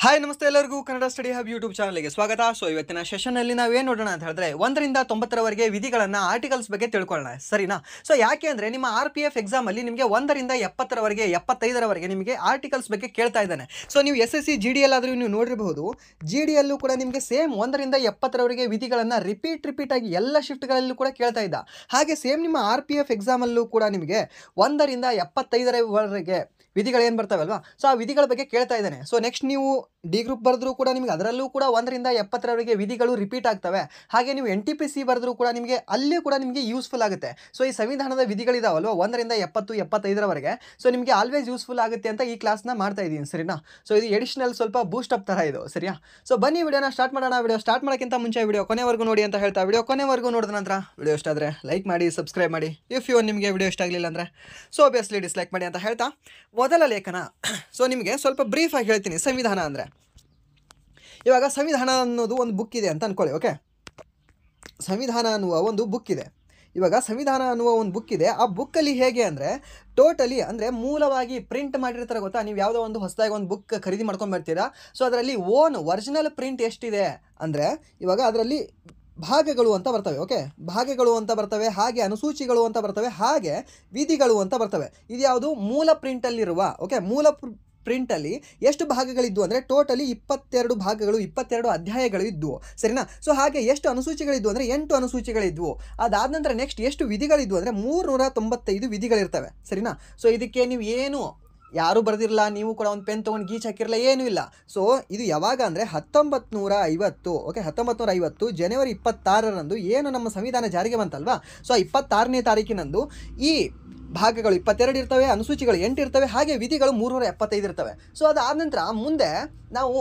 Hi ನಮಸ್ತೆ ಎಲ್ಲರಿಗೂ Kannada study hub YouTube ಚಾನಲ್ಗೆ ಸ್ವಾಗತ. ಸೊ ಇವತ್ತಿನ ಸೆಷನಲ್ಲಿ ನಾವೇನು ನೋಡೋಣ ಅಂತ ಹೇಳಿದ್ರೆ 1ರಿಂದ 90ರವರೆಗೆ ವಿಧಿಗಳನ್ನು ಆರ್ಟಿಕಲ್ಸ್ ಬಗ್ಗೆ ತಿಳ್ಕೊಳ್ಳೋಣ, ಸರಿನಾ? ಸೊ ಯಾಕೆ ಅಂದರೆ ನಿಮ್ಮ RPF ಎಕ್ಸಾಮಲ್ಲಿ ನಿಮಗೆ 1ರಿಂದ 70ರವರೆಗೆ 75ರವರೆಗೆ ನಿಮಗೆ ಆರ್ಟಿಕಲ್ಸ್ ಬಗ್ಗೆ ಕೇಳ್ತಾ ಇದ್ದಾನೆ. ಸೊ ನೀವು SSC GDL ಆದರೂ ನೀವು ನೋಡಿರಬಹುದು, GDLಲ್ಲೂ ಕೂಡ ನಿಮಗೆ ಸೇಮ್ 1ರಿಂದ 70ರವರೆಗೆ ವಿಧಿಗಳನ್ನು ರಿಪೀಟ್ ಆಗಿ ಎಲ್ಲ ಶಿಫ್ಟ್ಗಳಲ್ಲೂ ಕೂಡ ಕೇಳ್ತಾ ಇದ್ದ. ಹಾಗೆ ಸೇಮ್ ನಿಮ್ಮ RPF ಎಕ್ಸಾಮಲ್ಲೂ ಕೂಡ ನಿಮಗೆ 1ರಿಂದ 75ರವರೆಗೆ ವಿಧಿಗಳೇನು ಬರ್ತಾವಲ್ವಾ, ಸೊ ಆ ವಿಧಿಗಳ ಬಗ್ಗೆ ಕೇಳ್ತಾ ಇದ್ದಾನೆ. ಸೊ ನೆಕ್ಸ್ಟ್ ನೀವು ಡಿ ಗ್ರೂಪ್ ಬರೆದ್ರೂ ಕೂಡ ನಿಮಗೆ ಅದರಲ್ಲೂ ಕೂಡ 1ರಿಂದ 70ರವರೆಗೆ ವಿಧಿಗಳು ರಿಪೀಟ್ ಆಗ್ತವೆ. ಹಾಗೆ ನೀವು NTPC ಬರೆದ್ರೂ ಕೂಡ ನಿಮಗೆ ಅಲ್ಲಿ ಕೂಡ ನಿಮಗೆ ಯೂಸ್ಫುಲ್ ಆಗುತ್ತೆ. ಸೊ ಈ ಸಂವಿಧಾನದ ವಿಧಿಗಳಿದಾವಲ್ವ 1ರಿಂದ 70, 75ರವರೆಗೆ, ಸೊ ನಿಮಗೆ ಆಲ್ವೇಸ್ ಯೂಸ್ಫುಲ್ ಆಗುತ್ತೆ ಅಂತ ಈ ಕ್ಲಾಸ್ನ ಮಾಡ್ತಾ ಇದ್ದೀನಿ, ಸರಿನಾ? ಸೊ ಇದು ಎಡಿಷನಲ್ ಸ್ವಲ್ಪ ಬೂಸ್ಟ್ ಅಪ್ ಥರ ಇದು, ಸರಿಯಾ? ಸೊ ಬನ್ನಿ ವಿಡಿಯೋನ ಸ್ಟಾರ್ಟ್ ಮಾಡೋಣ. ವಿಡಿಯೋ ಸ್ಟಾರ್ಟ್ ಮಾಡೋಕ್ಕಿಂತ ಮುಂಚೆ ವಿಡಿಯೋ ಕೊನೆವರೆಗೂ ನೋಡಿ ಅಂತ ಹೇಳ್ತಾ, ವಿಡಿಯೋ ಕೊನೆವರೆಗೂ ನೋಡಿದ ನಂತರ ವಿಡಿಯೋ ಇಷ್ಟ ಆದರೆ ಲೈಕ್ ಮಾಡಿ, ಸಬ್ಸ್ಕ್ರೈಬ್ ಮಾಡಿ. ಇಫ್ ನಿಮಗೆ ವಿಡಿಯೋ ಇಷ್ಟ ಆಗಲಿಲ್ಲ ಅಂದರೆ ಸೊ ಆಬ್ವಿಯಸ್ಲಿ ಡಿಸ್ಲೈಕ್ ಮಾಡಿ ಅಂತ ಹೇಳ್ತಾ ಮೊದಲ ಲೇಖನ. ಸೊ ನಿಮಗೆ ಸ್ವಲ್ಪ ಬ್ರೀಫಾಗಿ ಹೇಳ್ತೀನಿ. ಸಂವಿಧಾನ ಅಂದರೆ ಇವಾಗ ಸಂವಿಧಾನ ಅನ್ನೋದು ಒಂದು ಬುಕ್ ಇದೆ ಅಂತ ಅಂದ್ಕೊಳ್ಳಿ, ಓಕೆ? ಸಂವಿಧಾನ ಅನ್ನುವ ಒಂದು ಬುಕ್ ಇದೆ. ಇವಾಗ ಸಂವಿಧಾನ ಅನ್ನುವ ಒಂದು ಬುಕ್ ಇದೆ. ಆ ಬುಕ್ಕಲ್ಲಿ ಹೇಗೆ ಅಂದರೆ ಟೋಟಲಿ ಅಂದರೆ ಮೂಲವಾಗಿ ಪ್ರಿಂಟ್ ಮಾಡಿರ್ತಾರೆ, ಗೊತ್ತಾ? ನೀವು ಯಾವುದೋ ಒಂದು ಹೊಸದಾಗಿ ಒಂದು ಬುಕ್ ಖರೀದಿ ಮಾಡ್ಕೊಂಡು ಬರ್ತೀರಾ. ಸೊ ಅದರಲ್ಲಿ ಒರಿಜಿನಲ್ ಪ್ರಿಂಟ್ ಎಷ್ಟಿದೆ ಅಂದರೆ ಇವಾಗ ಅದರಲ್ಲಿ ಭಾಗಗಳು ಅಂತ ಬರ್ತವೆ, ಓಕೆ? ಭಾಗಗಳು ಅಂತ ಬರ್ತವೆ, ಹಾಗೆ ಅನುಸೂಚಿಗಳು ಅಂತ ಬರ್ತವೆ, ಹಾಗೆ ವಿಧಿಗಳು ಅಂತ ಬರ್ತವೆ. ಇದು ಯಾವುದು ಮೂಲ ಪ್ರಿಂಟಲ್ಲಿರುವ, ಓಕೆ? ಮೂಲ ಪ್ರಿಂಟಲ್ಲಿ ಎಷ್ಟು ಭಾಗಗಳಿದ್ವು ಅಂದರೆ ಟೋಟಲಿ 22 ಭಾಗಗಳು, 22 ಅಧ್ಯಾಯಗಳು ಇದ್ವು, ಸರಿನಾ? ಸೊ ಹಾಗೆ ಎಷ್ಟು ಅನುಸೂಚಿಗಳಿದ್ವು ಅಂದರೆ 8 ಅನುಸೂಚಿಗಳಿದ್ವು. ಅದಾದ ನಂತರ ನೆಕ್ಸ್ಟ್ ಎಷ್ಟು ವಿಧಿಗಳಿದ್ವು ಅಂದರೆ 395 ವಿಧಿಗಳಿರ್ತವೆ, ಸರಿನಾ? ಸೊ ಇದಕ್ಕೆ ನೀವು ಏನು ಯಾರೂ ಬರೆದಿರಲ್ಲ, ನೀವು ಕೂಡ ಒಂದು ಪೆನ್ ತೊಗೊಂಡು ಗೀಚ್ ಹಾಕಿರಲ್ಲ, ಏನೂ ಇಲ್ಲ. ಸೊ ಇದು ಯಾವಾಗ ಅಂದರೆ 1950, ಓಕೆ? 1950 ಜನವರಿ 26ರಂದು ಏನು ನಮ್ಮ ಸಂವಿಧಾನ ಜಾರಿಗೆ ಬಂತಲ್ವಾ, ಸೊ 26ನೇ ತಾರೀಕಿನಂದು ಈ ಭಾಗಗಳು 22 ಇರ್ತವೆ, ಅನುಸೂಚಿಗಳು 8 ಇರ್ತವೆ, ಹಾಗೆ ವಿಧಿಗಳು 375 ಇರ್ತವೆ. ಸೊ ಅದಾದ ನಂತರ ಮುಂದೆ ನಾವು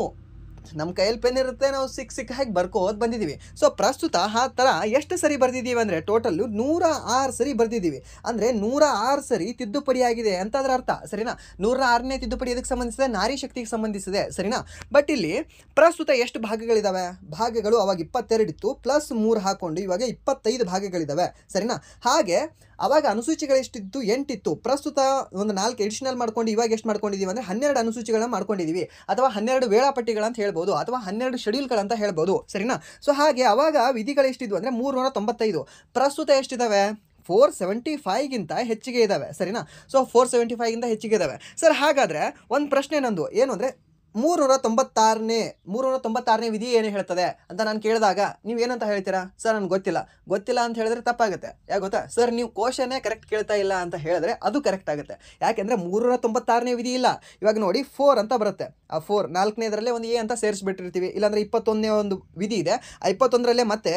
ನಮ್ಮ ಕೈಯಲ್ಲಿ ಪೆನ್ ಇರುತ್ತೆ, ನಾವು ಸಿಕ್ಕ ಹಾಗೆ ಬರ್ಕೋದು ಬಂದಿದ್ದೀವಿ. ಸೊ ಪ್ರಸ್ತುತ ಆ ಥರ ಎಷ್ಟು ಸರಿ ಬರೆದಿದ್ದೀವಿ ಅಂದರೆ ಟೋಟಲ್ಲು 106 ಸರಿ ಬರೆದಿದ್ದೀವಿ. ಅಂದರೆ 106 ಸರಿ ತಿದ್ದುಪಡಿ ಆಗಿದೆ ಅಂತ ಅದರ ಅರ್ಥ, ಸರಿನಾ? 106ನೇ ತಿದ್ದುಪಡಿ ಇದಕ್ಕೆ ಸಂಬಂಧಿಸಿದೆ, ನಾರಿ ಶಕ್ತಿಗೆ ಸಂಬಂಧಿಸಿದೆ, ಸರಿನಾ? ಬಟ್ ಇಲ್ಲಿ ಪ್ರಸ್ತುತ ಎಷ್ಟು ಭಾಗಗಳಿದ್ದಾವೆ? ಭಾಗಗಳು ಅವಾಗ 22 ಇತ್ತು, ಪ್ಲಸ್ 3 ಹಾಕ್ಕೊಂಡು ಇವಾಗ 25 ಭಾಗಗಳಿದ್ದಾವೆ, ಸರಿನಾ? ಹಾಗೆ ಅವಾಗ ಅನುಸೂಚಿಗಳು ಎಷ್ಟಿತ್ತು? 8 ಇತ್ತು. ಪ್ರಸ್ತುತ ಒಂದು 4 ಎಡಿಷನಲ್ ಮಾಡ್ಕೊಂಡು ಇವಾಗ ಎಷ್ಟು ಮಾಡ್ಕೊಂಡಿದ್ದೀವಿ ಅಂದರೆ 12 ಅನುಸೂಚಿಗಳನ್ನ ಮಾಡ್ಕೊಂಡಿದ್ದೀವಿ, ಅಥವಾ 12 ವೇಳಾಪಟ್ಟಿಗಳಂತ ಹೇಳ್ಬೋದು, ಅಥವಾ 12 ಶೆಡ್ಯೂಲ್ಗಳಂತ ಹೇಳ್ಬೋದು, ಸರಿನಾ? ಸೊ ಹಾಗೆ ಅವಾಗ ವಿಧಿಗಳು ಎಷ್ಟಿದ್ವು ಅಂದರೆ 395. ಪ್ರಸ್ತುತ ಎಷ್ಟಿದ್ದಾವೆ? 475ಗಿಂತ ಹೆಚ್ಚಿಗೆ ಇದ್ದಾವೆ, ಸರಿನಾ? ಸೊ 475ಗಿಂತ ಹೆಚ್ಚಿಗೆ ಇದ್ದಾವೆ. ಸರ್ ಹಾಗಾದರೆ ಒಂದು ಪ್ರಶ್ನೆ ನಂದು ಏನು ಅಂದರೆ 396ನೇ ವಿಧಿ ಏನು ಹೇಳ್ತದೆ ಅಂತ ನಾನು ಕೇಳಿದಾಗ ನೀವೇನಂತ ಹೇಳ್ತೀರಾ? ಸರ್ ನನಗೆ ಗೊತ್ತಿಲ್ಲ ಅಂತ ಹೇಳಿದ್ರೆ ತಪ್ಪಾಗುತ್ತೆ. ಯಾಕೆ ಗೊತ್ತಾ? ಸರ್ ನೀವು ಕ್ವಶನ್ನೇ ಕರೆಕ್ಟ್ ಕೇಳ್ತಾ ಇಲ್ಲ ಅಂತ ಹೇಳಿದ್ರೆ ಅದು ಕರೆಕ್ಟ್ ಆಗುತ್ತೆ. ಯಾಕೆಂದರೆ 396ನೇ ವಿಧಿ ಇಲ್ಲ. ಇವಾಗ ನೋಡಿ 4 ಅಂತ ಬರುತ್ತೆ. ಆ 4 4ನೇದರಲ್ಲೇ ಒಂದು ಎ ಅಂತ ಸೇರಿಸ್ಬಿಟ್ಟಿರ್ತೀವಿ. ಇಲ್ಲಾಂದರೆ 21ನೇ ಒಂದು ವಿಧಿ ಇದೆ, ಆ 21ರಲ್ಲೇ ಮತ್ತೆ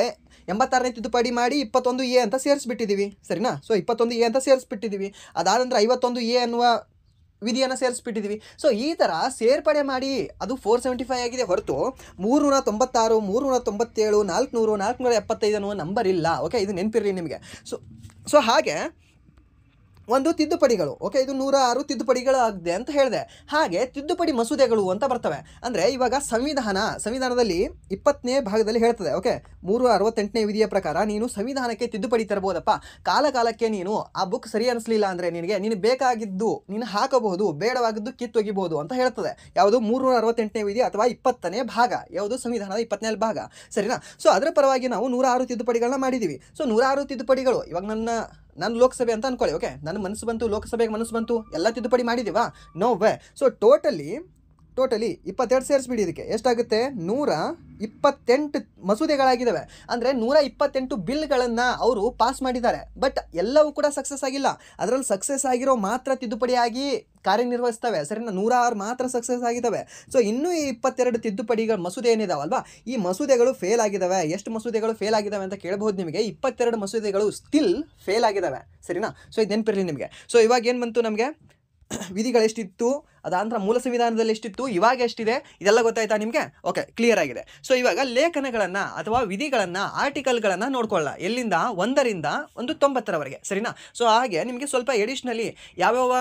86ನೇ ತಿದ್ದುಪಡಿ ಮಾಡಿ 21 ಎ ಅಂತ ಸೇರಿಸ್ಬಿಟ್ಟಿದ್ದೀವಿ, ಸರಿನಾ? ಸೊ 21 ಎ ಅಂತ ಸೇರಿಸ್ಬಿಟ್ಟಿದ್ದೀವಿ. ಅದಾದ ನಂತರ 51 ಎ ಅನ್ನುವ ವಿಧಿಯನ್ನು ಸೇರಿಸ್ಬಿಟ್ಟಿದ್ದೀವಿ. ಸೊ ಈ ಥರ ಸೇರ್ಪಡೆ ಮಾಡಿ ಅದು 475 ಆಗಿದೆ ಹೊರತು 396, 397, 400, 475 ಅನ್ನುವ ನಂಬರ್ ಇಲ್ಲ, ಓಕೆ? ಇದು ನೆನಪಿರಲಿ ನಿಮಗೆ. ಸೊ ಹಾಗೆ ಒಂದು ತಿದ್ದುಪಡಿಗಳು, ಓಕೆ? ಇದು 106 ತಿದ್ದುಪಡಿಗಳು ಆಗಿದೆ ಅಂತ ಹೇಳಿದೆ. ಹಾಗೆ ತಿದ್ದುಪಡಿ ಮಸೂದೆಗಳು ಅಂತ ಬರ್ತವೆ. ಅಂದರೆ ಇವಾಗ ಸಂವಿಧಾನದಲ್ಲಿ 20ನೇ ಭಾಗದಲ್ಲಿ ಹೇಳ್ತದೆ, ಓಕೆ? 368ನೇ ವಿಧಿಯ ಪ್ರಕಾರ ನೀನು ಸಂವಿಧಾನಕ್ಕೆ ತಿದ್ದುಪಡಿ ತರಬಹುದಪ್ಪ. ಕಾಲಕ್ಕೆ ನೀನು ಆ ಬುಕ್ ಸರಿ ಅನಿಸ್ಲಿಲ್ಲ ಅಂದರೆ ನೀನು ಬೇಕಾಗಿದ್ದು ನೀನು ಹಾಕಬಹುದು, ಬೇಡವಾಗಿದ್ದು ಕಿತ್ತೊಗಿಬಹುದು ಅಂತ ಹೇಳ್ತದೆ. ಯಾವುದು? 368ನೇ ವಿಧಿ ಅಥವಾ 20ನೇ ಭಾಗ, ಯಾವುದು? ಸಂವಿಧಾನದ 20ನೇ ಭಾಗ, ಸರಿನಾ? ಸೊ ಅದರ ಪರವಾಗಿ ನಾವು 106 ತಿದ್ದುಪಡಿಗಳನ್ನ ಮಾಡಿದ್ದೀವಿ. ಸೊ 106 ತಿದ್ದುಪಡಿಗಳು ಇವಾಗ ನಾನು ಲೋಕಸಭೆ ಅಂತ ಅಂದ್ಕೊಳ್ಳಿ, ಓಕೆ? ನನ್ನ ಮನಸ್ಸು ಬಂತು, ಲೋಕಸಭೆಗೆ ಮನಸ್ಸು ಬಂತು, ಎಲ್ಲ ತಿದ್ದುಪಡಿ ಮಾಡಿದ್ದೀವಾ? No way. ಸೊ ಟೋಟಲಿ 22 ಸೇರಿಸ್ಬಿಡಿ. ಇದಕ್ಕೆ ಎಷ್ಟಾಗುತ್ತೆ? 128 ಮಸೂದೆಗಳಾಗಿದ್ದಾವೆ. ಅಂದರೆ 128 ಬಿಲ್ಗಳನ್ನು ಅವರು ಪಾಸ್ ಮಾಡಿದ್ದಾರೆ. ಬಟ್ ಎಲ್ಲವೂ ಕೂಡ ಸಕ್ಸಸ್ ಆಗಿಲ್ಲ. ಅದರಲ್ಲಿ ಸಕ್ಸಸ್ ಆಗಿರೋ ಮಾತ್ರ ತಿದ್ದುಪಡಿಯಾಗಿ ಕಾರ್ಯನಿರ್ವಹಿಸ್ತವೆ, ಸರಿನಾ? 106 ಮಾತ್ರ ಸಕ್ಸಸ್ ಆಗಿದ್ದಾವೆ. ಸೊ ಇನ್ನೂ ಈ 22 ತಿದ್ದುಪಡಿಗಳ ಮಸೂದೆ ಏನಿದಾವಲ್ವಾ, ಈ ಮಸೂದೆಗಳು ಫೇಲ್ ಆಗಿದ್ದಾವೆ. ಎಷ್ಟು ಮಸೂದೆಗಳು ಫೇಲ್ ಆಗಿದ್ದಾವೆ ಅಂತ ಕೇಳಬಹುದು ನಿಮಗೆ. 22 ಮಸೂದೆಗಳು ಸ್ಟಿಲ್ ಫೇಲ್ ಆಗಿದ್ದಾವೆ, ಸರಿನಾ? ಸೊ ಇದು ನೆನಪಿರಲಿ ನಿಮಗೆ. ಸೊ ಇವಾಗ ಏನು ಬಂತು ನಮಗೆ? ವಿಧಿಗಳೆಷ್ಟಿತ್ತು, ಅದಾನಂತರ ಮೂಲ ಸಂವಿಧಾನದಲ್ಲಿ ಎಷ್ಟಿತ್ತು, ಇವಾಗ ಎಷ್ಟಿದೆ, ಇದೆಲ್ಲ ಗೊತ್ತಾಯ್ತಾ ನಿಮಗೆ? ಓಕೆ, ಕ್ಲಿಯರ್ ಆಗಿದೆ. ಸೊ ಇವಾಗ ಲೇಖನಗಳನ್ನು ಅಥವಾ ವಿಧಿಗಳನ್ನು, ಆರ್ಟಿಕಲ್ಗಳನ್ನು ನೋಡ್ಕೊಳ್ಳ. ಎಲ್ಲಿಂದ? 1ರಿಂದ 90ರವರೆಗೆ, ಸರಿನಾ? ಸೊ ಹಾಗೆ ನಿಮಗೆ ಸ್ವಲ್ಪ ಎಡಿಷ್ನಲಿ ಯಾವ್ಯಾವ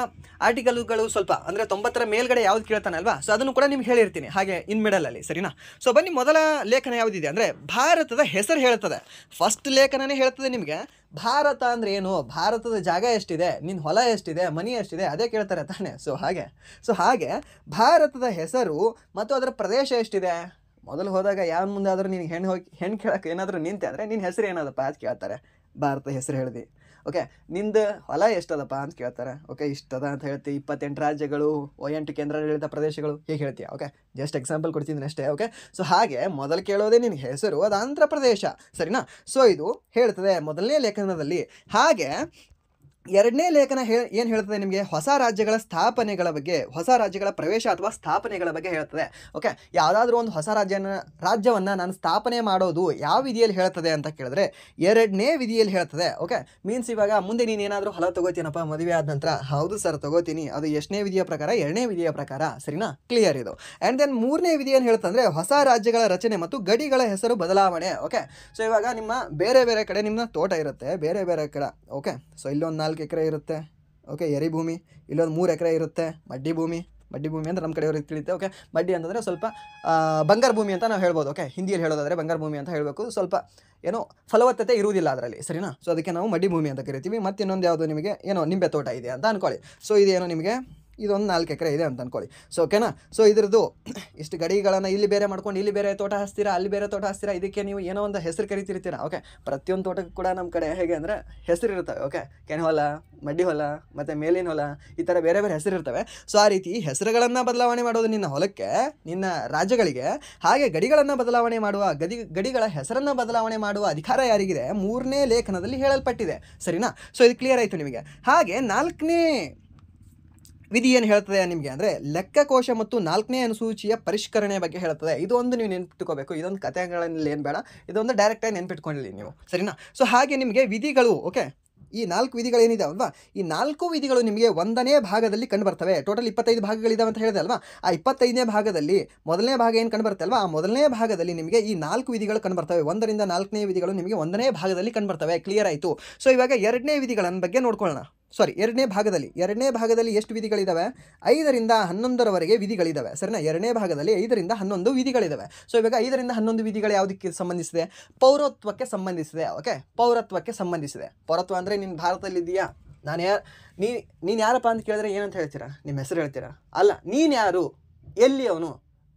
ಆರ್ಟಿಕಲ್ಗಳು ಸ್ವಲ್ಪ ಅಂದರೆ 90ರ ಮೇಲ್ಗಡೆ ಯಾವ್ದು ಕೇಳ್ತಾನಲ್ವಾ, ಸೊ ಅದನ್ನು ಕೂಡ ನಿಮ್ಗೆ ಹೇಳಿರ್ತೀನಿ ಹಾಗೆ ಇನ್ ಮಿಡಲಲ್ಲಿ, ಸರಿನಾ? ಸೊ ಬನ್ನಿ, ಮೊದಲ ಲೇಖನ ಯಾವುದಿದೆ ಅಂದರೆ ಭಾರತದ ಹೆಸರು ಹೇಳ್ತದೆ. ಫಸ್ಟ್ ಲೇಖನನೇ ಹೇಳ್ತದೆ ನಿಮಗೆ ಭಾರತ ಅಂದರೆ ಏನು, ಭಾರತದ ಜಾಗ ಎಷ್ಟಿದೆ, ನಿನ್ನ ಹೊಲ ಎಷ್ಟಿದೆ, ಮನಿ ಎಷ್ಟಿದೆ, ಅದೇ ಕೇಳ್ತಾರೆ ತಾನೆ. ಸೊ ಹಾಗೆ ಭಾರತದ ಹೆಸರು ಮತ್ತು ಅದರ ಪ್ರದೇಶ ಎಷ್ಟಿದೆ. ಮೊದಲು ಹೋದಾಗ ಯಾವ ಮುಂದೆ ಆದರೂ ನಿನಗೆ ಹೆಣ್ಣು ಕೇಳೋಕೆ ಏನಾದರೂ ನಿಂತೆ ಅಂದರೆ ನಿನ್ನ ಹೆಸರು ಏನದಪ್ಪ ಅಂತ ಕೇಳ್ತಾರೆ. ಭಾರತದ ಹೆಸರು ಹೇಳಿದೆ. ಓಕೆ, ನಿಂದು ಹೊಲ ಎಷ್ಟದಪ್ಪ ಅಂತ ಕೇಳ್ತಾರೆ. ಓಕೆ, ಇಷ್ಟದ ಅಂತ ಹೇಳ್ತೀವಿ. 28 ರಾಜ್ಯಗಳು, 8 ಕೇಂದ್ರಾಡಳಿತ ಪ್ರದೇಶಗಳು, ಹೀಗೆ ಹೇಳ್ತೀಯ. ಓಕೆ, ಜಸ್ಟ್ ಎಕ್ಸಾಂಪಲ್ ಕೊಡ್ತಿದ್ದೀನಿ ಅಷ್ಟೇ. ಓಕೆ, ಸೊ ಹಾಗೆ ಮೊದಲು ಕೇಳೋದೇ ನಿನ್ನ ಹೆಸರು, ಅದು ಆಂಧ್ರ ಪ್ರದೇಶ, ಸರಿನಾ. ಸೊ ಇದು ಹೇಳ್ತದೆ ಮೊದಲನೇ ಲೇಖನದಲ್ಲಿ. ಹಾಗೆ ಎರಡನೇ ಲೇಖನ ಏನು ಹೇಳ್ತದೆ ನಿಮಗೆ, ಹೊಸ ರಾಜ್ಯಗಳ ಸ್ಥಾಪನೆಗಳ ಬಗ್ಗೆ, ಹೊಸ ರಾಜ್ಯಗಳ ಪ್ರವೇಶ ಅಥವಾ ಸ್ಥಾಪನೆಗಳ ಬಗ್ಗೆ ಹೇಳ್ತದೆ. ಓಕೆ, ಯಾವುದಾದ್ರೂ ಒಂದು ಹೊಸ ರಾಜ್ಯವನ್ನು ನಾನು ಸ್ಥಾಪನೆ ಮಾಡೋದು ಯಾವ ವಿಧಿಯಲ್ಲಿ ಹೇಳ್ತದೆ ಅಂತ ಕೇಳಿದ್ರೆ ಎರಡನೇ ವಿಧಿಯಲ್ಲಿ ಹೇಳ್ತದೆ. ಓಕೆ, ಮೀನ್ಸ್ ಇವಾಗ ಮುಂದೆ ನೀನು ಏನಾದರೂ ಹೊಲ ತಗೋತೀನಪ್ಪ ಮದುವೆ ಆದ ನಂತರ, ಹೌದು ಸರ್ ತಗೋತೀನಿ, ಅದು ಎಷ್ಟನೇ ವಿಧಿಯ ಪ್ರಕಾರ, ಎರಡನೇ ವಿಧಿಯ ಪ್ರಕಾರ, ಸರಿನಾ, ಕ್ಲಿಯರ್ ಇದು. ಆ್ಯಂಡ್ ದೆನ್ ಮೂರನೇ ವಿಧಿ ಏನು ಹೇಳ್ತಂದ್ರೆ ಹೊಸ ರಾಜ್ಯಗಳ ರಚನೆ ಮತ್ತು ಗಡಿಗಳ ಹೆಸರು ಬದಲಾವಣೆ. ಓಕೆ, ಸೊ ಇವಾಗ ನಿಮ್ಮ ಬೇರೆ ಬೇರೆ ಕಡೆ ನಿಮ್ಮ ತೋಟ ಇರುತ್ತೆ, ಬೇರೆ ಬೇರೆ ಕಡೆ. ಓಕೆ, ಸೊ ಇಲ್ಲೊಂದು 4 ಎಕರೆ ಇರುತ್ತೆ. ಓಕೆ, ಎರಿಭೂಮಿ. ಇಲ್ಲೊಂದು 3 ಎಕರೆ ಇರುತ್ತೆ, ಮಡ್ಡಿ ಭೂಮಿ ಅಂದರೆ ನಮ್ಮ ಕಡೆಯವ್ರಿಗೆ ತಿಳಿಯುತ್ತೆ. ಓಕೆ, ಮಡ್ಡಿ ಅಂತಂದರೆ ಸ್ವಲ್ಪ ಬಂಗಾರ ಭೂಮಿ ಅಂತ ನಾವು ಹೇಳ್ಬೋದು. ಓಕೆ, ಹಿಂದಿಯಲ್ಲಿ ಹೇಳೋದಾದರೆ ಬಂಗಾರ ಭೂಮಿ ಅಂತ ಹೇಳಬೇಕು. ಸ್ವಲ್ಪ ಏನೋ ಫಲವತ್ತತೆ ಇರುವುದಿಲ್ಲ ಅದರಲ್ಲಿ, ಸರಿನಾ. ಸೊ ಅದಕ್ಕೆ ನಾವು ಮಡ್ಡಿ ಭೂಮಿ ಅಂತ ಕರಿತೀವಿ. ಮತ್ತು ಇನ್ನೊಂದು ಯಾವುದು ನಿಮಗೆ ಏನೋ ನಿಂಬೆ ತೋಟ ಇದೆ ಅಂತ ಅಂದ್ಕೊಳ್ಳಿ. ಸೊ ಇದೇನೋ ನಿಮಗೆ ಇದೊಂದು 4 ಎಕರೆ ಇದೆ ಅಂತ ಅಂದ್ಕೊಳ್ಳಿ. ಸೊ ಓಕೆನಾ. ಸೊ ಇದ್ರದ್ದು ಇಷ್ಟು ಗಡಿಗಳನ್ನು ಇಲ್ಲಿ ಬೇರೆ ಮಾಡ್ಕೊಂಡು ಇಲ್ಲಿ ಬೇರೆ ತೋಟ ಹಚ್ತೀರಾ, ಅಲ್ಲಿ ಬೇರೆ ತೋಟ ಹಚ್ತೀರಾ, ಇದಕ್ಕೆ ನೀವು ಏನೋ ಒಂದು ಹೆಸರು ಕರಿತಿರ್ತೀರಾ. ಓಕೆ, ಪ್ರತಿಯೊಂದು ತೋಟಕ್ಕೂ ಕೂಡ ನಮ್ಮ ಕಡೆ ಹೇಗೆ ಅಂದರೆ ಹೆಸರು ಇರ್ತವೆ. ಓಕೆ, ಕೆನೆ ಹೊಲ, ಮಡ್ಡಿ ಹೊಲ, ಮತ್ತು ಮೇಲಿನ ಹೊಲ, ಈ ಥರ ಬೇರೆ ಬೇರೆ ಹೆಸರು ಇರ್ತವೆ. ಸೊ ಆ ರೀತಿ ಹೆಸರುಗಳನ್ನು ಬದಲಾವಣೆ ಮಾಡೋದು ನಿನ್ನ ಹೊಲಕ್ಕೆ, ನಿನ್ನ ರಾಜ್ಯಗಳಿಗೆ. ಹಾಗೆ ಗಡಿಗಳನ್ನು ಬದಲಾವಣೆ ಮಾಡುವ ಗಡಿಗಳ ಹೆಸರನ್ನು ಬದಲಾವಣೆ ಮಾಡುವ ಅಧಿಕಾರ ಯಾರಿಗಿದೆ, ಮೂರನೇ ಲೇಖನದಲ್ಲಿ ಹೇಳಲ್ಪಟ್ಟಿದೆ, ಸರಿನಾ. ಸೊ ಇದು ಕ್ಲಿಯರ್ ಆಯಿತು ನಿಮಗೆ. ಹಾಗೆ 4ನೇ ವಿಧಿ ಏನು ಹೇಳ್ತದೆ ನಿಮಗೆ ಅಂದರೆ ಲೆಕ್ಕಕೋಶ ಮತ್ತು 4ನೇ ಅನುಸೂಚಿಯ ಪರಿಷ್ಕರಣೆ ಬಗ್ಗೆ ಹೇಳ್ತದೆ. ಇದೊಂದು ನೀವು ನೆನ್ಪಿಟ್ಕೋಬೇಕು. ಇದೊಂದು ಕಥೆಗಳಲ್ಲಿ ಏನು ಬೇಡ, ಇದೊಂದು ಡೈರೆಕ್ಟಾಗಿ ನೆನ್ಪಿಟ್ಕೊಳ್ಳಿ ನೀವು, ಸರಿನಾ. ಸೊ ಹಾಗೆ ನಿಮಗೆ ವಿಧಿಗಳು, ಓಕೆ, ಈ 4 ವಿಧಿಗಳೇನಿದೆ ಅಲ್ವಾ, ಈ 4 ವಿಧಿಗಳು ನಿಮಗೆ 1ನೇ ಭಾಗದಲ್ಲಿ ಕಂಡುಬರ್ತವೆ. ಟೋಟಲ್ 25 ಭಾಗಗಳಿದಾವೆ ಅಂತ ಹೇಳಿದೆ ಅಲ್ವಾ. ಆ 25ನೇ ಭಾಗದಲ್ಲಿ ಮೊದಲನೇ ಭಾಗ ಏನು ಕಂಡುಬರುತ್ತೆ ಅಲ್ವಾ, ಆ ಮೊದಲನೇ ಭಾಗದಲ್ಲಿ ನಿಮಗೆ ಈ 4 ವಿಧಿಗಳು ಕಂಡುಬರ್ತವೆ. 1ರಿಂದ 4ನೇ ವಿಧಿಗಳು ನಿಮಗೆ 1ನೇ ಭಾಗದಲ್ಲಿ ಕಂಡುಬರ್ತವೆ. ಕ್ಲಿಯರ್ ಆಯಿತು. ಸೊ ಇವಾಗ ಎರಡನೇ ವಿಧಿಗಳ ಬಗ್ಗೆ ನೋಡ್ಕೊಳ್ಳೋಣ. ಎರಡನೇ ಭಾಗದಲ್ಲಿ ಎಷ್ಟು ವಿಧಿಗಳಿದ್ದಾವೆ, 5ರಿಂದ 11ರವರೆಗೆ ವಿಧಿಗಳಿದ್ದಾವೆ, ಸರಿನಾ. ಎರಡನೇ ಭಾಗದಲ್ಲಿ 5ರಿಂದ 11 ವಿಧಿಗಳಿದ್ದಾವೆ. ಸೊ ಇವಾಗ 5ರಿಂದ 11 ವಿಧಿಗಳು ಯಾವುದಕ್ಕೆ ಸಂಬಂಧಿಸಿದೆ, ಪೌರತ್ವಕ್ಕೆ ಸಂಬಂಧಿಸಿದೆ. ಓಕೆ, ಪೌರತ್ವಕ್ಕೆ ಸಂಬಂಧಿಸಿದೆ. ಪೌರತ್ವ ಅಂದರೆ ನೀನು ಭಾರತದಲ್ಲಿದ್ದೀಯಾ, ನೀನು ಯಾರಪ್ಪ ಅಂತ ಕೇಳಿದ್ರೆ ಏನಂತ ಹೇಳ್ತೀರಾ, ನಿಮ್ಮ ಹೆಸರು ಹೇಳ್ತೀರಾ. ಅಲ್ಲ, ನೀನು ಯಾರು, ಎಲ್ಲಿ ಅವನು,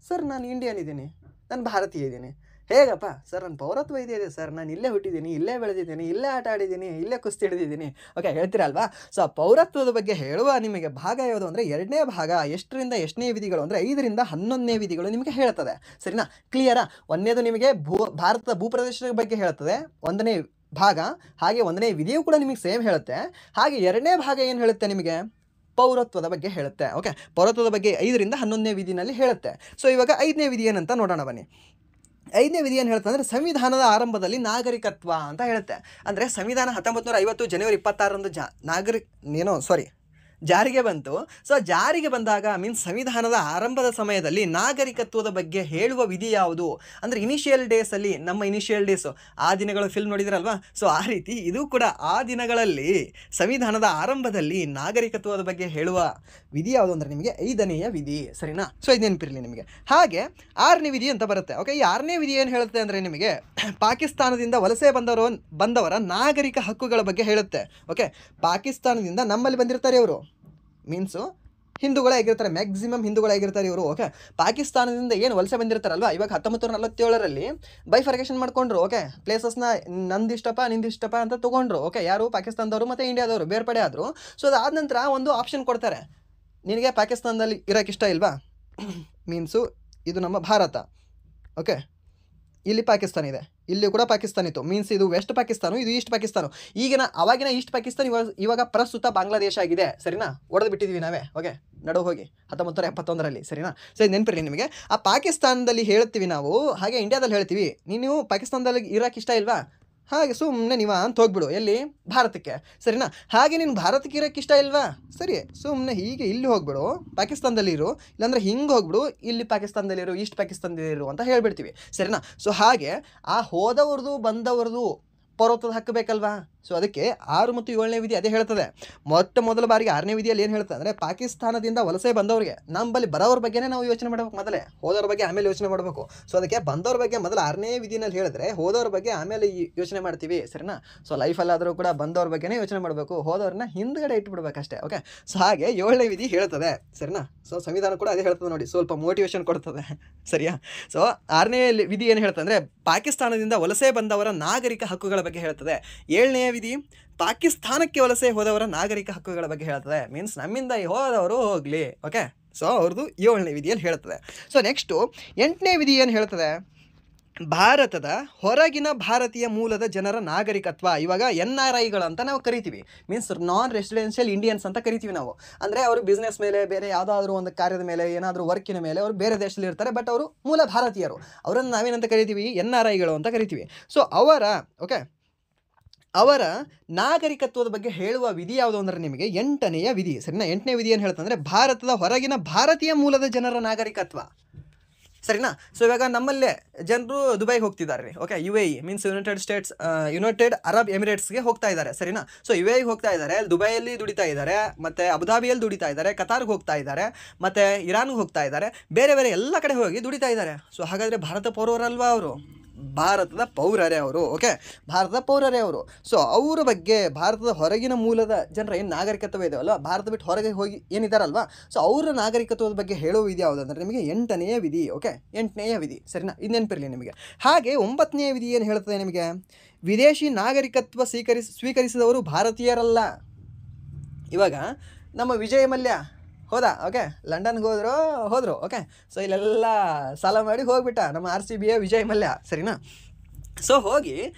ಸರ್ ನಾನು ಇಂಡಿಯನ್ ಇದ್ದೀನಿ, ನಾನು ಭಾರತೀಯ ಇದ್ದೀನಿ. ಹೇಗಪ್ಪ ಸರ್, ನನ್ನ ಪೌರತ್ವ ಇದೆ ಸರ್, ನಾನು ಇಲ್ಲೇ ಹುಟ್ಟಿದ್ದೀನಿ, ಇಲ್ಲೇ ಬೆಳೆದಿದ್ದೀನಿ, ಇಲ್ಲೇ ಆಟ ಆಡಿದ್ದೀನಿ, ಇಲ್ಲೇ ಕುಸ್ತಿ ಹಿಡಿದಿದ್ದೀನಿ. ಓಕೆ, ಹೇಳ್ತೀರಲ್ವಾ. ಸೊ ಪೌರತ್ವದ ಬಗ್ಗೆ ಹೇಳುವ ನಿಮಗೆ ಭಾಗ ಯಾವುದು ಅಂದರೆ ಎರಡನೇ ಭಾಗ. ಎಷ್ಟರಿಂದ ಎಷ್ಟನೇ ವಿಧಿಗಳು ಅಂದರೆ 5ರಿಂದ 11ನೇ ವಿಧಿಗಳು ನಿಮಗೆ ಹೇಳ್ತದೆ, ಸರಿನಾ. ಕ್ಲಿಯರಾ. ಒಂದನೇದು ನಿಮಗೆ ಭಾರತದ ಭೂಪ್ರದೇಶದ ಬಗ್ಗೆ ಹೇಳ್ತದೆ 1ನೇ ಭಾಗ. ಹಾಗೆ 1ನೇ ವಿಧಿಯು ಕೂಡ ನಿಮಗೆ ಸೇಮ್ ಹೇಳುತ್ತೆ. ಹಾಗೆ ಎರಡನೇ ಭಾಗ ಏನು ಹೇಳುತ್ತೆ ನಿಮಗೆ, ಪೌರತ್ವದ ಬಗ್ಗೆ ಹೇಳುತ್ತೆ. ಓಕೆ, ಪೌರತ್ವದ ಬಗ್ಗೆ 5ರಿಂದ 11ನೇ ವಿಧಿನಲ್ಲಿ ಹೇಳುತ್ತೆ. ಸೊ ಇವಾಗ 5ನೇ ವಿಧಿ ಏನಂತ ನೋಡೋಣ ಬನ್ನಿ. 5ನೇ ವಿಧಿ ಏನು ಹೇಳ್ತಾ ಅಂದರೆ ಸಂವಿಧಾನದ ಆರಂಭದಲ್ಲಿ ನಾಗರಿಕತ್ವ ಅಂತ ಹೇಳುತ್ತೆ. ಅಂದರೆ ಸಂವಿಧಾನ 1950 ಜನವರಿ 26ರಂದು ಜಾರಿಗೆ ಬಂತು. ಸೊ ಜಾರಿಗೆ ಬಂದಾಗ ಮೀನ್ಸ್ ಸಂವಿಧಾನದ ಆರಂಭದ ಸಮಯದಲ್ಲಿ ನಾಗರಿಕತ್ವದ ಬಗ್ಗೆ ಹೇಳುವ ವಿಧಿ ಯಾವುದು ಅಂದರೆ ಇನಿಷಿಯಲ್ ಡೇಸಲ್ಲಿ, ನಮ್ಮ ಇನಿಷಿಯಲ್ ಡೇಸು ಆ ದಿನಗಳು ಫಿಲ್ಮ್ ನೋಡಿದ್ರಲ್ವಾ. ಸೊ ಆ ರೀತಿ ಇದು ಕೂಡ ಆ ದಿನಗಳಲ್ಲಿ ಸಂವಿಧಾನದ ಆರಂಭದಲ್ಲಿ ನಾಗರಿಕತ್ವದ ಬಗ್ಗೆ ಹೇಳುವ ವಿಧಿ ಯಾವುದು ಅಂದರೆ ನಿಮಗೆ 5ನೆಯ ವಿಧಿ, ಸರಿನಾ. ಸೊ ಇದು ನೆನಪಿರಲಿ ನಿಮಗೆ. ಹಾಗೆ 6ನೇ ವಿಧಿ ಅಂತ ಬರುತ್ತೆ. ಓಕೆ, ಈ 6ನೇ ವಿಧಿ ಏನು ಹೇಳುತ್ತೆ ಅಂದರೆ ನಿಮಗೆ ಪಾಕಿಸ್ತಾನದಿಂದ ವಲಸೆ ಬಂದವರ ನಾಗರಿಕ ಹಕ್ಕುಗಳ ಬಗ್ಗೆ ಹೇಳುತ್ತೆ. ಓಕೆ, ಪಾಕಿಸ್ತಾನದಿಂದ ನಮ್ಮಲ್ಲಿ ಬಂದಿರ್ತಾರೆ ಇವರು, ಮೀನ್ಸು ಹಿಂದೂಗಳೇ ಆಗಿರ್ತಾರೆ, ಮ್ಯಾಕ್ಸಿಮಮ್ ಹಿಂದೂಗಳಾಗಿರ್ತಾರೆ ಇವರು. ಓಕೆ, ಪಾಕಿಸ್ತಾನದಿಂದ ಏನು ವಲಸೆ ಬಂದಿರ್ತಾರಲ್ವ, ಇವಾಗ 1947ರಲ್ಲಿ ಬೈಫರ್ಕೇಷನ್ ಮಾಡ್ಕೊಂಡ್ರು. ಓಕೆ, ಪ್ಲೇಸಸ್ನ ನಿಂದಿಷ್ಟಪ್ಪ ಅಂತ ತೊಗೊಂಡ್ರು. ಓಕೆ, ಯಾರು, ಪಾಕಿಸ್ತಾನದವರು ಮತ್ತು ಇಂಡಿಯಾದವರು ಬೇರ್ಪಡೆ ಆದರು. ಸೊ ಅದಾದ ನಂತರ ಒಂದು ಆಪ್ಷನ್ ಕೊಡ್ತಾರೆ, ನಿನಗೆ ಪಾಕಿಸ್ತಾನದಲ್ಲಿ ಇರೋಕ್ಕೆ ಇಷ್ಟ ಇಲ್ವಾ, ಮೀನ್ಸು ಇದು ನಮ್ಮ ಭಾರತ. ಓಕೆ, ಇಲ್ಲಿ ಪಾಕಿಸ್ತಾನ ಇದೆ, ಇಲ್ಲಿ ಕೂಡ ಪಾಕಿಸ್ತಾನ ಇತ್ತು, ಮೀನ್ಸ್ ಇದು ವೆಸ್ಟ್ ಪಾಕಿಸ್ತಾನ, ಇದು ಈಸ್ಟ್ ಪಾಕಿಸ್ತಾನ. ಅವಾಗಿನ ಈಸ್ಟ್ ಪಾಕಿಸ್ತಾನ ಇವಾಗ ಪ್ರಸ್ತುತ ಬಾಂಗ್ಲಾದೇಶ ಆಗಿದೆ, ಸರಿನಾ. ಒಡೆದು ಬಿಟ್ಟಿದ್ದೀವಿ ನಾವೇ. ಓಕೆ, ನಡು ಹೋಗಿ 1971ರಲ್ಲಿ, ಸರಿನಾ. ಸೊ ಇದು ನೆನಪಿರಲಿ ನಿಮಗೆ. ಆ ಪಾಕಿಸ್ತಾನದಲ್ಲಿ ಹೇಳ್ತೀವಿ ನಾವು, ಹಾಗೆ ಇಂಡಿಯಾದಲ್ಲಿ ಹೇಳ್ತೀವಿ, ನೀವು ಪಾಕಿಸ್ತಾನದಲ್ಲಿ ಇರೋಕ್ಕೆ ಇಷ್ಟ ಇಲ್ವಾ, ಹಾಗೆ ಸುಮ್ಮನೆ ನೀವು ಅಂತ ಹೋಗ್ಬಿಡು ಎಲ್ಲಿ, ಭಾರತಕ್ಕೆ, ಸರಿನಾ. ಹಾಗೆ ನೀನು ಭಾರತಕ್ಕೆ ಇರೋಕ್ಕೆ ಇಷ್ಟ ಇಲ್ವಾ, ಸರಿ, ಸುಮ್ಮನೆ ಹೀಗೆ ಇಲ್ಲಿ ಹೋಗ್ಬಿಡು, ಪಾಕಿಸ್ತಾನದಲ್ಲಿ ಇರು, ಇಲ್ಲಾಂದರೆ ಹಿಂಗೆ ಹೋಗ್ಬಿಡು, ಇಲ್ಲಿ ಪಾಕಿಸ್ತಾನದಲ್ಲಿರು, ಈಸ್ಟ್ ಪಾಕಿಸ್ತಾನದಲ್ಲಿರು ಅಂತ ಹೇಳ್ಬಿಡ್ತೀವಿ, ಸರಿನಾ. ಸೊ ಹಾಗೆ ಆ ಹೋದವ್ರದ್ದು ಬಂದವ್ರದ್ದು ಪೌರತ್ವದ ಹಕ್ಕು ಬೇಕಲ್ವಾ. ಸೊ ಅದಕ್ಕೆ 6 ಮತ್ತು 7ನೇ ವಿಧಿ ಅದೇ ಹೇಳ್ತದೆ. ಮೊದಲ ಬಾರಿಗೆ 6ನೇ ವಿಧಿಯಲ್ಲಿ ಏನು ಹೇಳ್ತದೆ ಅಂದರೆ, ಪಾಕಿಸ್ತಾನದಿಂದ ವಲಸೆ ಬಂದವರಿಗೆ ನಮ್ಮಲ್ಲಿ ಬರೋವ್ರ ಬಗ್ಗೆನೇ ನಾವು ಯೋಚನೆ ಮಾಡಬೇಕು. ಮೊದಲೇ ಹೋದವ್ರ ಬಗ್ಗೆ ಆಮೇಲೆ ಯೋಚನೆ ಮಾಡಬೇಕು. ಸೊ ಅದಕ್ಕೆ ಬಂದವ್ರ ಬಗ್ಗೆ ಮೊದಲು 6ನೇ ವಿಧಿನಲ್ಲಿ ಹೇಳಿದ್ರೆ, ಹೋದವ್ರ ಬಗ್ಗೆ ಆಮೇಲೆ ಯೋಚನೆ ಮಾಡ್ತೀವಿ, ಸರಿನಾ? ಸೊ ಲೈಫಲ್ಲಾದರೂ ಕೂಡ ಬಂದವ್ರ ಬಗ್ಗೆನೇ ಯೋಚನೆ ಮಾಡಬೇಕು, ಹೋದವ್ರನ್ನ ಹಿಂದ್ಗಡೆ ಇಟ್ಬಿಡ್ಬೇಕಷ್ಟೇ. ಓಕೆ, ಸೊ ಹಾಗೆ 7ನೇ ವಿಧಿ ಹೇಳ್ತದೆ, ಸರಿನಾ? ಸೊ ಸಂವಿಧಾನ ಕೂಡ ಅದೇ ಹೇಳ್ತದೆ ನೋಡಿ, ಸ್ವಲ್ಪ ಮೋಟಿವೇಶನ್ ಕೊಡ್ತದೆ, ಸರಿಯಾ? ಸೊ 6ನೇ ವಿಧಿ ಏನು ಹೇಳ್ತದೆ ಅಂದರೆ, ಪಾಕಿಸ್ತಾನದಿಂದ ವಲಸೆ ಬಂದವರ ನಾಗರಿಕ ಹಕ್ಕುಗಳ ಬಗ್ಗೆ ಹೇಳ್ತದೆ. 7ನೇ ವಿಧಿ ಪಾಕಿಸ್ತಾನಕ್ಕೆ ವಲಸೆ ಹೋದವರ ನಾಗರಿಕ ಹಕ್ಕುಗಳ ಬಗ್ಗೆ ಹೇಳ್ತದೆ. ಮೀನ್ಸ್ ನಮ್ಮಿಂದ ಹೋದವರು ಹೋಗಲಿ. ಓಕೆ, ಸೊ ಅವ್ರದ್ದು 7ನೇ ವಿಧಿಯಲ್ಲಿ ಹೇಳ್ತದೆ. ಸೊ ನೆಕ್ಸ್ಟು 8ನೇ ವಿಧಿ ಏನು ಹೇಳ್ತದೆ, ಭಾರತದ ಹೊರಗಿನ ಭಾರತೀಯ ಮೂಲದ ಜನರ ನಾಗರಿಕತ್ವ. ಇವಾಗ NRIಗಳು ಅಂತ ನಾವು ಕರಿತೀವಿ, ಮೀನ್ಸ್ ನಾನ್ ರೆಸಿಡೆನ್ಷಿಯಲ್ ಇಂಡಿಯನ್ಸ್ ಅಂತ ಕರಿತೀವಿ ನಾವು. ಅಂದರೆ ಅವರು ಬಿಸ್ನೆಸ್ ಮೇಲೆ, ಬೇರೆ ಯಾವುದಾದ್ರೂ ಒಂದು ಕಾರ್ಯದ ಮೇಲೆ, ಏನಾದರೂ ವರ್ಕಿನ ಮೇಲೆ ಅವರು ಬೇರೆ ದೇಶದಲ್ಲಿ ಇರ್ತಾರೆ, ಬಟ್ ಅವರು ಮೂಲ ಭಾರತೀಯರು. ಅವರನ್ನು ನಾವೇನಂತ ಕರಿತೀವಿ, NRIಗಳು ಅಂತ ಕರಿತೀವಿ. ಸೊ ಅವರ ನಾಗರಿಕತ್ವದ ಬಗ್ಗೆ ಹೇಳುವ ವಿಧಿ ಯಾವುದು ಅಂದರೆ ನಿಮಗೆ 8ನೇ ವಿಧಿ, ಸರಿನಾ? 8ನೇ ವಿಧಿ ಏನು ಹೇಳ್ತಂದರೆ, ಭಾರತದ ಹೊರಗಿನ ಭಾರತೀಯ ಮೂಲದ ಜನರ ನಾಗರಿಕತ್ವ, ಸರಿನಾ? ಸೊ ಇವಾಗ ನಮ್ಮಲ್ಲೇ ಜನರು ದುಬೈಗೆ ಹೋಗ್ತಿದ್ದಾರೆ ರೀ. Okay, UAE means United Arab ಎಮಿರೇಟ್ಸ್ಗೆ ಹೋಗ್ತಾ ಇದ್ದಾರೆ, ಸರಿನಾ? ಸೊ UAEಗೆ ಹೋಗ್ತಾ ಇದ್ದಾರೆ, ದುಬೈಯಲ್ಲಿ ದುಡಿತಾ ಇದ್ದಾರೆ, ಮತ್ತು ಅಬುದಾಬಿಯಲ್ಲಿ ದುಡಿತಾ ಇದ್ದಾರೆ, ಕತಾರ್ಗೆ ಹೋಗ್ತಾ ಇದ್ದಾರೆ, ಮತ್ತು ಇರಾನ್ಗೆ ಹೋಗ್ತಾ ಇದ್ದಾರೆ, ಬೇರೆ ಬೇರೆ ಎಲ್ಲ ಕಡೆ ಹೋಗಿ ದುಡಿತಾ ಇದ್ದಾರೆ. ಸೊ ಹಾಗಾದರೆ ಭಾರತ ಪೌರರಲ್ವಾ ಅವರು? ಭಾರತದ ಪೌರರೇ ಅವರು. ಓಕೆ, ಭಾರತದ ಪೌರರೇ ಅವರು. ಸೊ ಅವರ ಬಗ್ಗೆ, ಭಾರತದ ಹೊರಗಿನ ಮೂಲದ ಜನರ ಏನು ನಾಗರಿಕತ್ವ ಇದೆಯಲ್ಲ, ಭಾರತ ಬಿಟ್ಟು ಹೊರಗೆ ಹೋಗಿ ಏನಿದ್ದಾರಲ್ವಾ, ಸೊ ಅವರ ನಾಗರಿಕತ್ವದ ಬಗ್ಗೆ ಹೇಳೋ ವಿಧಿ ಯಾವುದಂದ್ರೆ ನಿಮಗೆ 8ನೇ ವಿಧಿ. ಓಕೆ, 8ನೇ ವಿಧಿ, ಸರಿನಾ? ಇದು ನೆನಪಿರಲಿ ನಿಮಗೆ. ಹಾಗೆ 9ನೇ ವಿಧಿ ಏನು ಹೇಳ್ತದೆ ನಿಮಗೆ, ವಿದೇಶಿ ನಾಗರಿಕತ್ವ ಸ್ವೀಕರಿಸಿದವರು ಭಾರತೀಯರಲ್ಲ. ಇವಾಗ ನಮ್ಮ ವಿಜಯ ಮಲ್ಯ ಹೋದ, ಓಕೆ, ಲಂಡನ್ಗೆ ಹೋದರು. ಓಕೆ, ಸೊ ಇಲ್ಲೆಲ್ಲ ಸಾಲ ಮಾಡಿ ಹೋಗ್ಬಿಟ್ಟ ನಮ್ಮ RCBಯ ವಿಜಯ್ ಮಲ್ಯ, ಸರಿನಾ? ಸೊ ಹೋಗಿ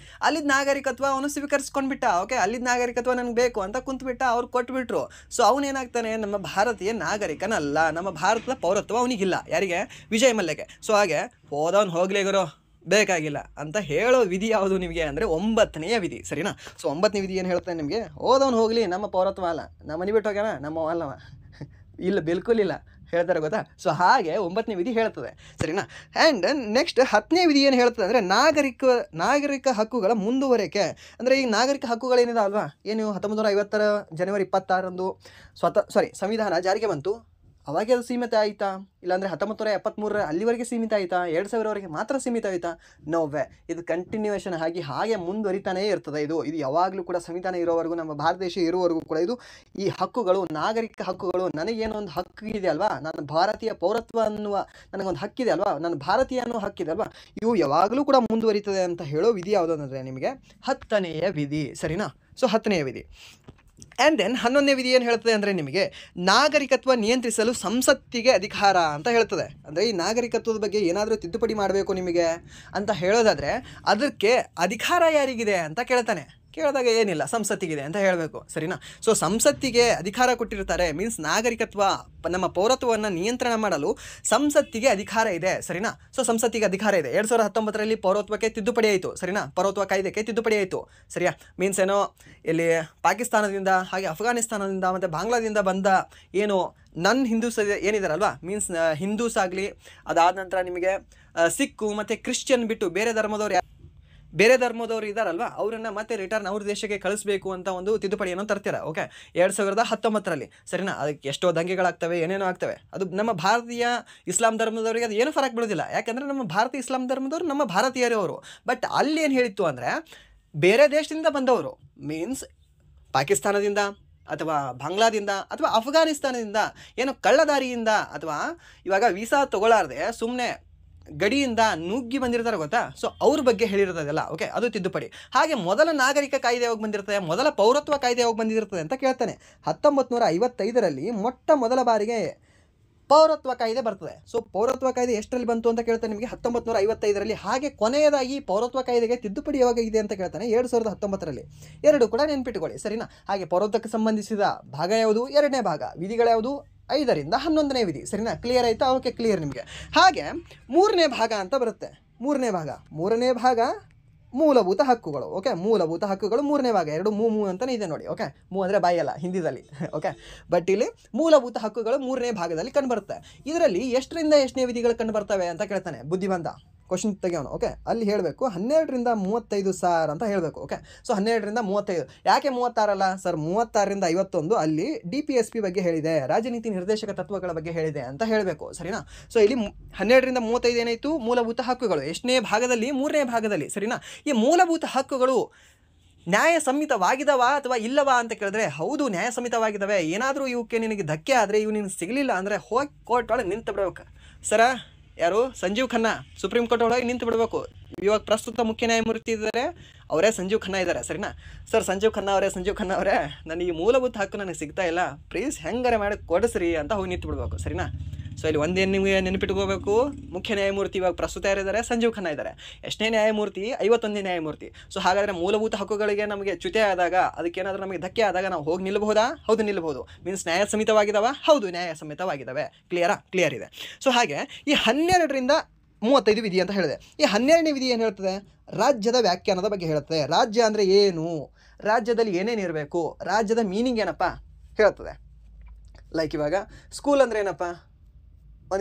ಅಲ್ಲಿದ್ದ ನಾಗರಿಕತ್ವ ಅವನು ಸ್ವೀಕರಿಸ್ಕೊಂಡ್ಬಿಟ್ಟ. ಓಕೆ, ಅಲ್ಲಿದ್ದ ನಾಗರಿಕತ್ವ ನನಗೆ ಬೇಕು ಅಂತ ಕುಂತ್ಬಿಟ್ಟ, ಅವ್ರು ಕೊಟ್ಬಿಟ್ರು. ಸೊ ಅವನೇನಾಗ್ತಾನೆ, ನಮ್ಮ ಭಾರತೀಯ ನಾಗರಿಕನಲ್ಲ, ನಮ್ಮ ಭಾರತದ ಪೌರತ್ವ ಅವನಿಗಿಲ್ಲ. ಯಾರಿಗೆ? ವಿಜಯ್ ಮಲ್ಯಗೆ. ಸೊ ಹಾಗೆ ಹೋದವನು ಹೋಗ್ಲಿ ಗುರು, ಬೇಕಾಗಿಲ್ಲ ಅಂತ ಹೇಳೋ ವಿಧಿ ಯಾವುದು ನಿಮಗೆ ಅಂದರೆ 9ನೇ ವಿಧಿ, ಸರಿನಾ? ಸೊ 9ನೇ ವಿಧಿ ಏನು ಹೇಳ್ತಾನೆ ನಿಮಗೆ, ಹೋದವನು ಹೋಗಲಿ, ನಮ್ಮ ಪೌರತ್ವ ಅಲ್ಲ, ನಮ್ಮ ಮನೆ ಬಿಟ್ಟು ಹೋಗ್ಯಾನ, ನಮ್ಮ ಅಲ್ಲವ, ಇಲ್ಲ ಬಿಲ್ಕುಲ್ ಇಲ್ಲ ಹೇಳ್ತಾರೆ, ಗೊತ್ತಾ? ಸೊ ಹಾಗೆ 9ನೇ ವಿಧಿ ಹೇಳ್ತದೆ, ಸರಿನಾ? ಆ್ಯಂಡ್ ನೆಕ್ಸ್ಟ್ 10ನೇ ವಿಧಿ ಏನು ಹೇಳ್ತದೆ ಅಂದರೆ, ನಾಗರಿಕ ಹಕ್ಕುಗಳ ಮುಂದುವರಿಕೆ. ಅಂದರೆ ಈ ನಾಗರಿಕ ಹಕ್ಕುಗಳೇನಿದಾವಲ್ವಾ, ಏನು 1950 ಜನವರಿ 26ರಂದು ಸಂವಿಧಾನ ಜಾರಿಗೆ ಬಂತು, ಅವಾಗೆ ಅದು ಸೀಮಿತ ಆಯಿತಾ? ಇಲ್ಲಾಂದರೆ 1973 ಅಲ್ಲಿವರೆಗೆ ಸೀಮಿತ ಆಯಿತಾ? 2000ವರೆಗೆ ಮಾತ್ರ ಸೀಮಿತ ಆಯಿತಾ? ನೋವೇ, ಇದು ಕಂಟಿನ್ಯೂಯೇಷನ್ ಆಗಿ ಹಾಗೆ ಮುಂದುವರಿತಾನೇ ಇರ್ತದೆ. ಇದು ಯಾವಾಗಲೂ ಕೂಡ ಸಂವಿಧಾನ ಇರೋವರೆಗೂ, ನಮ್ಮ ಭಾರತ ದೇಶ ಇರುವವರೆಗೂ ಕೂಡ ಇದು ಈ ಹಕ್ಕುಗಳು, ನಾಗರಿಕ ಹಕ್ಕುಗಳು, ನನಗೇನೋ ಒಂದು ಹಕ್ಕು ಇದೆ ಅಲ್ವಾ, ನಾನು ಭಾರತೀಯ ಪೌರತ್ವ ಅನ್ನುವ ನನಗೊಂದು ಹಕ್ಕಿದೆ ಅಲ್ವಾ, ನಾನು ಭಾರತೀಯ ಅನ್ನೋ ಹಕ್ಕಿದೆ ಅಲ್ವಾ, ಇವು ಯಾವಾಗಲೂ ಕೂಡ ಮುಂದುವರಿತದೆ ಅಂತ ಹೇಳೋ ವಿಧಿ ಯಾವುದಂದರೆ ನಿಮಗೆ 10ನೇ ವಿಧಿ, ಸರಿನಾ? ಸೊ 10ನೇ ವಿಧಿ. ಆ್ಯಂಡ್ ದೆನ್ 11ನೇ ವಿಧಿ ಏನು ಹೇಳ್ತದೆ ಅಂದರೆ ನಿಮಗೆ, ನಾಗರಿಕತ್ವ ನಿಯಂತ್ರಿಸಲು ಸಂಸತ್ತಿಗೆ ಅಧಿಕಾರ ಅಂತ ಹೇಳ್ತದೆ. ಅಂದರೆ ಈ ನಾಗರಿಕತ್ವದ ಬಗ್ಗೆ ಏನಾದರೂ ತಿದ್ದುಪಡಿ ಮಾಡಬೇಕು ನಿಮಗೆ ಅಂತ ಹೇಳೋದಾದರೆ, ಅದಕ್ಕೆ ಅಧಿಕಾರ ಯಾರಿಗಿದೆ ಅಂತ ಕೇಳಿದಾಗ ಏನಿಲ್ಲ, ಸಂಸತ್ತಿಗಿದೆ ಅಂತ ಹೇಳಬೇಕು, ಸರಿನಾ? ಸೊ ಸಂಸತ್ತಿಗೆ ಅಧಿಕಾರ ಕೊಟ್ಟಿರ್ತಾರೆ, ಮೀನ್ಸ್ ನಾಗರಿಕತ್ವ, ನಮ್ಮ ಪೌರತ್ವವನ್ನು ನಿಯಂತ್ರಣ ಮಾಡಲು ಸಂಸತ್ತಿಗೆ ಅಧಿಕಾರ ಇದೆ, ಸರಿನಾ? ಸೊ ಸಂಸತ್ತಿಗೆ ಅಧಿಕಾರ ಇದೆ. 2019ರಲ್ಲಿ ಪೌರತ್ವಕ್ಕೆ ತಿದ್ದುಪಡಿ ಆಯಿತು, ಸರಿನಾ? ಪೌರತ್ವ ಕಾಯ್ದೆಗೆ ತಿದ್ದುಪಡಿ ಆಯಿತು, ಸರಿಯಾ? ಮೀನ್ಸ್ ಏನೋ ಇಲ್ಲಿ ಪಾಕಿಸ್ತಾನದಿಂದ, ಹಾಗೆ ಅಫ್ಘಾನಿಸ್ತಾನದಿಂದ ಮತ್ತು ಬಾಂಗ್ಲಾದಿಂದ ಬಂದ ಏನು ಹಿಂದೂಸ್ ಏನಿದಾರಲ್ವಾ, ಮೀನ್ಸ್ ಹಿಂದೂಸ್ ಆಗಲಿ, ಅದಾದ ನಂತರ ನಿಮಗೆ ಸಿಕ್ಕು ಮತ್ತು ಕ್ರಿಶ್ಚಿಯನ್ ಬಿಟ್ಟು ಬೇರೆ ಧರ್ಮದವರು ಇದ್ದಾರಲ್ವ, ಅವರನ್ನು ಮತ್ತೆ ರಿಟರ್ನ್ ಅವ್ರ ದೇಶಕ್ಕೆ ಕಳಿಸ್ಬೇಕು ಅಂತ ಒಂದು ತಿದ್ದುಪಡಿಯನ್ನು ತರ್ತಾರೆ. ಓಕೆ, 2019ರಲ್ಲಿ, ಸರಿನಾ? ಅದಕ್ಕೆ ಎಷ್ಟೋ ದಂಗೆಗಳಾಗ್ತವೆ, ಏನೇನೋ ಆಗ್ತವೆ. ಅದು ನಮ್ಮ ಭಾರತೀಯ ಇಸ್ಲಾಂ ಧರ್ಮದವರಿಗೆ ಅದು ಏನು ಫರಕ್ ಬಿಡೋದಿಲ್ಲ, ಯಾಕಂದರೆ ನಮ್ಮ ಭಾರತೀಯ ಇಸ್ಲಾಂ ಧರ್ಮದವರು ನಮ್ಮ ಭಾರತೀಯರೇ ಅವರು. ಬಟ್ ಅಲ್ಲಿ ಏನು ಹೇಳಿತ್ತು ಅಂದರೆ, ಬೇರೆ ದೇಶದಿಂದ ಬಂದವರು, ಮೀನ್ಸ್ ಪಾಕಿಸ್ತಾನದಿಂದ ಅಥವಾ ಬಾಂಗ್ಲಾದಿಂದ ಅಥವಾ ಅಫ್ಘಾನಿಸ್ತಾನದಿಂದ, ಏನೋ ಕಳ್ಳದಾರಿಯಿಂದ, ಅಥವಾ ಇವಾಗ ವೀಸಾ ತೊಗೊಳ್ಳಾರ್ದೆ ಸುಮ್ಮನೆ ಗಡಿಯಿಂದ ನುಗ್ಗಿ ಬಂದಿರ್ತಾರೆ, ಗೊತ್ತಾ? ಸೊ ಅವ್ರ ಬಗ್ಗೆ ಹೇಳಿರ್ತದಲ್ಲ. ಓಕೆ, ಅದು ತಿದ್ದುಪಡಿ. ಹಾಗೆ ಮೊದಲ ನಾಗರಿಕ ಕಾಯ್ದೆ ಯಾವಾಗ ಬಂದಿರ್ತದೆ, ಮೊದಲ ಪೌರತ್ವ ಕಾಯ್ದೆ ಯಾವಾಗ ಬಂದಿರ್ತದೆ ಅಂತ ಕೇಳ್ತಾನೆ. 1955ರಲ್ಲಿ ಮೊದಲ ಬಾರಿಗೆ ಪೌರತ್ವ ಕಾಯ್ದೆ ಬರ್ತದೆ. ಸೊ ಪೌರತ್ವ ಕಾಯ್ದೆ ಎಷ್ಟರಲ್ಲಿ ಬಂತು ಅಂತ ಕೇಳ್ತಾನೆ ನಿಮಗೆ, 1955ರಲ್ಲಿ. ಹಾಗೆ ಕೊನೆಯದಾಗಿ ಪೌರತ್ವ ಕಾಯ್ದೆಗೆ ತಿದ್ದುಪಡಿ ಯಾವಾಗ ಇದೆ ಅಂತ ಕೇಳ್ತಾನೆ, 2019ರಲ್ಲಿ. ಎರಡು ಕೂಡ ನೆನ್ಪಿಟ್ಕೊಳ್ಳಿ, ಸರಿನಾ? ಹಾಗೆ ಪೌರತ್ವಕ್ಕೆ ಸಂಬಂಧಿಸಿದ ಭಾಗ ಯಾವುದು? 2ನೇ ಭಾಗ. ವಿಧಿಗಳ್ಯಾವುದು? 5ರಿಂದ 11ನೇ ವಿಧಿ, ಸರಿನಾ? ಕ್ಲಿಯರ್ ಆಯಿತಾ? ಓಕೆ, ಕ್ಲಿಯರ್ ನಿಮಗೆ. ಹಾಗೆ 3ನೇ ಭಾಗ ಅಂತ ಬರುತ್ತೆ. 3ನೇ ಭಾಗ ಮೂಲಭೂತ ಹಕ್ಕುಗಳು. ಓಕೆ, ಮೂಲಭೂತ ಹಕ್ಕುಗಳು 3ನೇ ಭಾಗ. 2 ಮೂ ಅಂತಲೇ ಇದೆ ನೋಡಿ. ಓಕೆ, ಮೂ ಅಂದರೆ ಬಾಯಲ್ಲ ಹಿಂದಿದಲ್ಲಿ. ಓಕೆ, ಬಟ್ ಇಲ್ಲಿ ಮೂಲಭೂತ ಹಕ್ಕುಗಳು 3ನೇ ಭಾಗದಲ್ಲಿ ಕಂಡುಬರುತ್ತೆ. ಇದರಲ್ಲಿ ಎಷ್ಟರಿಂದ ಎಷ್ಟನೇ ವಿಧಿಗಳು ಕಂಡು ಬರ್ತವೆ ಅಂತ ಕೇಳ್ತಾನೆ ಬುದ್ಧಿವಂತ. ಕ್ವಶನ್ ತೆಗೆಯೋಣ. ಓಕೆ, ಅಲ್ಲಿ ಹೇಳಬೇಕು 12ರಿಂದ 35 ಸಾರ್ ಅಂತ ಹೇಳಬೇಕು. ಓಕೆ, ಸೊ 12ರಿಂದ 35 ಯಾಕೆ 36 ಅಲ್ಲ ಸರ್? 36ರಿಂದ 51 ಅಲ್ಲಿ DPSP ಬಗ್ಗೆ ಹೇಳಿದೆ, ರಾಜನೀತಿ ನಿರ್ದೇಶಕ ತತ್ವಗಳ ಬಗ್ಗೆ ಹೇಳಿದೆ ಅಂತ ಹೇಳಬೇಕು. ಸರಿನಾ? ಸೊ ಇಲ್ಲಿ 12ರಿಂದ 35 ಏನಾಯಿತು? ಮೂಲಭೂತ ಹಕ್ಕುಗಳು. ಎಷ್ಟನೇ ಭಾಗದಲ್ಲಿ? 3ನೇ ಭಾಗದಲ್ಲಿ. ಸರಿನಾ? ಈ ಮೂಲಭೂತ ಹಕ್ಕುಗಳು ನ್ಯಾಯಸಮ್ಮತವಾಗಿದವ ಅಥವಾ ಇಲ್ಲವಾ ಅಂತ ಕೇಳಿದ್ರೆ ಹೌದು ನ್ಯಾಯಸಮ್ಮತವಾಗಿದ್ದಾವೆ. ಏನಾದರೂ ಇವಕ್ಕೆ ನಿನಗೆ ಧಕ್ಕೆ ಆದರೆ, ಇವು ನಿನಗೆ ಸಿಗಲಿಲ್ಲ ಅಂದರೆ ಹೋಗಿ ಕೋರ್ಟ್ ಒಳಗೆ ನಿಂತು ಬಿಡ್ಬೇಕು. ಸರ ಯಾರು? ಸಂಜೀವ್ ಖನ್ನಾ ಸುಪ್ರೀಂ ಕೋರ್ಟ್ ಒಳಗೆ ನಿಂತು ಬಿಡಬೇಕು. ಇವಾಗ ಪ್ರಸ್ತುತ ಮುಖ್ಯ ನ್ಯಾಯಮೂರ್ತಿ ಇದ್ದಾರೆ, ಅವರೇ ಸಂಜೀವ್ ಖನ್ನಾ ಇದ್ದಾರೆ. ಸರಿನಾ? ಸರ್ ಸಂಜೀವ್ ಖನ್ನಾ ಅವರೇ ನನಗೆ ಈ ಮೂಲಭೂತ ಹಕ್ಕು ನನಗೆ ಸಿಗ್ತಾ ಇಲ್ಲ, ಪ್ಲೀಸ್ ಹೆಂಗಾರೆ ಮಾಡಿ ಕೊಡಿಸ್ರಿ ಅಂತ ಹೋಗಿ ನಿಂತು ಬಿಡಬೇಕು. ಸರಿನಾ? ಸೊ ಇಲ್ಲಿ ಒಂದೇನು ನಿಮಗೆ ನೆನಪಿಟ್ಕೋಬೇಕು, ಮುಖ್ಯ ನ್ಯಾಯಮೂರ್ತಿ ಇವಾಗ ಪ್ರಸ್ತುತ ಯಾರಿದ್ದಾರೆ? ಸಂಜೀವ್ ಖನ್ನಾ ಇದ್ದಾರೆ. ಎಷ್ಟನೇ ನ್ಯಾಯಮೂರ್ತಿ? 51ನೇ ನ್ಯಾಯಮೂರ್ತಿ. ಸೊ ಹಾಗಾದರೆ ಮೂಲಭೂತ ಹಕ್ಕುಗಳಿಗೆ ನಮಗೆ ಚ್ಯುತಿ ಆದಾಗ, ಅದಕ್ಕೇನಾದರೂ ನಮಗೆ ಧಕ್ಕೆ ಆದಾಗ ನಾವು ಹೋಗಿ ನಿಲ್ಲಬಹುದಾ? ಹೌದು ನಿಲ್ಲಬಹುದು. ಮೀನ್ಸ್ ನ್ಯಾಯಸಮ್ಮತವಾಗಿದ್ದಾವ? ಹೌದು ನ್ಯಾಯಸಮ್ಮತವಾಗಿದ್ದಾವೆ. ಕ್ಲಿಯರ್ ಇದೆ. ಸೊ ಹಾಗೆ ಈ 12ರಿಂದ 35 ವಿಧಿ ಅಂತ ಹೇಳಿದೆ. ಈ 12ನೇ ವಿಧಿ ಏನು ಹೇಳ್ತದೆ? ರಾಜ್ಯದ ವ್ಯಾಖ್ಯಾನದ ಬಗ್ಗೆ ಹೇಳುತ್ತದೆ. ರಾಜ್ಯ ಅಂದರೆ ಏನು, ರಾಜ್ಯದಲ್ಲಿ ಏನೇನು ಇರಬೇಕು, ರಾಜ್ಯದ ಮೀನಿಂಗ್ ಏನಪ್ಪ ಹೇಳ್ತದೆ. ಲೈಕ್ ಇವಾಗ ಸ್ಕೂಲ್ ಅಂದರೆ ಏನಪ್ಪ,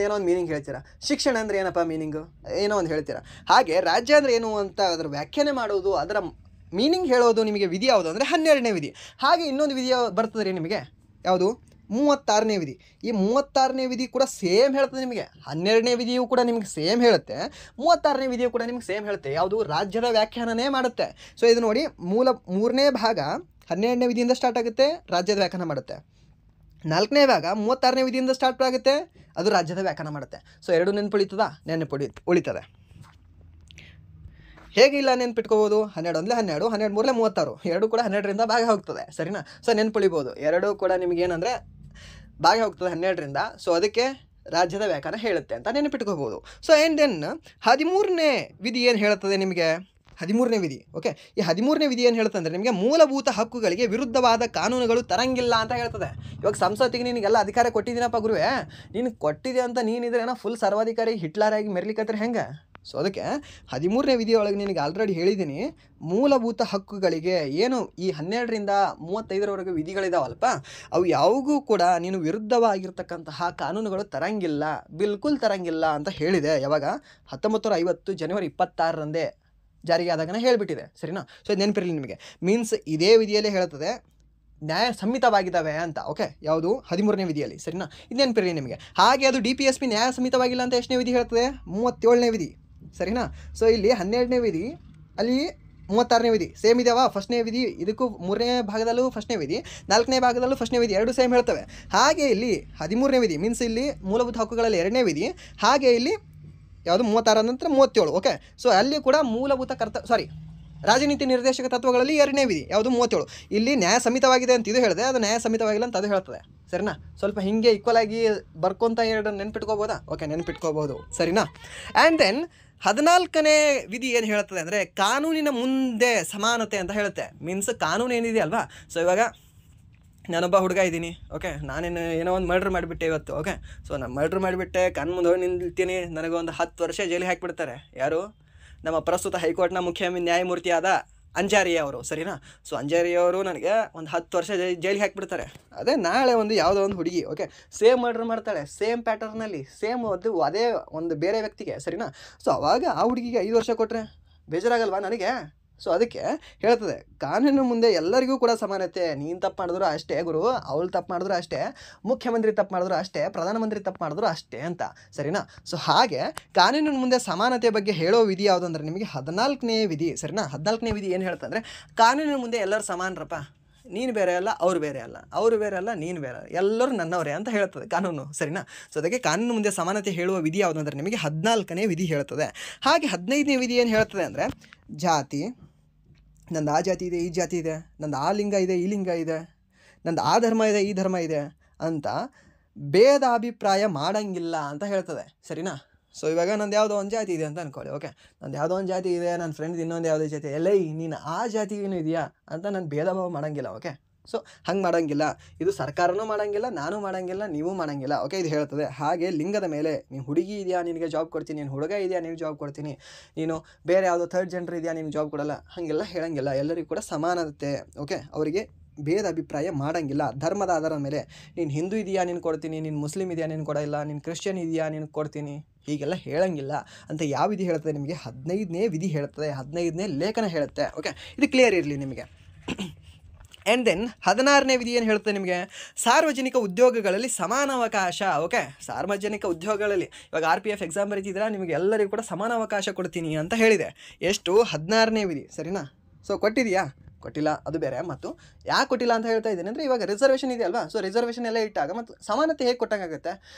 ಏನೋ ಒಂದು ಮೀನಿಂಗ್ ಹೇಳ್ತೀರಾ. ಶಿಕ್ಷಣ ಅಂದರೆ ಏನಪ್ಪ ಮೀನಿಂಗು, ಏನೋ ಒಂದು ಹೇಳ್ತೀರಾ. ಹಾಗೆ ರಾಜ್ಯ ಅಂದರೆ ಏನು ಅಂತ ಅದರ ವ್ಯಾಖ್ಯಾನ ಮಾಡೋದು, ಅದರ ಮೀನಿಂಗ್ ಹೇಳೋದು ನಿಮಗೆ ವಿಧಿ ಯಾವುದು ಅಂದರೆ 12ನೇ ವಿಧಿ. ಹಾಗೆ ಇನ್ನೊಂದು ವಿಧಿ ಬರ್ತದೆ ರೀ ನಿಮಗೆ, ಯಾವುದು? 36ನೇ ವಿಧಿ. ಈ 36ನೇ ವಿಧಿ ಕೂಡ ಸೇಮ್ ಹೇಳ್ತದೆ ನಿಮಗೆ. 12ನೇ ವಿಧಿಯು ಕೂಡ ನಿಮಗೆ ಸೇಮ್ ಹೇಳುತ್ತೆ, 36ನೇ ವಿಧಿಯು ಕೂಡ ನಿಮಗೆ ಸೇಮ್ ಹೇಳುತ್ತೆ. ಯಾವುದು? ರಾಜ್ಯದ ವ್ಯಾಖ್ಯಾನನೇ ಮಾಡುತ್ತೆ. ಸೊ ಇದು ನೋಡಿ, 3ನೇ ಭಾಗ 12ನೇ ವಿಧಿಯಿಂದ ಸ್ಟಾರ್ಟ್ ಆಗುತ್ತೆ, ರಾಜ್ಯದ ವ್ಯಾಖ್ಯಾನ ಮಾಡುತ್ತೆ. 4ನೇ ಭಾಗ 36ನೇ ವಿಧಿಯಿಂದ ಸ್ಟಾರ್ಟ್ ಆಗುತ್ತೆ, ಅದು ರಾಜ್ಯದ ವ್ಯಾಖ್ಯಾನ ಮಾಡುತ್ತೆ. ಸೊ ಎರಡು ನೆನಪುಳಿತದ? ಉಳಿತದೆ. ಹೇಗೆ ಇಲ್ಲ ನೆನ್ಪಿಟ್ಕೋಬೋದು? 12 ಒಂದಲೇ 12, 12 ಮೂರಲೇ 36, ಎರಡು ಕೂಡ 12ರಿಂದ ಭಾಗ ಹೋಗ್ತದೆ. ಸರಿನಾ? ಸೊ ನೆನ್ಪುಳಿಬೋದು, ಎರಡೂ ಕೂಡ ನಿಮಗೇನಂದರೆ ಭಾಗ ಹೋಗ್ತದೆ 12ರಿಂದ. ಸೊ ಅದಕ್ಕೆ ರಾಜ್ಯದ ವ್ಯಾಖ್ಯಾನ ಹೇಳುತ್ತೆ ಅಂತ ನೆನಪಿಟ್ಕೋಬೋದು. ಸೊ ಆ್ಯಂಡ್ ದೆನ್ 13ನೇ ವಿಧಿ ಏನು ಹೇಳುತ್ತದೆ ನಿಮಗೆ? 13ನೇ ವಿಧಿ. ಓಕೆ, ಈ 13ನೇ ವಿಧಿ ಏನು ಹೇಳ್ತಂದ್ರೆ ನಿಮಗೆ ಮೂಲಭೂತ ಹಕ್ಕುಗಳಿಗೆ ವಿರುದ್ಧವಾದ ಕಾನೂನುಗಳು ತರಂಗಿಲ್ಲ ಅಂತ ಹೇಳ್ತದೆ. ಇವಾಗ ಸಂಸತ್ತಿಗೆ ನಿನಗೆಲ್ಲ ಅಧಿಕಾರ ಕೊಟ್ಟಿದ್ದೀನಪ್ಪ ಗುರುವೇ, ನೀನು ಕೊಟ್ಟಿದೆ ಅಂತ ನೀನಿದ್ರೆ ಏನೋ ಫುಲ್ ಸರ್ವಾಧಿಕಾರಿ ಹಿಟ್ಲರ್ ಆಗಿ ಮೆರ್ಲಿಕ್ಕತ್ರ ಹೆಂಗೆ? ಸೊ ಅದಕ್ಕೆ 13ನೇ ವಿಧಿಯೊಳಗೆ ನಿನಗೆ ಆಲ್ರೆಡಿ ಹೇಳಿದ್ದೀನಿ, ಮೂಲಭೂತ ಹಕ್ಕುಗಳಿಗೆ ಏನು ಈ 12ರಿಂದ 35ರವರೆಗೆ ವಿಧಿಗಳಿದಾವಲ್ಪ, ಅವು ಯಾವಾಗೂ ಕೂಡ ನೀನು ವಿರುದ್ಧವಾಗಿರ್ತಕ್ಕಂತಹ ಕಾನೂನುಗಳು ತರಂಗಿಲ್ಲ, ಬಿಲ್ಕುಲ್ ತರಂಗಿಲ್ಲ ಅಂತ ಹೇಳಿದೆ. ಯಾವಾಗ? 1950 ಜನವರಿ 26ರಂದೇ ಜಾರಿಗೆ ಆದಾಗನೇ ಹೇಳಿಬಿಟ್ಟಿದೆ. ಸರಿನಾ? ಸೊ ಇದು ನೆನಪಿರಲಿ ನಿಮಗೆ. ಮೀನ್ಸ್ ಇದೇ ವಿಧಿಯಲ್ಲೇ ಹೇಳ್ತದೆ ನ್ಯಾಯಸಮ್ಮತವಾಗಿದ್ದಾವೆ ಅಂತ. ಓಕೆ, ಯಾವುದು? 13ನೇ ವಿಧಿಯಲ್ಲಿ. ಸರಿನಾ? ಇದು ನೆನಪಿರಲಿ ನಿಮಗೆ. ಹಾಗೆ ಅದು DPSP ನ್ಯಾಯಸಮ್ಮತವಾಗಿಲ್ಲ ಅಂತ ಎಷ್ಟನೇ ವಿಧಿ ಹೇಳ್ತದೆ? 37ನೇ ವಿಧಿ. ಸರಿನಾ? ಸೊ ಇಲ್ಲಿ 12ನೇ ವಿಧಿ, ಅಲ್ಲಿ 36ನೇ ವಿಧಿ ಸೇಮ್ ಇದಾವ. ಫಸ್ಟ್ನೇ ವಿಧಿ ಇದಕ್ಕೂ 3ನೇ ಭಾಗದಲ್ಲೂ ಫಸ್ಟ್ನೇ ವಿಧಿ, 4ನೇ ಭಾಗದಲ್ಲೂ ಫಸ್ಟ್ನೇ ವಿಧಿ, ಎರಡು ಸೇಮ್ ಹೇಳ್ತವೆ. ಹಾಗೆ ಇಲ್ಲಿ 13ನೇ ವಿಧಿ ಮೀನ್ಸ್ ಇಲ್ಲಿ ಮೂಲಭೂತ ಹಕ್ಕುಗಳಲ್ಲಿ 2ನೇ ವಿಧಿ. ಹಾಗೆ ಇಲ್ಲಿ ಯಾವುದು? 36 ನಂತರ 37. ಓಕೆ, ಸೊ ಅಲ್ಲಿ ಕೂಡ ಮೂಲಭೂತ ರಾಜನೀತಿ ನಿರ್ದೇಶಕ ತತ್ವಗಳಲ್ಲಿ 2ನೇ ವಿಧಿ ಯಾವುದು? 37. ಇಲ್ಲಿ ನ್ಯಾಯಸಮ್ಮತವಾಗಿದೆ ಅಂತ ಇದು ಹೇಳಿದೆ, ಅದು ನ್ಯಾಯಸಮ್ಮತವಾಗಿಲ್ಲ ಅಂತ ಅದು ಹೇಳ್ತದೆ. ಸರಿನಾ? ಸ್ವಲ್ಪ ಹಿಂಗೆ ಈಕ್ವಲ್ ಆಗಿ ಬರ್ಕೊಂತ ಎರಡು ನೆನ್ಪಿಟ್ಕೋಬೋದಾ? ಓಕೆ, ನೆನ್ಪಿಟ್ಕೋಬೋದು. ಸರಿನಾ? ಆ್ಯಂಡ್ ದೆನ್ 14ನೇ ವಿಧಿ ಏನು ಹೇಳ್ತದೆ ಅಂದರೆ ಕಾನೂನಿನ ಮುಂದೆ ಸಮಾನತೆ ಅಂತ ಹೇಳುತ್ತೆ. ಮೀನ್ಸ್ ಕಾನೂನು ಏನಿದೆ ಅಲ್ವಾ? ಸೊ ಇವಾಗ ನಾನೊಬ್ಬ ಹುಡುಗ ಇದ್ದೀನಿ. ಓಕೆ, ನಾನೇನು ಏನೋ ಒಂದು ಮರ್ಡ್ರ್ ಮಾಡಿಬಿಟ್ಟೆ ಇವತ್ತು. ಓಕೆ, ಸೊ ನಾನು ಮರ್ಡ್ರ್ ಮಾಡಿಬಿಟ್ಟೆ, ಕಣ್ಣು ಮುಂದೆ ಹೋಗಿ ನಿಲ್ತೀನಿ, ನನಗೆ ಒಂದು 10 ವರ್ಷ ಜೈಲಿಗೆ ಹಾಕಿಬಿಡ್ತಾರೆ. ಯಾರು? ನಮ್ಮ ಪ್ರಸ್ತುತ ಹೈಕೋರ್ಟ್ನ ಮುಖ್ಯ ನ್ಯಾಯಮೂರ್ತಿಯಾದ ಅಂಜಾರಿ ಅವರು. ಸರಿನಾ? ಸೊ ಅಂಜಾರಿ ಅವರು ನನಗೆ ಒಂದು 10 ವರ್ಷ ಜೈಲಿಗೆ ಹಾಕಿಬಿಡ್ತಾರೆ. ಅದೇ ನಾಳೆ ಒಂದು ಯಾವುದೋ ಒಂದು ಹುಡುಗಿ ಓಕೆ ಸೇಮ್ ಮರ್ಡರ್ ಮಾಡ್ತಾಳೆ, ಸೇಮ್ ಪ್ಯಾಟರ್ನಲ್ಲಿ, ಸೇಮ್ ಅದೇ ಒಂದು ಬೇರೆ ವ್ಯಕ್ತಿಗೆ. ಸರಿನಾ? ಸೊ ಅವಾಗ ಆ ಹುಡುಗಿಗೆ 5 ವರ್ಷ ಕೊಟ್ಟರೆ ಬೇಜಾರಾಗಲ್ವಾ ನನಗೆ? ಸೊ ಅದಕ್ಕೆ ಹೇಳ್ತದೆ ಕಾನೂನು ಮುಂದೆ ಎಲ್ಲರಿಗೂ ಕೂಡ ಸಮಾನತೆ. ನೀನು ತಪ್ಪು ಮಾಡಿದ್ರು ಅಷ್ಟೇ ಗುರು, ಅವಳು ತಪ್ಪು ಮಾಡಿದ್ರು ಅಷ್ಟೇ, ಮುಖ್ಯಮಂತ್ರಿ ತಪ್ಪು ಮಾಡಿದ್ರು ಅಷ್ಟೇ, ಪ್ರಧಾನಮಂತ್ರಿ ತಪ್ಪು ಮಾಡಿದ್ರು ಅಷ್ಟೇ ಅಂತ. ಸರಿನಾ? ಸೊ ಹಾಗೆ ಕಾನೂನಿನ ಮುಂದೆ ಸಮಾನತೆ ಬಗ್ಗೆ ಹೇಳೋ ವಿಧಿ ಯಾವುದು ಅಂದರೆ ನಿಮಗೆ 14ನೇ ವಿಧಿ. ಸರಿನಾ? 14ನೇ ವಿಧಿ ಏನು ಹೇಳ್ತಂದರೆ ಕಾನೂನಿನ ಮುಂದೆ ಎಲ್ಲರೂ ಸಮಾನರಪ್ಪ, ನೀನು ಬೇರೆ ಅಲ್ಲ, ಅವರು ಬೇರೆ ಅಲ್ಲ, ಅವರು ಬೇರೆ ಅಲ್ಲ, ನೀನು ಬೇರೆ ಅಲ್ಲ, ಎಲ್ಲರೂ ನನ್ನವರೇ ಅಂತ ಹೇಳ್ತದೆ ಕಾನೂನು. ಸರಿನಾ? ಸೊ ಅದಕ್ಕೆ ಕಾನೂನು ಮುಂದೆ ಸಮಾನತೆ ಹೇಳುವ ವಿಧಿ ಯಾವುದು ಅಂದರೆ ನಿಮಗೆ 14ನೇ ವಿಧಿ ಹೇಳ್ತದೆ. ಹಾಗೆ 15ನೇ ವಿಧಿ ಏನು ಹೇಳ್ತದೆ ಅಂದರೆ ಜಾತಿ, ನಂದು ಆ ಜಾತಿ ಇದೆ, ಈ ಜಾತಿ ಇದೆ, ನಂದು ಆ ಲಿಂಗ ಇದೆ, ಈ ಲಿಂಗ ಇದೆ, ನಂದು ಆ ಧರ್ಮ ಇದೆ, ಈ ಧರ್ಮ ಇದೆ ಅಂತ ಭೇದಾಭಿಪ್ರಾಯ ಮಾಡಂಗಿಲ್ಲ ಅಂತ ಹೇಳ್ತದೆ. ಸರಿನಾ? ಸೊ ಇವಾಗ ನಂದು ಯಾವುದೋ ಒಂದು ಜಾತಿ ಇದೆ ಅಂತ ಅಂದ್ಕೊಳ್ಳಿ. ಓಕೆ, ನಂದು ಯಾವುದೋ ಒಂದು ಜಾತಿ ಇದೆ, ನನ್ನ ಫ್ರೆಂಡ್ ಇನ್ನೊಂದು ಯಾವುದೇ ಜಾತಿ, ಎಲ್ಲೈ ನೀನು ಆ ಜಾತಿಗೇನು ಇದೆಯಾ ಅಂತ ನಾನು ಭೇದ ಭಾವ ಮಾಡೋಂಗಿಲ್ಲ. ಓಕೆ, ಸೊ ಹಂಗೆ ಮಾಡೋಂಗಿಲ್ಲ, ಇದು ಸರ್ಕಾರನೂ ಮಾಡೋಂಗಿಲ್ಲ, ನಾನು ಮಾಡೋಂಗಿಲ್ಲ, ನೀವು ಮಾಡೋಂಗಿಲ್ಲ. ಓಕೆ, ಇದು ಹೇಳ್ತದೆ. ಹಾಗೆ ಲಿಂಗದ ಮೇಲೆ ನೀನು ಹುಡುಗಿ ಇದೆಯಾ ನಿನಗೆ ಜಾಬ್ ಕೊಡ್ತೀನಿ, ನೀನು ಹುಡುಗ ಇದೆಯಾ ನಿನಗೆ ಜಾಬ್ ಕೊಡ್ತೀನಿ, ನೀನು ಬೇರೆ ಯಾವುದೋ ಥರ್ಡ್ ಜೆಂಡರ್ ಇದೆಯಾ ನಿನಗೆ ಜಾಬ್ ಕೊಡಲ್ಲ, ಹಾಗೆಲ್ಲ ಹೇಳೋಂಗಿಲ್ಲ. ಎಲ್ಲರಿಗೂ ಕೂಡ ಸಮಾನತೆ. ಓಕೆ, ಅವರಿಗೆ ಭೇದ ಅಭಿಪ್ರಾಯ ಮಾಡೋಂಗಿಲ್ಲ ಧರ್ಮದ ಆಧಾರದ ಮೇಲೆ. ನೀನು ಹಿಂದೂ ಇದೆಯಾ ನೀನು ಕೊಡ್ತೀನಿ, ನೀನು ಮುಸ್ಲಿಮ್ ಇದೆಯಾ ನೀನು ಕೊಡೋಲ್ಲ, ನೀನು ಕ್ರಿಶ್ಚಿಯನ್ ಇದೆಯಾ ನೀನು ಕೊಡ್ತೀನಿ, ಹೀಗೆಲ್ಲ ಹೇಳೋಂಗಿಲ್ಲ ಅಂತ ಯಾವ ವಿಧಿ ಹೇಳ್ತದೆ ನಿಮಗೆ? 15ನೇ ವಿಧಿ ಹೇಳ್ತದೆ, 15ನೇ ಲೇಖನ ಹೇಳುತ್ತೆ. ಓಕೆ, ಇದು ಕ್ಲಿಯರ್ ಇರಲಿ ನಿಮಗೆ. ಆ್ಯಂಡ್ ದೆನ್ 16ನೇ ವಿಧಿ ಏನು ಹೇಳುತ್ತೆ ನಿಮಗೆ? ಸಾರ್ವಜನಿಕ ಉದ್ಯೋಗಗಳಲ್ಲಿ ಸಮಾನಾವಕಾಶ. ಓಕೆ, ಸಾರ್ವಜನಿಕ ಉದ್ಯೋಗಗಳಲ್ಲಿ ಇವಾಗ RPF ಎಕ್ಸಾಮ್ ಬರೀತಿದ್ರೆ ನಿಮಗೆ ಎಲ್ಲರಿಗೂ ಕೂಡ ಸಮಾನಾವಕಾಶ ಕೊಡ್ತೀನಿ ಅಂತ ಹೇಳಿದೆ. ಎಷ್ಟು? 16ನೇ ವಿಧಿ, ಸರಿನಾ? ಸೊ ಕೊಟ್ಟಿದೆಯಾ? ಕೊಟ್ಟಿಲ್ಲ, ಅದು ಬೇರೆ. ಮತ್ತು ಯಾಕೆ ಕೊಟ್ಟಿಲ್ಲ ಅಂತ ಹೇಳ್ತಾ ಇದ್ದೀನಿ ಅಂದರೆ, ಇವಾಗ ರಿಸರ್ವೇಷನ್ ಇದೆ ಅಲ್ವಾ, ಸೊ ರಿಸರ್ವೇಷನ್ ಎಲ್ಲ ಇಟ್ಟಾಗ ಮತ್ತು ಸಮಾನತೆ ಹೇಗೆ ಕೊಟ್ಟಂಗಾಗುತ್ತೆ?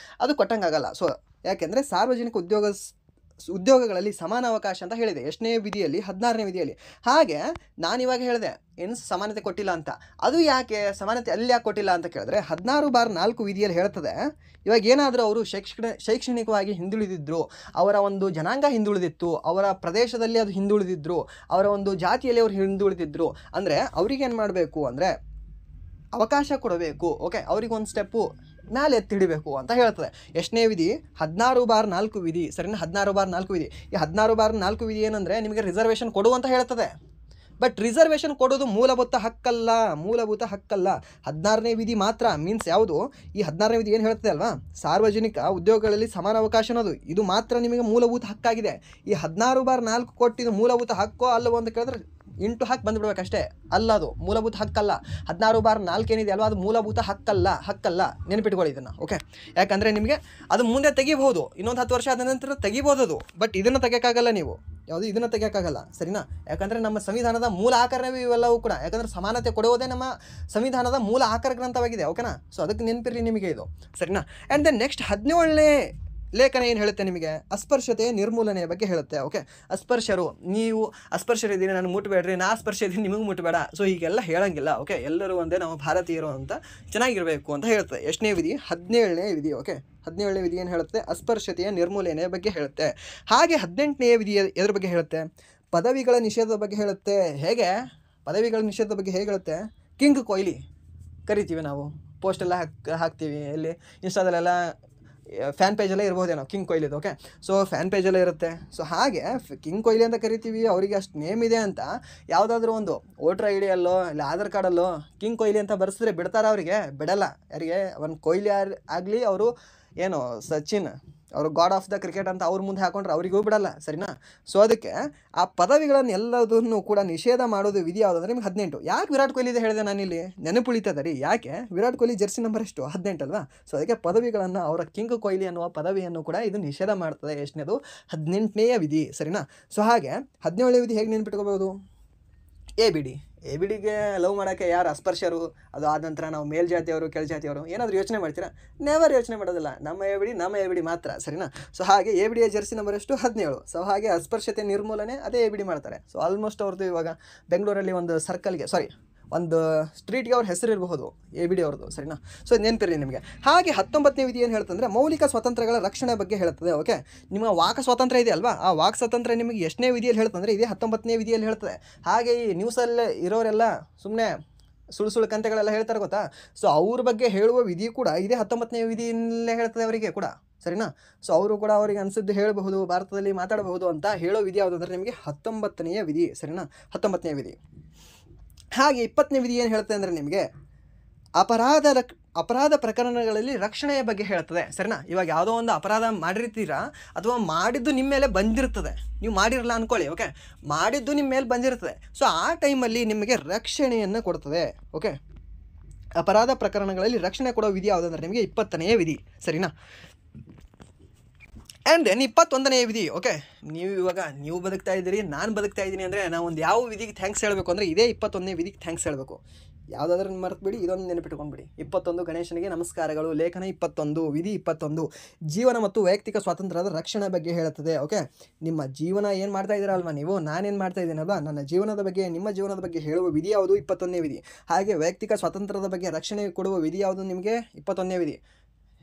ಅದು ಕೊಟ್ಟಂಗಾಗಲ್ಲ. ಸೊ ಯಾಕೆಂದರೆ ಸಾರ್ವಜನಿಕ ಉದ್ಯೋಗಗಳಲ್ಲಿ ಸಮಾನ ಅವಕಾಶ ಅಂತ ಹೇಳಿದೆ. ಎಷ್ಟನೇ ವಿಧಿಯಲ್ಲಿ? 16ನೇ ವಿಧಿಯಲ್ಲಿ. ಹಾಗೆ ನಾನಿವಾಗ ಹೇಳಿದೆ ಏನು ಸಮಾನತೆ ಕೊಟ್ಟಿಲ್ಲ ಅಂತ. ಅದು ಯಾಕೆ ಸಮಾನತೆ ಅಲ್ಲಿ ಯಾಕೆ ಕೊಟ್ಟಿಲ್ಲ ಅಂತ ಕೇಳಿದ್ರೆ 16/4 ವಿಧಿಯಲ್ಲಿ ಹೇಳ್ತದೆ, ಇವಾಗ ಏನಾದರೂ ಅವರು ಶೈಕ್ಷಣಿಕವಾಗಿ ಹಿಂದುಳಿದಿದ್ರು, ಅವರ ಒಂದು ಜನಾಂಗ ಹಿಂದುಳಿದಿತ್ತು, ಅವರ ಪ್ರದೇಶದಲ್ಲಿ ಅದು ಹಿಂದುಳಿದಿದ್ರು, ಅವರ ಒಂದು ಜಾತಿಯಲ್ಲಿ ಅವರು ಹಿಂದುಳಿದಿದ್ರು ಅಂದರೆ ಅವ್ರಿಗೇನು ಮಾಡಬೇಕು ಅಂದರೆ ಅವಕಾಶ ಕೊಡಬೇಕು. ಓಕೆ, ಅವ್ರಿಗೊಂದು ಸ್ಟೆಪ್ಪು ಮೇಲೆ ಎತ್ತಿಡಬೇಕು ಅಂತ ಹೇಳ್ತದೆ. ಎಷ್ಟನೇ ವಿಧಿ? 16/4 ವಿಧಿ, ಸರಿನಾ? 16/4 ವಿಧಿ. ಈ 16/4 ವಿಧಿ ಏನಂದರೆ ನಿಮಗೆ ರಿಸರ್ವೇಷನ್ ಕೊಡು ಅಂತ ಹೇಳ್ತದೆ. ಬಟ್ ರಿಸರ್ವೇಷನ್ ಕೊಡೋದು ಮೂಲಭೂತ ಹಕ್ಕಲ್ಲ, ಮೂಲಭೂತ ಹಕ್ಕಲ್ಲ. 16ನೇ ವಿಧಿ ಮಾತ್ರ. ಮೀನ್ಸ್ ಯಾವುದು? ಈ 16ನೇ ವಿಧಿ ಏನು ಹೇಳ್ತದೆ ಅಲ್ವಾ, ಸಾರ್ವಜನಿಕ ಉದ್ಯೋಗಗಳಲ್ಲಿ ಸಮಾನ ಅವಕಾಶ ಅನ್ನೋದು ಇದು ಮಾತ್ರ ನಿಮಗೆ ಮೂಲಭೂತ ಹಕ್ಕಾಗಿದೆ. ಈ 16/4 ಕೊಟ್ಟಿದ್ದು ಮೂಲಭೂತ ಹಕ್ಕೋ ಅಲ್ಲವೋ ಅಂತ ಕೇಳಿದ್ರೆ ಇಂಟು ಹಾಕಿ ಬಂದುಬಿಡ್ಬೇಕಷ್ಟೇ. ಅಲ್ಲ, ಅದು ಮೂಲಭೂತ ಹಕ್ಕಲ್ಲ. 16/4 ಏನಿದೆ ಅಲ್ವಾ, ಅದು ಮೂಲಭೂತ ಹಕ್ಕಲ್ಲ. ನೆನಪಿಟ್ಕೊಳ್ಳಿ ಇದನ್ನು. ಓಕೆ, ಯಾಕಂದರೆ ನಿಮಗೆ ಅದು ಮುಂದೆ ತೆಗಿಬಹುದು, ಇನ್ನೊಂದು 10 ವರ್ಷ ಆದ ನಂತರ ತೆಗಿಬೋದು ಅದು. ಬಟ್ ಇದನ್ನು ತೆಗಿಯೋಕ್ಕಾಗಲ್ಲ ನೀವು, ಯಾವುದು ಇದನ್ನು ತೆಗಿಯೋಕ್ಕಾಗಲ್ಲ, ಸರಿನಾ? ಯಾಕಂದರೆ ನಮ್ಮ ಸಂವಿಧಾನದ ಮೂಲ ಆಕರಣವೇ ಇವೆಲ್ಲವೂ ಕೂಡ. ಯಾಕಂದರೆ ಸಮಾನತೆ ಕೊಡುವುದೇ ನಮ್ಮ ಸಂವಿಧಾನದ ಮೂಲ ಆಕಾರ ಗ್ರಂಥವಾಗಿದೆ. ಓಕೆನಾ? ಸೊ ಅದಕ್ಕೆ ನೆನಪಿರಲಿ ನಿಮಗೆ ಇದು, ಸರಿನಾ? ಆ್ಯಂಡ್ ದೆನ್ ನೆಕ್ಸ್ಟ್ 17ನೇ ಲೇಖನ ಏನು ಹೇಳುತ್ತೆ ನಿಮಗೆ? ಅಸ್ಪರ್ಶತೆಯ ನಿರ್ಮೂಲನೆಯ ಬಗ್ಗೆ ಹೇಳುತ್ತೆ. ಓಕೆ, ಅಸ್ಪರ್ಶರು, ನೀವು ಅಸ್ಪರ್ಶರಿದ್ದೀನಿ ನಾನು ಮುಟ್ಟಬೇಡ್ರಿ, ನಾ ಅಸ್ಪರ್ಶ ಇದ್ದೀನಿ ನಿಮಗೆ ಮುಟ್ಟಬೇಡ, ಸೊ ಹೀಗೆಲ್ಲ ಹೇಳೋಂಗಿಲ್ಲ. ಓಕೆ, ಎಲ್ಲರೂ ಒಂದೇ, ನಾವು ಭಾರತೀಯರು ಅಂತ ಚೆನ್ನಾಗಿರಬೇಕು ಅಂತ ಹೇಳುತ್ತೆ. ಎಷ್ಟನೇ ವಿಧಿ? 17ನೇ ವಿಧಿ. ಓಕೆ, 17ನೇ ವಿಧಿ ಏನು ಹೇಳುತ್ತೆ? ಅಸ್ಪರ್ಶತೆಯ ನಿರ್ಮೂಲನೆಯ ಬಗ್ಗೆ ಹೇಳುತ್ತೆ. ಹಾಗೆ 18ನೇ ವಿಧಿ ಎದ್ರ ಬಗ್ಗೆ ಹೇಳುತ್ತೆ? ಪದವಿಗಳ ನಿಷೇಧದ ಬಗ್ಗೆ ಹೇಳುತ್ತೆ. ಹೇಗೆ? ಪದವಿಗಳ ನಿಷೇಧದ ಬಗ್ಗೆ ಹೇಗೆ ಹೇಳುತ್ತೆ? ಕಿಂಗ್ ಕೊಹ್ಲಿ ಕರಿತೀವಿ ನಾವು, ಪೋಸ್ಟೆಲ್ಲ ಹಾಕ್ತೀವಿ, ಎಲ್ಲಿ ಇನ್ಸ್ಟಾದಲ್ಲೆಲ್ಲ ಫ್ಯಾನ್ ಪೇಜಲ್ಲೇ ಇರ್ಬೋದೇನೋ ಕಿಂಗ್ ಕೊಹ್ಲಿದು. ಓಕೆ, ಸೊ ಫ್ಯಾನ್ ಪೇಜಲ್ಲೇ ಇರುತ್ತೆ. ಸೊ ಹಾಗೆ ಕಿಂಗ್ ಕೊಹ್ಲಿ ಅಂತ ಕರಿತೀವಿ, ಅವರಿಗೆ ಅಷ್ಟು ನೇಮ್ ಇದೆ ಅಂತ ಯಾವುದಾದ್ರೂ ಒಂದು ವೋಟರ್ ID-ಯಲ್ಲೋ ಇಲ್ಲ ಆಧಾರ್ ಕಾರ್ಡಲ್ಲೋ ಕಿಂಗ್ ಕೊಹ್ಲಿ ಅಂತ ಬರೆಸಿದ್ರೆ ಬಿಡ್ತಾರ? ಅವರಿಗೆ ಬಿಡಲ್ಲ. ಯಾರಿಗೆ? ಒಂದು ಕೊಹ್ಲಿ ಆಗಲಿ, ಅವರು ಏನು ಸಚಿನ್ ಅವರು ಗಾಡ್ ಆಫ್ ದ ಕ್ರಿಕೆಟ್ ಅಂತ ಅವ್ರ ಮುಂದೆ ಹಾಕೊಂಡ್ರೆ ಅವರಿಗೂ ಬಿಡಲ್ಲ, ಸರಿನಾ? ಸೊ ಅದಕ್ಕೆ ಆ ಪದವಿಗಳನ್ನು ಎಲ್ಲದನ್ನು ಕೂಡ ನಿಷೇಧ ಮಾಡೋದು ವಿಧಿ ಯಾವುದಂದ್ರೆ ನಿಮ್ಗೆ 18. ಯಾಕೆ ವಿರಾಟ್ ಕೊಹ್ಲಿ ಇದೆ ಹೇಳಿದೆ ನಾನಿಲ್ಲಿ? ನೆನಪುಳಿತದ ರೀ. ಯಾಕೆ? ವಿರಾಟ್ ಕೊಹ್ಲಿ ಜರ್ಸಿ ನಂಬರ್ ಎಷ್ಟು? 18 ಅಲ್ವಾ? ಸೊ ಅದಕ್ಕೆ ಪದವಿಗಳನ್ನು, ಅವರ ಕಿಂಗ್ ಕೊಹ್ಲಿ ಅನ್ನುವ ಪದವಿಯನ್ನು ಕೂಡ ಇದು ನಿಷೇಧ ಮಾಡ್ತದೆ. ಎಷ್ಟನೇದು? 18ನೇ ವಿಧಿ, ಸರಿನಾ? ಸೊ ಹಾಗೆ 17ನೇ ವಿಧಿ ಹೇಗೆ ನೆನ್ಪಿಟ್ಕೋಬಹುದು? ABDಗೆ ಲವ್ ಮಾಡೋಕ್ಕೆ ಯಾರು ಅಸ್ಪರ್ಶರು, ಅದು ಆದ ನಂತರ ನಾವು ಮೇಲ್ಜಾತಿಯವರು ಕೆಳಜಾತಿಯವರು ಏನಾದರೂ ಯೋಚನೆ ಮಾಡ್ತೀರಾ? ನೆವರ್ ಯೋಚನೆ ಮಾಡೋದಿಲ್ಲ. ನಮ್ಮ ABD ಮಾತ್ರ, ಸರಿನಾ? ಸೊ ಹಾಗೆ ABDಯ ಜರ್ಸಿ ನಂಬರ್ ಎಷ್ಟು? 17. ಸೊ ಹಾಗೆ ಅಸ್ಪರ್ಶತೆ ನಿರ್ಮೂಲನೆ ಅದೇ ABD ಮಾಡ್ತಾರೆ. ಸೊ ಆಲ್ಮೋಸ್ಟ್ ಅವ್ರದ್ದು ಇವಾಗ ಬೆಂಗಳೂರಲ್ಲಿ ಒಂದು ಸರ್ಕಲ್ಗೆ, ಒಂದು ಸ್ಟ್ರೀಟ್ಗೆ ಅವ್ರ ಹೆಸರು ಇರಬಹುದು ABD ಅವ್ರದ್ದು, ಸರಿನಾ? ಸೊ ನೆನಪಿರಲಿ ನಿಮಗೆ. ಹಾಗೆ 19ನೇ ವಿಧಿ ಏನು ಹೇಳ್ತಂದರೆ ಮೌಲಿಕ ಸ್ವಾತಂತ್ರ್ಯಗಳ ರಕ್ಷಣೆ ಬಗ್ಗೆ ಹೇಳ್ತದೆ. ಓಕೆ, ನಿಮ್ಮ ವಾಕ್ ಸ್ವಾತಂತ್ರ್ಯ ಇದೆ ಅಲ್ವಾ, ಆ ವಾಕ್ ಸ್ವಾತಂತ್ರ್ಯ ನಿಮಗೆ ಎಷ್ಟನೇ ವಿಧಿಯಲ್ಲಿ ಹೇಳ್ತಂದರೆ ಇದೇ 19ನೇ ವಿಧಿಯಲ್ಲಿ ಹೇಳ್ತದೆ. ಹಾಗೆ ಈ ನ್ಯೂಸಲ್ಲೇ ಇರೋರೆಲ್ಲ ಸುಮ್ಮನೆ ಸುಳ್ಳು ಕಂತೆಗಳೆಲ್ಲ ಹೇಳ್ತಾರೆ ಗೊತ್ತಾ? ಸೊ ಅವ್ರ ಬಗ್ಗೆ ಹೇಳುವ ವಿಧಿ ಕೂಡ ಇದೇ 19ನೇ ವಿಧಿಯಲ್ಲೇ ಹೇಳ್ತದೆ ಅವರಿಗೆ ಕೂಡ, ಸರಿನಾ? ಸೊ ಅವರು ಕೂಡ ಅವರಿಗೆ ಅನಿಸಿದ್ದು ಹೇಳಬಹುದು, ಭಾರತದಲ್ಲಿ ಮಾತಾಡಬಹುದು ಅಂತ ಹೇಳೋ ವಿಧಿ ಯಾವುದಂದ್ರೆ ನಿಮಗೆ 19ನೇ ವಿಧಿ, ಸರಿನಾ? 19ನೇ ವಿಧಿ. ಹಾಗೆ 20ನೇ ವಿಧಿ ಏನು ಹೇಳ್ತದೆ ಅಂದರೆ ನಿಮಗೆ ಅಪರಾಧ ಪ್ರಕರಣಗಳಲ್ಲಿ ರಕ್ಷಣೆಯ ಬಗ್ಗೆ ಹೇಳ್ತದೆ, ಸರಿನಾ? ಇವಾಗ ಯಾವುದೋ ಒಂದು ಅಪರಾಧ ಮಾಡಿರ್ತೀರಾ ಅಥವಾ ಮಾಡಿದ್ದು ನಿಮ್ಮ ಮೇಲೆ ಬಂದಿರ್ತದೆ, ನೀವು ಮಾಡಿರಲ್ಲ ಅಂದ್ಕೊಳ್ಳಿ. ಓಕೆ, ಮಾಡಿದ್ದು ನಿಮ್ಮ ಮೇಲೆ ಬಂದಿರ್ತದೆ. ಸೊ ಆ ಟೈಮಲ್ಲಿ ನಿಮಗೆ ರಕ್ಷಣೆಯನ್ನು ಕೊಡ್ತದೆ. ಓಕೆ, ಅಪರಾಧ ಪ್ರಕರಣಗಳಲ್ಲಿ ರಕ್ಷಣೆ ಕೊಡೋ ವಿಧಿ ಯಾವುದಂದ್ರೆ ನಿಮಗೆ 20ನೇ ವಿಧಿ, ಸರಿನಾ? ಆ್ಯಂಡ್ ದೆನ್ 21ನೇ ವಿಧಿ. ಓಕೆ, ನೀವು ಬದುಕ್ತಾ ಇದ್ದೀರಿ, ನಾನು ಬದುಕ್ತಾ ಇದ್ದೀನಿ ಅಂದರೆ ನಾವು ಒಂದು ಯಾವ ವಿಧಿಗೆ ಥ್ಯಾಂಕ್ಸ್ ಹೇಳಬೇಕು ಅಂದರೆ ಇದೇ 21ನೇ ವಿಧಿಗೆ ಥ್ಯಾಂಕ್ಸ್ ಹೇಳಬೇಕು. ಯಾವುದಾದ್ರೂ ಮರೆತುಬಿಡಿ, ಇದೊಂದು ನೆನಪಿಟ್ಕೊಂಡ್ಬಿಡಿ. 21 ಗಣೇಶನಿಗೆ ನಮಸ್ಕಾರಗಳು. ಲೇಖನ 21, ವಿಧಿ 21 ಜೀವನ ಮತ್ತು ವೈಯಕ್ತಿಕ ಸ್ವಾತಂತ್ರ್ಯದ ರಕ್ಷಣೆ ಬಗ್ಗೆ ಹೇಳುತ್ತದೆ. ಓಕೆ, ನಿಮ್ಮ ಜೀವನ ಏನು ಮಾಡ್ತಾ ಇದ್ದೀರಲ್ವ ನೀವು, ನಾನೇನು ಮಾಡ್ತಾ ಇದ್ದೀನಲ್ವ, ನನ್ನ ಜೀವನದ ಬಗ್ಗೆ, ನಿಮ್ಮ ಜೀವನದ ಬಗ್ಗೆ ಹೇಳುವ ವಿಧಿ ಯಾವುದು? 21ನೇ ವಿಧಿ. ಹಾಗೆ ವೈಯಕ್ತಿಕ ಸ್ವಾತಂತ್ರ್ಯದ ಬಗ್ಗೆ ರಕ್ಷಣೆ ಕೊಡುವ ವಿಧಿ ಯಾವುದು ನಿಮಗೆ? 21ನೇ ವಿಧಿ.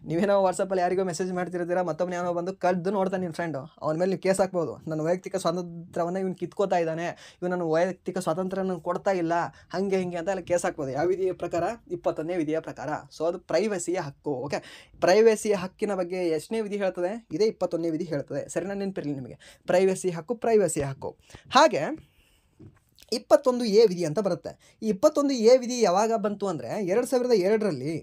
ನೀವೇನೋ ವಾಟ್ಸಪ್ಪಲ್ಲಿ ಯಾರಿಗೋ ಮೆಸೇಜ್ ಮಾಡ್ತಿರ್ತೀರಾ, ಮತ್ತೊಮ್ಮೆ ಏನೋ ಬಂದು ಕದ್ದು ನೋಡ್ತಾನೆ ನಿಮ್ಮ ಫ್ರೆಂಡು, ಅವನ ಮೇಲೆ ನೀವು ಕೇಸ್ ಹಾಕ್ಬೋದು. ನನ್ನ ವೈಯಕ್ತಿಕ ಸ್ವಾತಂತ್ರ್ಯವನ್ನು ಇವನು ಕಿತ್ಕೋತಾ ಇದ್ದಾನೆ, ಇವನು ನನ್ನ ವೈಯಕ್ತಿಕ ಸ್ವಾತಂತ್ರ್ಯನ ಕೊಡ್ತಾ ಇಲ್ಲ, ಹಾಗೆ ಹಿಂಗೆ ಅಂತ ಅಲ್ಲಿ ಕೇಸ್ ಹಾಕ್ಬೋದು. ಯಾವ ವಿಧಿಯ ಪ್ರಕಾರ? 21ನೇ ವಿಧಿಯ ಪ್ರಕಾರ. ಸೊ ಅದು ಪ್ರೈವಸಿಯ ಹಕ್ಕು. ಓಕೆ, ಪ್ರೈವಸಿಯ ಹಕ್ಕಿನ ಬಗ್ಗೆ ಎಷ್ಟನೇ ವಿಧಿ ಹೇಳ್ತದೆ? ಇದೇ 21ನೇ ವಿಧಿ ಹೇಳ್ತದೆ, ಸರಿನಾ? ನೆನಪಿರಲಿ ನಿಮಗೆ. ಪ್ರೈವಸಿ ಹಕ್ಕು. ಹಾಗೆ 21A ವಿಧಿ ಅಂತ ಬರುತ್ತೆ. ಈ 21A ವಿಧಿ ಯಾವಾಗ ಬಂತು ಅಂದರೆ 2002ರಲ್ಲಿ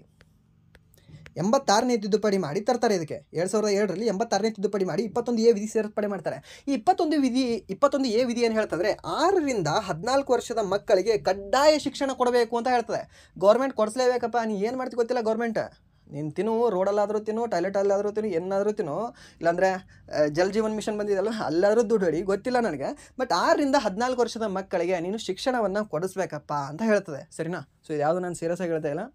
86ನೇ ತಿದ್ದುಪಡಿ ಮಾಡಿ ತರ್ತಾರೆ. ಇದಕ್ಕೆ 2002ರಲ್ಲಿ 86ನೇ ತಿದ್ದುಪಡಿ ಮಾಡಿ 21A ವಿಧಿ ಸೇರ್ಪಡೆ ಮಾಡ್ತಾರೆ. ಈ 21A ವಿಧಿ ಏನು ಹೇಳ್ತಂದರೆ 6ರಿಂದ 14 ವರ್ಷದ ಮಕ್ಕಳಿಗೆ ಕಡ್ಡಾಯ ಶಿಕ್ಷಣ ಕೊಡಬೇಕು ಅಂತ ಹೇಳ್ತದೆ. ಗೌರ್ಮೆಂಟ್ ಕೊಡಿಸ್ಲೇಬೇಕಪ್ಪ, ನೀ ಏನು ಮಾಡ್ತಿ ಗೊತ್ತಿಲ್ಲ ಗೌರ್ಮೆಂಟ್. ನೀನು ತಿನ್ನು, ರೋಡಲ್ಲಾದರೂ ತಿನ್ನು, ಟಾಯ್ಲೆಟಲ್ಲಾದರೂ ತಿನ್ನು, ಏನಾದರೂ ತಿನ್ನು, ಇಲ್ಲಾಂದರೆ ಜಲ್ ಜೀವನ್ ಮಿಷನ್ ಬಂದಿದೆಯಲ್ಲ ಅಲ್ಲಾದರೂ ದುಡ್ಡು ಹೊಡಿ, ಗೊತ್ತಿಲ್ಲ ನನಗೆ. ಬಟ್ 6ರಿಂದ 14 ವರ್ಷದ ಮಕ್ಕಳಿಗೆ ನೀನು ಶಿಕ್ಷಣವನ್ನು ಕೊಡಿಸ್ಬೇಕಪ್ಪ ಅಂತ ಹೇಳ್ತದೆ. ಸರಿನಾ? ಸೊ ಇದು ಯಾವುದು ನಾನು ಸೀರಿಯಸ್ ಆಗಿ ಹೇಳ್ತಾ ಇಲ್ಲ,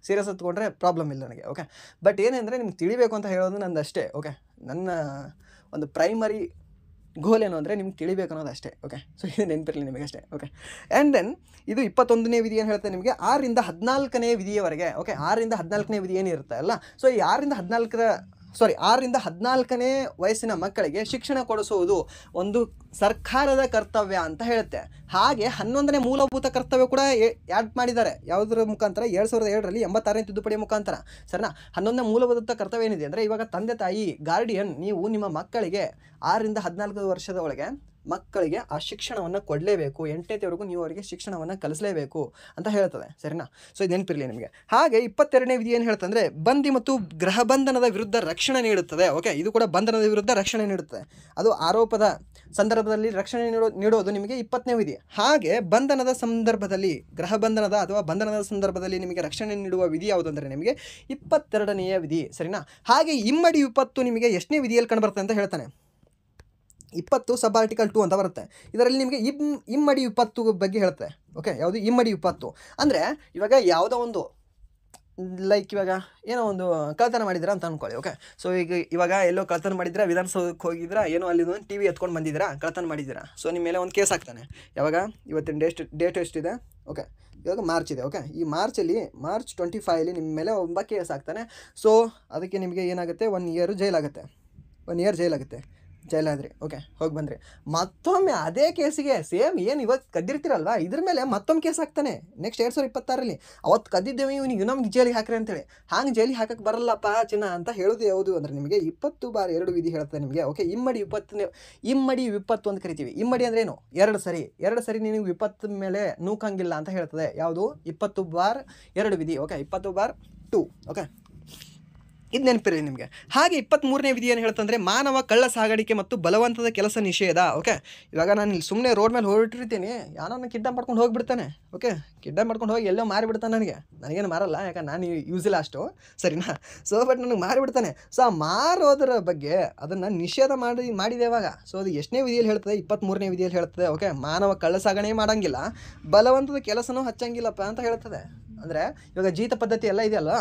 ಸೀರಿಯಸ್ ಹತ್ಕೊಂಡ್ರೆ ಪ್ರಾಬ್ಲಮ್ ಇಲ್ಲ ನನಗೆ. ಓಕೆ, ಬಟ್ ಏನಂದರೆ ನಿಮ್ಗೆ ತಿಳಿಬೇಕು ಅಂತ ಹೇಳೋದು ನಂದು ಅಷ್ಟೇ. ಓಕೆ, ನನ್ನ ಒಂದು ಪ್ರೈಮರಿ ಗೋಲ್ ಏನು ಅಂದರೆ ನಿಮ್ಗೆ ತಿಳಿಬೇಕು ಅನ್ನೋದು ಅಷ್ಟೇ. ಓಕೆ, ಸೊ ಇದು ನೆನಪಿರಲಿ ನಿಮಗೆ ಅಷ್ಟೇ. ಓಕೆ, ಆ್ಯಂಡ್ ದೆನ್ ಇದು 21ನೇ ವಿಧಿ ಏನು ಹೇಳ್ತೇನೆ ನಿಮಗೆ 6ರಿಂದ 14ನೇ ವಿಧಿಯವರೆಗೆ. ಓಕೆ, 6ರಿಂದ 14ನೇ ವಿಧಿ ಏನಿರುತ್ತೆ ಅಲ್ಲ, ಸೊ ಈ 6ರಿಂದ 14ನೇ ವಯಸ್ಸಿನ ಮಕ್ಕಳಿಗೆ ಶಿಕ್ಷಣ ಕೊಡಿಸುವುದು ಒಂದು ಸರ್ಕಾರದ ಕರ್ತವ್ಯ ಅಂತ ಹೇಳುತ್ತೆ. ಹಾಗೆ 11ನೇ ಮೂಲಭೂತ ಕರ್ತವ್ಯ ಕೂಡ ಆ್ಯಡ್ ಮಾಡಿದ್ದಾರೆ. ಯಾವುದರ ಮುಖಾಂತರ 2002ರಲ್ಲಿ 86ನೇ ತಿದ್ದುಪಡಿ ಮುಖಾಂತರ. ಸರಿನಾ? 11ನೇ ಮೂಲಭೂತ ಕರ್ತವ್ಯ ಏನಿದೆ ಅಂದರೆ ಇವಾಗ ತಂದೆ ತಾಯಿ ಗಾರ್ಡಿಯನ್ ನೀವು ನಿಮ್ಮ ಮಕ್ಕಳಿಗೆ 6ರಿಂದ 14 ವರ್ಷದ ಒಳಗೆ ಮಕ್ಕಳಿಗೆ ಆ ಶಿಕ್ಷಣವನ್ನು ಕೊಡಲೇಬೇಕು. 8ನೇವರೆಗೂ ನೀವು ಅವರಿಗೆ ಶಿಕ್ಷಣವನ್ನು ಕಲಿಸಲೇಬೇಕು ಅಂತ ಹೇಳ್ತದೆ. ಸರಿನಾ? ಸೊ ಇದು ನೆನಪಿರಲಿ ನಿಮಗೆ. ಹಾಗೆ 22ನೇ ವಿಧಿ ಏನು ಹೇಳ್ತಂದರೆ ಬಂದಿ ಮತ್ತು ಗೃಹ ಬಂಧನದ ವಿರುದ್ಧ ರಕ್ಷಣೆ ನೀಡುತ್ತದೆ. ಓಕೆ, ಇದು ಕೂಡ ಬಂಧನದ ವಿರುದ್ಧ ರಕ್ಷಣೆ ನೀಡುತ್ತದೆ. ಅದು ಆರೋಪದ ಸಂದರ್ಭದಲ್ಲಿ ರಕ್ಷಣೆ ನೀಡೋದು ನಿಮಗೆ 20ನೇ ವಿಧಿ. ಹಾಗೆ ಬಂಧನದ ಸಂದರ್ಭದಲ್ಲಿ ಗೃಹ ಬಂಧನದ ಅಥವಾ ಬಂಧನದ ಸಂದರ್ಭದಲ್ಲಿ ನಿಮಗೆ ರಕ್ಷಣೆ ನೀಡುವ ವಿಧಿ ಯಾವುದು ಅಂದರೆ ನಿಮಗೆ 22ನೇ ವಿಧಿ. ಸರಿನಾ? ಹಾಗೆ ಇಮ್ಮಡಿ ವಿಪತ್ತು ನಿಮಗೆ ಎಷ್ಟನೇ ವಿಧಿಯಲ್ಲಿ ಕಂಡುಬರುತ್ತೆ ಅಂತ ಹೇಳ್ತಾನೆ. 20 ಸಬ್ ಆರ್ಟಿಕಲ್ 2 ಅಂತ ಬರುತ್ತೆ. ಇದರಲ್ಲಿ ನಿಮಗೆ ಇಮ್ಮಡಿ ವಿಪತ್ತು ಬಗ್ಗೆ ಹೇಳುತ್ತೆ. ಓಕೆ, ಯಾವುದು ಇಮ್ಮಡಿ ವಿಪತ್ತು ಅಂದರೆ ಇವಾಗ ಯಾವುದೋ ಒಂದು ಲೈಕ್ ಇವಾಗ ಏನೋ ಒಂದು ಕಳ್ತನ ಮಾಡಿದ್ದೀರಾ ಅಂತ ಅಂದ್ಕೊಳ್ಳಿ. ಓಕೆ, ಸೊ ಇವಾಗ ಎಲ್ಲೋ ಕಳ್ತನ ಮಾಡಿದ್ದೀರಾ, ವಿಧಾನಸೌಧಕ್ಕೆ ಹೋಗಿದ್ದೀರಾ, ಏನೋ ಅಲ್ಲಿ ಒಂದು TV ಎತ್ಕೊಂಡು ಬಂದಿದ್ದೀರಾ, ಕಳ್ತನ ಮಾಡಿದ್ದೀರಾ. ಸೊ ನಿಮ್ಮ ಮೇಲೆ ಒಂದು ಕೇಸ್ ಹಾಕ್ತಾನೆ. ಯಾವಾಗ ಇವತ್ತಿನ ಡೇಟ್ ಎಷ್ಟಿದೆ? ಓಕೆ, ಇವಾಗ ಮಾರ್ಚ್ ಇದೆ. ಓಕೆ, ಈ ಮಾರ್ಚ್ 25 ನಿಮ್ಮ ಮೇಲೆ ಒಬ್ಬ ಕೇಸ್ ಹಾಕ್ತಾನೆ. ಸೊ ಅದಕ್ಕೆ ನಿಮಗೆ ಏನಾಗುತ್ತೆ, 1 ಇಯರ್ ಜೈಲಾಗುತ್ತೆ. 1 ಇಯರ್ ಜೈಲಾಗುತ್ತೆ. ಜೈಲಾದ್ರಿ. ಓಕೆ, ಹೋಗಿ ಬಂದ್ರಿ. ಮತ್ತೊಮ್ಮೆ ಅದೇ ಕೇಸಿಗೆ ಸೇಮ್ ಏನು ಇವತ್ತು ಕದ್ದಿರ್ತೀರಲ್ವ ಇದ್ರ ಮೇಲೆ ಮತ್ತೊಮ್ಮೆ ಕೇಸ್ ಹಾಕ್ತಾನೆ. ನೆಕ್ಸ್ಟ್ 2026ರಲ್ಲಿ ಅವತ್ತು ಕದ್ದಿದ್ದೇವೆ ಇವನಿಗೆ ನಮ್ಗೆ ಜೈಲಿಗೆ ಹಾಕ್ರಿ ಅಂತೇಳಿ. ಹಾಂಗೆ ಜೈಲಿಗೆ ಹಾಕಕ್ಕೆ ಬರಲ್ಲಪ್ಪ ಚಿನ್ನ ಅಂತ ಹೇಳೋದು ಯಾವುದು ಅಂದರೆ ನಿಮಗೆ 20/2 ವಿಧಿ ಹೇಳ್ತದೆ ನಿಮಗೆ. ಓಕೆ, ಇಮ್ಮಡಿ ವಿಪತ್ತು ಅಂತ ಕರಿತೀವಿ. ಇಮ್ಮಡಿ ಅಂದರೆ ಏನು? 2 ಸರಿ ನಿನಗೆ ವಿಪತ್ತು ಮೇಲೆ ನೂಕಂಗಿಲ್ಲ ಅಂತ ಹೇಳ್ತದೆ. ಯಾವುದು? 20/2 ವಿಧಿ. ಓಕೆ, 20/2. ಓಕೆ, ಇದು ನೆನಪಿರಲಿ ನಿಮಗೆ. ಹಾಗೆ 23ನೇ ವಿಧಿ ಏನು ಹೇಳ್ತಂದರೆ ಮಾನವ ಕಳ್ಳ ಸಾಗಾಣಿಕೆ ಮತ್ತು ಬಲವಂತದ ಕೆಲಸ ನಿಷೇಧ. ಓಕೆ, ಇವಾಗ ನಾನು ಇಲ್ಲಿ ಸುಮ್ಮನೆ ರೋಡ್ ಮೇಲೆ ಹೊರಟಿರ್ತೀನಿ, ಯಾರನ್ನ ಕಿಡ್ನಾಪ್ ಮಾಡ್ಕೊಂಡು ಹೋಗಿಬಿಡ್ತಾನೆ. ಓಕೆ, ಕಿಡ್ನಾಪ್ ಮಾಡ್ಕೊಂಡು ಹೋಗಿ ಎಲ್ಲೋ ಮಾರಿಬಿಡ್ತಾನೆ. ನನಗೇನು ಮಾರಲ್ಲ, ಯಾಕಂದ್ರೆ ನಾನು ಯೂಸ್ ಇಲ್ಲ ಅಷ್ಟು. ಸರಿನಾ? ಸೊ ಬಟ್ ನನಗೆ ಮಾರಿಬಿಡ್ತಾನೆ. ಸೊ ಆ ಮಾರೋದ್ರ ಬಗ್ಗೆ ಅದನ್ನು ನಿಷೇಧ ಮಾಡಿದೆ ಇವಾಗ. ಸೊ ಅದು ಎಷ್ಟನೇ ವಿಧಿಯಲ್ಲಿ ಹೇಳ್ತದೆ? 23ನೇ ವಿಧಿಯಲ್ಲಿ ಹೇಳ್ತದೆ. ಓಕೆ, ಮಾನವ ಕಳ್ಳ ಸಾಗಣೆ ಮಾಡೋಂಗಿಲ್ಲ, ಬಲವಂತದ ಕೆಲಸನೂ ಹಚ್ಚಂಗಿಲ್ಲಪ್ಪ ಅಂತ ಹೇಳ್ತದೆ. ಅಂದರೆ ಇವಾಗ ಜೀತ ಪದ್ಧತಿ ಎಲ್ಲ ಇದೆಯಲ್ಲ,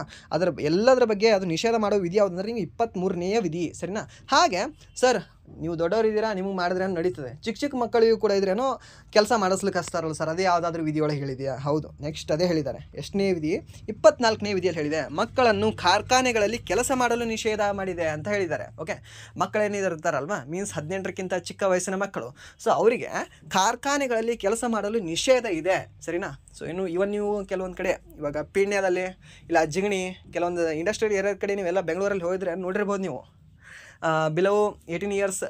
ಎಲ್ಲದರ ಬಗ್ಗೆ ಅದು ನಿಷೇಧ ಮಾಡೋ ವಿಧಿ ಯಾವುದಂದ್ರೆ ನಿಮಗೆ 23ನೇ ವಿಧಿ. ಸರಿನಾ? ಹಾಗೆ ಸರ್ ನೀವು ದೊಡ್ಡವರಿದ್ದೀರಾ, ನಿಮಗೆ ಮಾಡಿದ್ರೆ ನಡೀತದೆ, ಚಿಕ್ಕ ಮಕ್ಕಳಿಗೂ ಕೂಡ ಇದ್ರೇನೋ ಕೆಲಸ ಮಾಡಿಸ್ಲಿಕ್ಕೆ ಹಚ್ತಾರಲ್ಲ ಸರ್, ಅದೇ ಯಾವುದಾದ್ರೂ ವಿಧಿಯೊಳಗೆ ಹೇಳಿದೆಯಾ? ಹೌದು, ನೆಕ್ಸ್ಟ್ ಅದೇ ಹೇಳಿದ್ದಾರೆ. ಎಷ್ಟನೇ ವಿಧಿ? 24ನೇ ವಿಧಿಯಲ್ಲಿ ಹೇಳಿದೆ ಮಕ್ಕಳನ್ನು ಕಾರ್ಖಾನೆಗಳಲ್ಲಿ ಕೆಲಸ ಮಾಡಲು ನಿಷೇಧ ಮಾಡಿದೆ ಅಂತ ಹೇಳಿದ್ದಾರೆ. ಓಕೆ, ಮಕ್ಕಳೇನಿರ್ತಾರಲ್ವ, ಮೀನ್ಸ್ 18ಕ್ಕಿಂತ ಚಿಕ್ಕ ವಯಸ್ಸಿನ ಮಕ್ಕಳು, ಸೊ ಅವರಿಗೆ ಕಾರ್ಖಾನೆಗಳಲ್ಲಿ ಕೆಲಸ ಮಾಡಲು ನಿಷೇಧ ಇದೆ. ಸರಿನಾ? ಸೊ ಇನ್ನು ನೀವು ಕೆಲವೊಂದು ಕಡೆ ಇವಾಗ ಪೀಣ್ಯದಲ್ಲಿ ಇಲ್ಲ ಜಿಗಣಿ ಕೆಲವೊಂದು ಇಂಡಸ್ಟ್ರಿಯಲ್ ಏರಿಯಾ ಕಡೆ ನೀವೆಲ್ಲ ಬೆಂಗಳೂರಲ್ಲಿ ಹೋಗಿದ್ರೆ ನೋಡಿರ್ಬೋದು ನೀವು. ಬಿಲೋ 18 ಇಯರ್ಸ್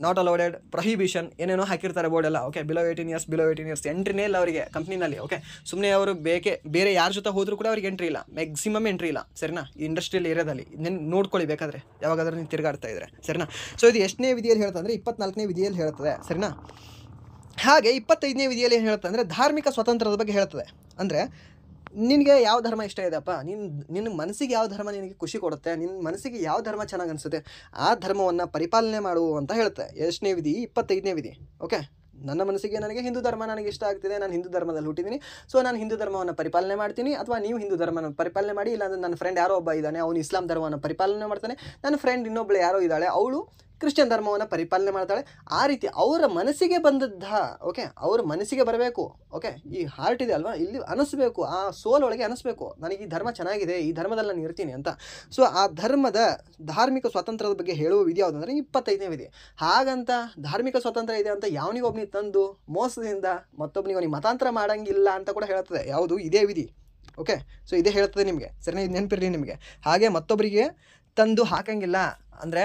ನಾಟ್ ಅಲೌಡೆಡ್, ಪ್ರೊಹಿಬಿಷನ್ ಏನೇನೋ ಹಾಕಿರ್ತಾರೆ ಬೋರ್ಡೆಲ್ಲ. ಓಕೆ, ಬಿಲೋ 18 ಇಯರ್ಸ್ ಎಂಟ್ರಿನೇ ಇಲ್ಲ ಅವರಿಗೆ ಕಂಪ್ನಿನಲ್ಲಿ. ಓಕೆ, ಸುಮ್ಮನೆ ಅವರು ಬೇರೆ ಯಾರ ಜೊತೆ ಹೋದರೂ ಕೂಡ ಅವ್ರಿಗೆ ಎಂಟ್ರಿ ಇಲ್ಲ, ಮ್ಯಾಕ್ಸಿಮಮ್ ಎಂಟ್ರಿ ಇಲ್ಲ. ಸರಿನಾ? ಇಂಡಸ್ಟ್ರಿಯಲ್ ಏರಿಯಾದಲ್ಲಿ ನೋಡ್ಕೊಳ್ಳಿ ಬೇಕಾದರೆ ಯಾವಾಗಾದ್ರೂ ನೀವು ತಿರುಗಾಡ್ತಾ ಇದ್ದಾರೆ. ಸರಿನಾ? ಸೊ ಇದು ಎಷ್ಟನೇ ವಿಧಿಯಲ್ಲಿ ಹೇಳ್ತಂದರೆ 24ನೇ ವಿಧಿಯಲ್ಲಿ ಹೇಳ್ತದೆ. ಸರಿನಾ? ಹಾಗೆ 25ನೇ ವಿಧಿಯಲ್ಲಿ ಏನು ಹೇಳ್ತದೆ ಅಂದರೆ ಧಾರ್ಮಿಕ ಸ್ವಾತಂತ್ರ್ಯದ ಬಗ್ಗೆ ಹೇಳ್ತದೆ. ಅಂದರೆ ನಿನಗೆ ಯಾವ ಧರ್ಮ ಇಷ್ಟ ಇದೆಯಪ್ಪ, ನಿನ್ನ ಮನಸ್ಸಿಗೆ ಯಾವ ಧರ್ಮ ನಿನಗೆ ಖುಷಿ ಕೊಡುತ್ತೆ, ನಿನ್ನ ಮನಸ್ಸಿಗೆ ಯಾವ ಧರ್ಮ ಚೆನ್ನಾಗಿ ಅನಿಸುತ್ತೆ, ಆ ಧರ್ಮವನ್ನು ಪರಿಪಾಲನೆ ಮಾಡು ಅಂತ ಹೇಳುತ್ತೆ. ಎಷ್ಟನೇ ವಿಧಿ? 25ನೇ ವಿಧಿ. ಓಕೆ, ನನ್ನ ಮನಸ್ಸಿಗೆ ನನಗೆ ಹಿಂದೂ ಧರ್ಮ ನನಗೆ ಇಷ್ಟ ಆಗ್ತಿದೆ, ನಾನು ಹಿಂದೂ ಧರ್ಮದಲ್ಲಿ ಹುಟ್ಟಿದ್ದೀನಿ, ಸೊ ನಾನು ಹಿಂದೂ ಧರ್ಮವನ್ನು ಪರಿಪಾಲನೆ ಮಾಡ್ತೀನಿ. ಅಥವಾ ನೀವು ಹಿಂದೂ ಧರ್ಮನ ಪರಿಪಾಲನೆ ಮಾಡಿ, ಇಲ್ಲಾಂದರೆ ನನ್ನ ಫ್ರೆಂಡ್ ಯಾರೋ ಒಬ್ಬ ಇದ್ದಾನೆ, ಅವನು ಇಸ್ಲಾಂ ಧರ್ಮವನ್ನು ಪರಿಪಾಲನೆ ಮಾಡ್ತಾನೆ, ನನ್ನ ಫ್ರೆಂಡ್ ಇನ್ನೊಬ್ಬಳು ಯಾರೋ ಇದ್ದಾಳೆ, ಅವಳು ಕ್ರಿಶ್ಚಿಯನ್ ಧರ್ಮವನ್ನು ಪರಿಪಾಲನೆ ಮಾಡ್ತಾಳೆ. ಆ ರೀತಿ ಅವರ ಮನಸ್ಸಿಗೆ ಬಂದದ್ದ. ಓಕೆ, ಅವ್ರ ಮನಸ್ಸಿಗೆ ಬರಬೇಕು. ಓಕೆ, ಈ ಹಾರ್ಟ್ ಇದೆ ಅಲ್ವಾ, ಇಲ್ಲಿ ಅನಿಸ್ಬೇಕು, ಆ ಸೋಲ್ ಒಳಗೆ ಅನಿಸ್ಬೇಕು, ನನಗೆ ಈ ಧರ್ಮ ಚೆನ್ನಾಗಿದೆ, ಈ ಧರ್ಮದಲ್ಲಿ ನಾನು ಇರ್ತೀನಿ ಅಂತ. ಸೊ ಆ ಧರ್ಮದ ಧಾರ್ಮಿಕ ಸ್ವಾತಂತ್ರ್ಯದ ಬಗ್ಗೆ ಹೇಳುವ ವಿಧಿ ಯಾವುದಂದ್ರೆ 25ನೇ ವಿಧಿ. ಹಾಗಂತ ಧಾರ್ಮಿಕ ಸ್ವಾತಂತ್ರ್ಯ ಇದೆ ಅಂತ ಯಾವನಿಗೊಬ್ಬನಿಗೆ ತಂದು ಮೋಸದಿಂದ ಮತ್ತೊಬ್ಬನಿಗೆ ಅವನಿಗೆ ಮತಾಂತರ ಮಾಡೋಂಗಿಲ್ಲ ಅಂತ ಕೂಡ ಹೇಳ್ತದೆ. ಯಾವುದು? ಇದೇ ವಿಧಿ. ಓಕೆ, ಸೊ ಇದೇ ಹೇಳ್ತದೆ ನಿಮಗೆ. ಸರಿನಾ? ಇದು ನೆನಪಿರಲಿ ನಿಮಗೆ. ಹಾಗೆ ಮತ್ತೊಬ್ಬರಿಗೆ ತಂದು ಹಾಕಂಗಿಲ್ಲ ಅಂದರೆ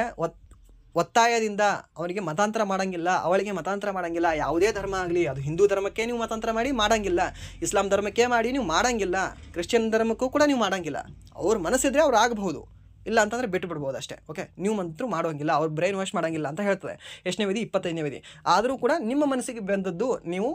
ಒತ್ತಾಯದಿಂದ ಅವನಿಗೆ ಮತಾಂತರ ಮಾಡೋಂಗಿಲ್ಲ, ಅವಳಿಗೆ ಮತಾಂತರ ಮಾಡೋಂಗಿಲ್ಲ. ಯಾವುದೇ ಧರ್ಮ ಆಗಲಿ, ಅದು ಹಿಂದೂ ಧರ್ಮಕ್ಕೆ ನೀವು ಮತಾಂತರ ಮಾಡಿ ಮಾಡೋಂಗಿಲ್ಲ, ಇಸ್ಲಾಂ ಧರ್ಮಕ್ಕೆ ಮಾಡಿ ನೀವು ಮಾಡೋಂಗಿಲ್ಲ, ಕ್ರಿಶ್ಚಿಯನ್ ಧರ್ಮಕ್ಕೂ ಕೂಡ ನೀವು ಮಾಡೋಂಗಿಲ್ಲ. ಅವ್ರ ಮನಸ್ಸಿದ್ರೆ ಅವ್ರು ಆಗಬಹುದು, ಇಲ್ಲ ಅಂತಂದರೆ ಬಿಟ್ಟು ಬಿಡ್ಬೋದು ಅಷ್ಟೇ. ಓಕೆ, ನೀವು ಮಂತ್ರು ಮಾಡೋಂಗಿಲ್ಲ, ಅವ್ರು ಬ್ರೈನ್ ವಾಶ್ ಮಾಡೋಂಗಿಲ್ಲ ಅಂತ ಹೇಳ್ತದೆ. ಎಷ್ಟನೇ ವಿಧಿ? 25ನೇ ವಿಧಿ. ಆದರೂ ಕೂಡ ನಿಮ್ಮ ಮನಸ್ಸಿಗೆ ಬಂದದ್ದು ನೀವು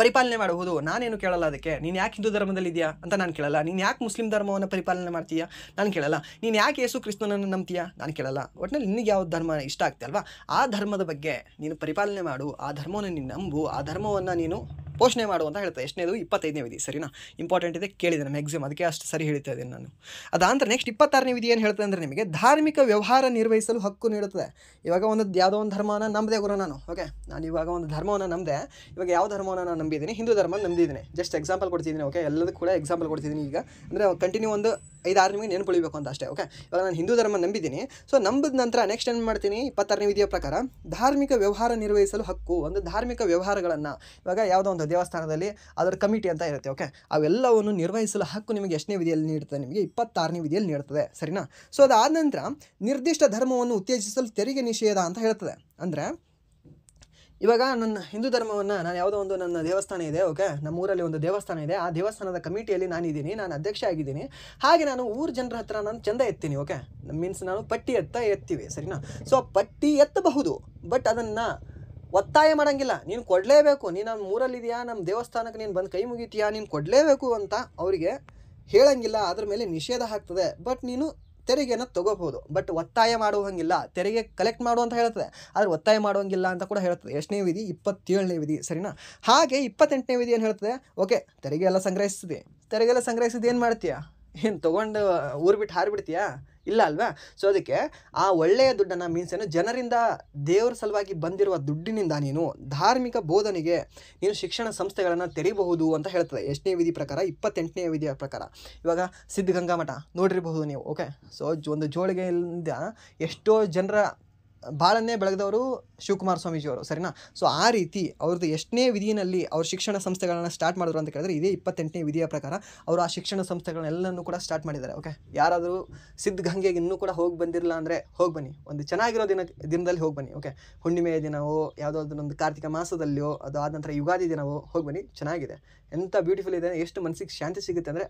ಪರಿಪಾಲನೆ ಮಾಡಬಹುದು. ನಾನೇನು ಕೇಳಲ್ಲ ಅದಕ್ಕೆ. ನೀನು ಯಾಕೆ ಹಿಂದೂ ಧರ್ಮದಲ್ಲಿದೆಯಾ ಅಂತ ನಾನು ಕೇಳಲ್ಲ. ನೀನು ಯಾಕೆ ಮುಸ್ಲಿಂ ಧರ್ಮವನ್ನು ಪರಿಪಾಲನೆ ಮಾಡ್ತೀಯಾ ನಾನು ಕೇಳಲ್ಲ. ನೀನು ಯಾಕೆ ಯೇಸು ಕ್ರಿಸ್ತನನ್ನು ನಂಬ್ತೀಯಾ ನಾನು ಕೇಳಲ್ಲ. ಒಟ್ಟಿನಲ್ಲಿ ನಿನಗೆ ಯಾವ ಧರ್ಮ ಇಷ್ಟ ಆಗ್ತೆ ಅಲ್ವಾ, ಆ ಧರ್ಮದ ಬಗ್ಗೆ ನೀನು ಪರಿಪಾಲನೆ ಮಾಡು, ಆ ಧರ್ಮವನ್ನು ನೀನು ನಂಬು, ಆ ಧರ್ಮವನ್ನು ನೀನು ಪೋಷಣೆ ಮಾಡು ಅಂತ ಹೇಳ್ತಾರೆ. ಎಷ್ಟನೇದು? 25ನೇ ವಿಧಿ. ಸರಿನಾ? ಇಂಪಾರ್ಟೆಂಟ್ ಇದೆ, ಕೇಳಿದೆ ನಮ್ಮ ಎಕ್ಸಾಮ್, ಅದಕ್ಕೆ ಅಷ್ಟು ಸರಿ ಹೇಳ್ತಾ ಇದ್ದೀನಿ ನಾನು. ಅದಾಂತರ ನೆಕ್ಸ್ಟ್ 26ನೇ ವಿಧಿ ಏನು ಹೇಳ್ತದೆ ಅಂದರೆ, ನಿಮಗೆ ಧಾರ್ಮಿಕ ವ್ಯವಹಾರ ನಿರ್ವಹಿಸಲು ಹಕ್ಕು ನೀಡುತ್ತದೆ. ಇವಾಗ ಯಾವುದೋ ಒಂದು ಧರ್ಮವನ್ನು ನಂಬದೆ ಗುರು ನಾನು. ಓಕೆ, ನಾನು ಇವಾಗ ಒಂದು ಧರ್ಮವನ್ನು ನಂಬದೆ. ಇವಾಗ ಯಾವ ಧರ್ಮವನ್ನು ನಾನು ನಂಬಿದ್ದೀನಿ? ಹಿಂದೂ ಧರ್ಮ ನಂಬಿದ್ದೀನಿ. ಜಸ್ಟ್ ಎಕ್ಸಾಂಪಲ್ ಕೊಡ್ತಿದ್ದೀನಿ. ಓಕೆ, ಎಲ್ಲದಕ್ಕೂ ಕೂಡ ಎಕ್ಸಾಂಪಲ್ ಕೊಡ್ತಿದ್ದೀನಿ ಈಗ. ಅಂದರೆ ಕಂಟಿನ್ಯೂ ಒಂದು 5-6 ನಿಮಗೆ ನೆನಪುಳಿಬೇಕು ಅಂತ ಅಷ್ಟೇ. ಓಕೆ, ಇವಾಗ ನಾನು ಹಿಂದೂ ಧರ್ಮ ನಂಬಿದ್ದೀನಿ. ಸೊ ನಂಬಿದ ನಂತರ ನೆಕ್ಸ್ಟ್ ಏನು ಮಾಡ್ತೀನಿ? 26ನೇ ವಿಧಿಯ ಪ್ರಕಾರ ಧಾರ್ಮಿಕ ವ್ಯವಹಾರ ನಿರ್ವಹಿಸಲು ಹಕ್ಕು. ಒಂದು ಧಾರ್ಮಿಕ ವ್ಯವಹಾರಗಳನ್ನು, ಇವಾಗ ಯಾವುದೋ ಒಂದು ದೇವಸ್ಥಾನದಲ್ಲಿ ಅದರ ಕಮಿಟಿ ಅಂತ ಇರುತ್ತೆ. ಓಕೆ, ಅವೆಲ್ಲವನ್ನು ನಿರ್ವಹಿಸಲು ಹಕ್ಕು ನಿಮಗೆ ಎಷ್ಟನೇ ವಿಧಿಯಲ್ಲಿ ನೀಡುತ್ತದೆ? ನಿಮಗೆ 26ನೇ ವಿಧಿಯಲ್ಲಿ ನೀಡುತ್ತದೆ. ಸರಿನಾ? ಸೊ ಅದಾದ ನಂತರ ನಿರ್ದಿಷ್ಟ ಧರ್ಮವನ್ನು ಉತ್ತೇಜಿಸಲು ತೆರಿಗೆ ನಿಷೇಧ ಅಂತ ಹೇಳ್ತದೆ. ಅಂದರೆ ಇವಾಗ ನನ್ನ ಹಿಂದೂ ಧರ್ಮವನ್ನು, ನಾನು ಯಾವುದೋ ಒಂದು ನನ್ನ ದೇವಸ್ಥಾನ ಇದೆ. ಓಕೆ, ನಮ್ಮ ಊರಲ್ಲಿ ಒಂದು ದೇವಸ್ಥಾನ ಇದೆ. ಆ ದೇವಸ್ಥಾನದ ಕಮಿಟಿಯಲ್ಲಿ ನಾನಿದ್ದೀನಿ, ನಾನು ಅಧ್ಯಕ್ಷ ಆಗಿದ್ದೀನಿ. ಹಾಗೆ ನಾನು ಊರ ಜನರ ಹತ್ರ ನಾನು ಚಂದ ಎತ್ತೀನಿ. ಓಕೆ, ಮೀನ್ಸ್ ನಾನು ಪಟ್ಟಿ ಎತ್ತೀವಿ. ಸರಿನಾ? ಸೊ ಪಟ್ಟಿ ಎತ್ತಬಹುದು, ಬಟ್ ಅದನ್ನು ಒತ್ತಾಯ ಮಾಡೋಂಗಿಲ್ಲ. ನೀನು ಕೊಡಲೇಬೇಕು, ನೀನು ನಮ್ಮ ಊರಲ್ಲಿದೆಯಾ, ನಮ್ಮ ದೇವಸ್ಥಾನಕ್ಕೆ ನೀನು ಬಂದು ಕೈ ಮುಗಿತೀಯಾ, ನೀನು ಕೊಡಲೇಬೇಕು ಅಂತ ಅವರಿಗೆ ಹೇಳಂಗಿಲ್ಲ. ಅದ್ರ ಮೇಲೆ ನಿಷೇಧ ಹಾಕ್ತದೆ. ಬಟ್ ನೀನು ತೆರಿಗೆಯನ್ನು ತೊಗೋಬಹುದು, ಬಟ್ ಒತ್ತಾಯ ಮಾಡುವಂಗಿಲ್ಲ. ತೆರಿಗೆ ಕಲೆಕ್ಟ್ ಮಾಡು ಅಂತ ಹೇಳ್ತದೆ, ಆದರೆ ಒತ್ತಾಯ ಮಾಡುವಂಗಿಲ್ಲ ಅಂತ ಕೂಡ ಹೇಳ್ತದೆ. ಎಷ್ಟನೇ ವಿಧಿ? 27ನೇ ವಿಧಿ. ಸರಿನಾ? ಹಾಗೆ 28ನೇ ವಿಧಿ ಏನು ಹೇಳ್ತದೆ? ಓಕೆ, ತೆರಿಗೆ ಎಲ್ಲ ಸಂಗ್ರಹಿಸ್ತಿದೆ. ತೆರಿಗೆ ಎಲ್ಲ ಸಂಗ್ರಹಿಸಿದ್ದು ಏನು ಮಾಡ್ತೀಯಾ? ಏನು ತೊಗೊಂಡು ಊರು ಬಿಟ್ಟು ಹಾರಿಬಿಡ್ತೀಯಾ? ಇಲ್ಲ ಅಲ್ವಾ? ಸೊ ಅದಕ್ಕೆ ಆ ಒಳ್ಳೆಯ ದುಡ್ಡನ್ನು, ಮೀನ್ಸ್ ಏನು, ಜನರಿಂದ ದೇವರ ಸಲುವಾಗಿ ಬಂದಿರುವ ದುಡ್ಡಿನಿಂದ ನೀನು ಧಾರ್ಮಿಕ ಬೋಧನೆಗೆ ನೀನು ಶಿಕ್ಷಣ ಸಂಸ್ಥೆಗಳನ್ನು ತೆರೀಬಹುದು ಅಂತ ಹೇಳ್ತದೆ. ಎಷ್ಟನೇ ವಿಧಿ ಪ್ರಕಾರ? 28ನೇ ವಿಧಿಯ ಪ್ರಕಾರ. ಇವಾಗ ಸಿದ್ಧಗಂಗಾ ಮಠ ನೋಡಿರಬಹುದು ನೀವು. ಓಕೆ, ಸೊ ಒಂದು ಜೋಳಿಗೆಯಿಂದ ಎಷ್ಟೋ ಜನರ ಬಾಳನ್ನೇ ಬೆಳಗಿದವರು ಶಿವಕುಮಾರ ಸ್ವಾಮೀಜಿಯವರು. ಸರಿನಾ? ಸೊ ಆ ರೀತಿ ಅವ್ರದ್ದು ಎಷ್ಟನೇ ವಿಧಿಯಲ್ಲಿ ಅವ್ರ ಶಿಕ್ಷಣ ಸಂಸ್ಥೆಗಳನ್ನ ಸ್ಟಾರ್ಟ್ ಮಾಡಿದ್ರು ಅಂತ ಕೇಳಿದ್ರೆ ಇದೇ 28ನೇ ವಿಧಿಯ ಪ್ರಕಾರ ಅವರು ಆ ಶಿಕ್ಷಣ ಸಂಸ್ಥೆಗಳನ್ನೆಲ್ಲನೂ ಕೂಡ ಸ್ಟಾರ್ಟ್ ಮಾಡಿದ್ದಾರೆ. ಓಕೆ, ಯಾರಾದರೂ ಸಿದ್ಧಗಂಗೆಗೆ ಇನ್ನೂ ಕೂಡ ಹೋಗಿ ಬಂದಿರಲಿಲ್ಲ ಅಂದರೆ ಹೋಗಿ ಬನ್ನಿ, ಒಂದು ಚೆನ್ನಾಗಿರೋ ದಿನದಲ್ಲಿ ಹೋಗಿ ಬನ್ನಿ. ಓಕೆ, ಹುಣ್ಣಿಮೆಯ ದಿನವೋ ಯಾವುದಾದ್ರೊಂದು ಕಾರ್ತಿಕ ಮಾಸದಲ್ಲಿಯೋ, ಅದು ಆದ ನಂತರ ಯುಗಾದಿ ದಿನವೋ ಹೋಗಿ ಬನ್ನಿ. ಚೆನ್ನಾಗಿದೆ, ಎಂಥ ಬ್ಯೂಟಿಫುಲ್ ಇದೆ, ಎಷ್ಟು ಮನಸ್ಸಿಗೆ ಶಾಂತಿ ಸಿಗುತ್ತೆ ಅಂದರೆ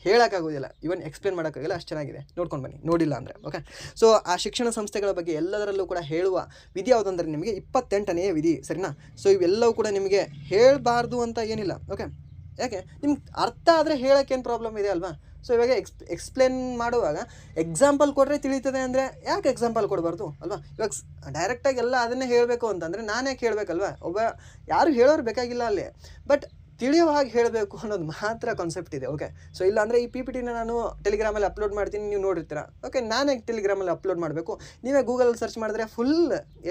ಹೇಳೋಕ್ಕಾಗೋದಿಲ್ಲ, ಇವನ್ ಎಕ್ಸ್ಪ್ಲೇನ್ ಮಾಡೋಕ್ಕಾಗಿಲ್ಲ, ಅಷ್ಟು ಚೆನ್ನಾಗಿದೆ. ನೋಡ್ಕೊಂಡು ಬನ್ನಿ, ನೋಡಿಲ್ಲ ಅಂದರೆ. ಓಕೆ, ಸೊ ಆ ಶಿಕ್ಷಣ ಸಂಸ್ಥೆಗಳ ಬಗ್ಗೆ ಎಲ್ಲದರಲ್ಲೂ ಕೂಡ ಹೇಳುವ ವಿಧಿ ಯಾವುದಂದರೆ ನಿಮಗೆ 28ನೇ ವಿಧಿ. ಸರಿನಾ? ಸೊ ಇವೆಲ್ಲವೂ ಕೂಡ ನಿಮಗೆ ಹೇಳಬಾರ್ದು ಅಂತ ಏನಿಲ್ಲ. ಓಕೆ, ಯಾಕೆ ನಿಮ್ಗೆ ಅರ್ಥ ಆದರೆ ಹೇಳೋಕ್ಕೇನು ಪ್ರಾಬ್ಲಮ್ ಇದೆ ಅಲ್ವಾ? ಸೊ ಇವಾಗ ಎಕ್ಸ್ಪ್ಲೇನ್ ಮಾಡುವಾಗ ಎಕ್ಸಾಂಪಲ್ ಕೊಟ್ಟರೆ ತಿಳಿತದೆ ಅಂದರೆ ಯಾಕೆ ಎಕ್ಸಾಂಪಲ್ ಕೊಡಬಾರ್ದು ಅಲ್ವಾ? ಇವಾಗ ಡೈರೆಕ್ಟಾಗಿ ಎಲ್ಲ ಅದನ್ನೇ ಹೇಳಬೇಕು ಅಂತಂದರೆ ನಾನೇ ಕೇಳಬೇಕಲ್ವ? ಯಾರು ಹೇಳೋರು ಬೇಕಾಗಿಲ್ಲ ಅಲ್ಲಿ, ಬಟ್ ತಿಳಿಯೋ ಹಾಗೆ ಹೇಳಬೇಕು ಅನ್ನೋದು ಮಾತ್ರ ಕಾನ್ಸೆಪ್ಟ್ ಇದೆ. ಓಕೆ, ಸೊ ಇಲ್ಲಾಂದರೆ ಈ PPT ನಾನು ಟೆಲಿಗ್ರಾಮಲ್ಲಿ ಅಪ್ಲೋಡ್ ಮಾಡ್ತೀನಿ, ನೀವು ನೋಡಿರ್ತೀರ. ಓಕೆ, ನಾನೇ ಟೆಲಿಗ್ರಾಮಲ್ಲಿ ಅಪ್ಲೋಡ್ ಮಾಡಬೇಕು, ನೀವೇ ಗೂಗಲಲ್ಲಿ ಸರ್ಚ್ ಮಾಡಿದ್ರೆ ಫುಲ್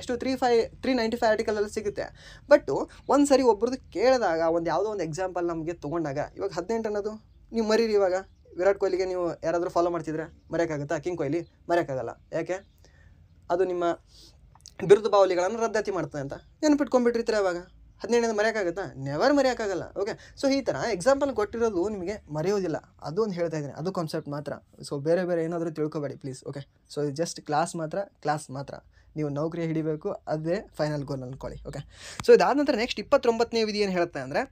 ಎಷ್ಟು 395 ಆರ್ಟಿಕಲಲ್ಲಿ ಸಿಗುತ್ತೆ. ಬಟ್ಟು ಒಂದು ಸರಿ ಒಬ್ರದ್ದು ಕೇಳಿದಾಗ ಯಾವುದೋ ಒಂದು ಎಕ್ಸಾಂಪಲ್ ನಮಗೆ ತೊಗೊಂಡಾಗ, ಇವಾಗ 18 ಅನ್ನೋದು ನೀವು ಮರೀರಿ. ಇವಾಗ ವಿರಾಟ್ ಕೊಹ್ಲಿಗೆ ನೀವು ಯಾರಾದರೂ ಫಾಲೋ ಮಾಡ್ತಿದ್ರೆ ಮರೆಯೋಕ್ಕಾಗುತ್ತಾ? ಕಿಂಗ್ ಕೊಹ್ಲಿ ಮರೆಯೋಕ್ಕಾಗಲ್ಲ. ಯಾಕೆ? ಅದು ನಿಮ್ಮ ಬಿರುದು ಬಾವಲಿಗಳನ್ನು ರದ್ದತಿ ಮಾಡ್ತದೆ ಅಂತ ನೆನಪಿಟ್ಕೊಂಡ್ಬಿಟ್ಟಿರ್ತೀರ. ಅವಾಗ 17 ಮರೆಯೋಕ್ಕಾಗುತ್ತಾ? ನೆವರ್ ಮರೆಯೋಕ್ಕಾಗಲ್ಲ. ಓಕೆ, ಸೊ ಈ ಥರ ಎಕ್ಸಾಂಪಲ್ ಕೊಟ್ಟಿರೋದು ನಿಮಗೆ ಮರೆಯೋದಿಲ್ಲ, ಅದು ಒಂದು ಹೇಳ್ತಾ ಇದ್ದೀನಿ, ಅದು ಕಾನ್ಸೆಪ್ಟ್ ಮಾತ್ರ. ಸೊ ಬೇರೆ ಏನಾದರೂ ತಿಳ್ಕೊಬೇಡಿ please. Okay, so just class ಮಾತ್ರ ನೀವು ನೌಕರಿ ಹಿಡಿಬೇಕು, ಅದೇ ಫೈನಲ್ ಗೋಲ್ ಅಂದ್ಕೊಳ್ಳಿ. ಓಕೆ, ಸೊ ಇದಾದ ನಂತರ ನೆಕ್ಸ್ಟ್ 29ನೇ ವಿಧಿ ಏನು ಹೇಳುತ್ತೆ ಅಂದರೆ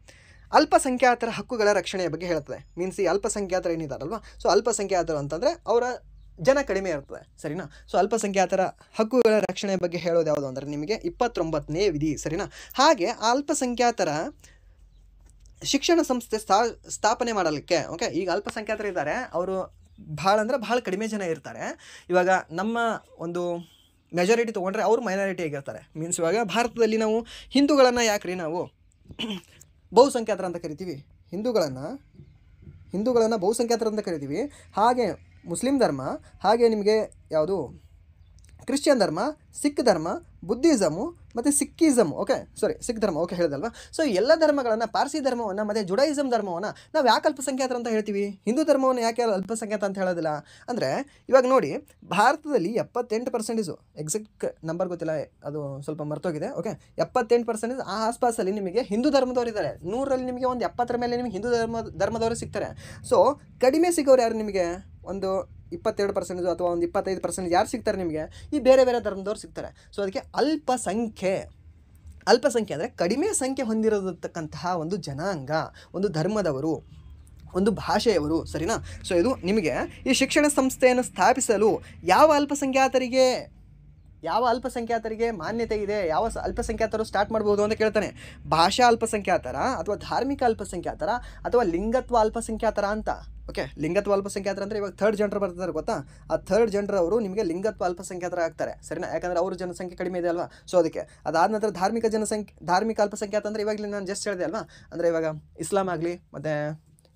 ಅಲ್ಪಸಂಖ್ಯಾತರ ಹಕ್ಕುಗಳ ರಕ್ಷಣೆಯ ಬಗ್ಗೆ ಹೇಳ್ತದೆ. ಮೀನ್ಸ್ ಈ ಅಲ್ಪಸಂಖ್ಯಾತರು ಏನಿದಾರಲ್ವ, ಸೊ ಅಲ್ಪಸಂಖ್ಯಾತರು ಅಂತಂದರೆ ಅವರ ಜನ ಕಡಿಮೆ ಇರ್ತದೆ. ಸರಿನಾ? ಸೊ ಅಲ್ಪಸಂಖ್ಯಾತರ ಹಕ್ಕುಗಳ ರಕ್ಷಣೆ ಬಗ್ಗೆ ಹೇಳೋದು ಯಾವುದು ಅಂದರೆ ನಿಮಗೆ 29ನೇ ವಿಧಿ. ಸರಿನಾ? ಹಾಗೆ ಆ ಅಲ್ಪಸಂಖ್ಯಾತರ ಶಿಕ್ಷಣ ಸಂಸ್ಥೆ ಸ್ಥಾಪನೆ ಮಾಡಲಿಕ್ಕೆ. ಓಕೆ, ಈಗ ಅಲ್ಪಸಂಖ್ಯಾತರು ಇದ್ದಾರೆ, ಅವರು ಭಾಳ ಕಡಿಮೆ ಜನ ಇರ್ತಾರೆ. ಇವಾಗ ನಮ್ಮ ಒಂದು ಮೆಜಾರಿಟಿ ತೊಗೊಂಡ್ರೆ ಅವರು ಮೈನಾರಿಟಿ ಆಗಿರ್ತಾರೆ. ಮೀನ್ಸ್ ಇವಾಗ ಭಾರತದಲ್ಲಿ ನಾವು ಹಿಂದೂಗಳನ್ನು ಯಾಕ್ರಿ ನಾವು ಬಹುಸಂಖ್ಯಾತರ ಅಂತ ಕರಿತೀವಿ? ಹಿಂದೂಗಳನ್ನು ಬಹುಸಂಖ್ಯಾತರ ಅಂತ ಕರಿತೀವಿ. ಹಾಗೆ ಮುಸ್ಲಿಂ ಧರ್ಮ, ಹಾಗೆ ನಿಮಗೆ ಯಾವುದು ಕ್ರಿಶ್ಚಿಯನ್ ಧರ್ಮ, ಸಿಖ್ ಧರ್ಮ, ಬುದ್ಧಿಸಮು ಮತ್ತು ಸಿಕ್ಕಿಸಮ್. ಓಕೆ, ಸಿಖ್ ಧರ್ಮ. ಓಕೆ, ಹೇಳಿದಲ್ವ? ಸೊ ಎಲ್ಲ ಧರ್ಮಗಳನ್ನು, ಪಾರ್ಸಿ ಧರ್ಮವನ್ನು ಮತ್ತು ಜುಡಾಯಿಸಮ್ ಧರ್ಮವನ್ನು ನಾವು ಯಾಕೆ ಅಲ್ಪಸಂಖ್ಯಾತರ ಅಂತ ಹೇಳ್ತೀವಿ? ಹಿಂದೂ ಧರ್ಮವನ್ನು ಯಾಕೆ ಅಲ್ಪಸಂಖ್ಯಾತ ಅಂತ ಹೇಳೋದಿಲ್ಲ ಅಂದರೆ, ಇವಾಗ ನೋಡಿ ಭಾರತದಲ್ಲಿ 78%, ಎಕ್ಸಾಕ್ಟ್ ನಂಬರ್ ಗೊತ್ತಿಲ್ಲ, ಅದು ಸ್ವಲ್ಪ ಮರ್ತೋಗಿದೆ. ಓಕೆ, 78% ಆ ಆಸ್ಪಾಸಲ್ಲಿ ನಿಮಗೆ ಹಿಂದೂ ಧರ್ಮದವರು ಇದ್ದಾರೆ. 100ರಲ್ಲಿ ನಿಮಗೆ ಒಂದು 70 ಮೇಲೆ ನಿಮಗೆ ಹಿಂದೂ ಧರ್ಮದವರು ಸಿಗ್ತಾರೆ. ಸೊ ಕಡಿಮೆ ಸಿಗೋರು ಯಾರು ನಿಮಗೆ? ಒಂದು 22% ಅಥವಾ ಒಂದು 25% ಯಾರು ಸಿಗ್ತಾರೆ ನಿಮಗೆ, ಈ ಬೇರೆ ಬೇರೆ ಧರ್ಮದವ್ರು ಸಿಗ್ತಾರೆ. ಸೊ ಅದಕ್ಕೆ ಅಲ್ಪಸಂಖ್ಯೆ ಅಂದರೆ ಕಡಿಮೆ ಸಂಖ್ಯೆ ಹೊಂದಿರತಕ್ಕಂತಹ ಒಂದು ಜನಾಂಗ, ಒಂದು ಧರ್ಮದವರು, ಒಂದು ಭಾಷೆಯವರು, ಸರಿನಾ. ಸೊ ಇದು ನಿಮಗೆ ಈ ಶಿಕ್ಷಣ ಸಂಸ್ಥೆಯನ್ನು ಸ್ಥಾಪಿಸಲು ಯಾವ ಅಲ್ಪಸಂಖ್ಯಾತರಿಗೆ ಮಾನ್ಯತೆ ಇದೆ, ಯಾವ ಅಲ್ಪಸಂಖ್ಯಾತರು ಸ್ಟಾರ್ಟ್ ಮಾಡ್ಬೋದು ಅಂತ ಕೇಳ್ತಾನೆ. ಭಾಷಾ ಅಲ್ಪಸಂಖ್ಯಾತರ ಅಥವಾ ಧಾರ್ಮಿಕ ಅಲ್ಪಸಂಖ್ಯಾತರ ಅಥವಾ ಲಿಂಗತ್ವ ಅಲ್ಪಸಂಖ್ಯಾತರ ಅಂತ. ಓಕೆ, ಲಿಂಗತ್ವ ಅಲ್ಪಸಂಖ್ಯಾತರ ಅಂದರೆ ಇವಾಗ ಥರ್ಡ್ ಜೆಂಡರ್ ಬರ್ತಾರೆ ಗೊತ್ತಾ, ಆ ಥರ್ಡ್ ಜೆಂಡರ್ ಅವರು ನಿಮಗೆ ಲಿಂಗತ್ವ ಅಲ್ಪಸಂಖ್ಯಾತರ ಆಗ್ತಾರೆ, ಸರಿನಾ. ಯಾಕಂದರೆ ಅವ್ರ ಜನಸಂಖ್ಯೆ ಕಡಿಮೆ ಇದೆ ಅಲ್ವಾ. ಸೊ ಅದಕ್ಕೆ ಅದಾದ ನಂತರ ಧಾರ್ಮಿಕ ಅಲ್ಪಸಂಖ್ಯಾತ ಅಂದರೆ ಇವಾಗಲೇ ನಾನು ಜಸ್ಟ್ ಹೇಳಿದೆ ಅಲ್ವಾ, ಅಂದರೆ ಇವಾಗ ಇಸ್ಲಾಂ ಆಗಲಿ, ಮತ್ತು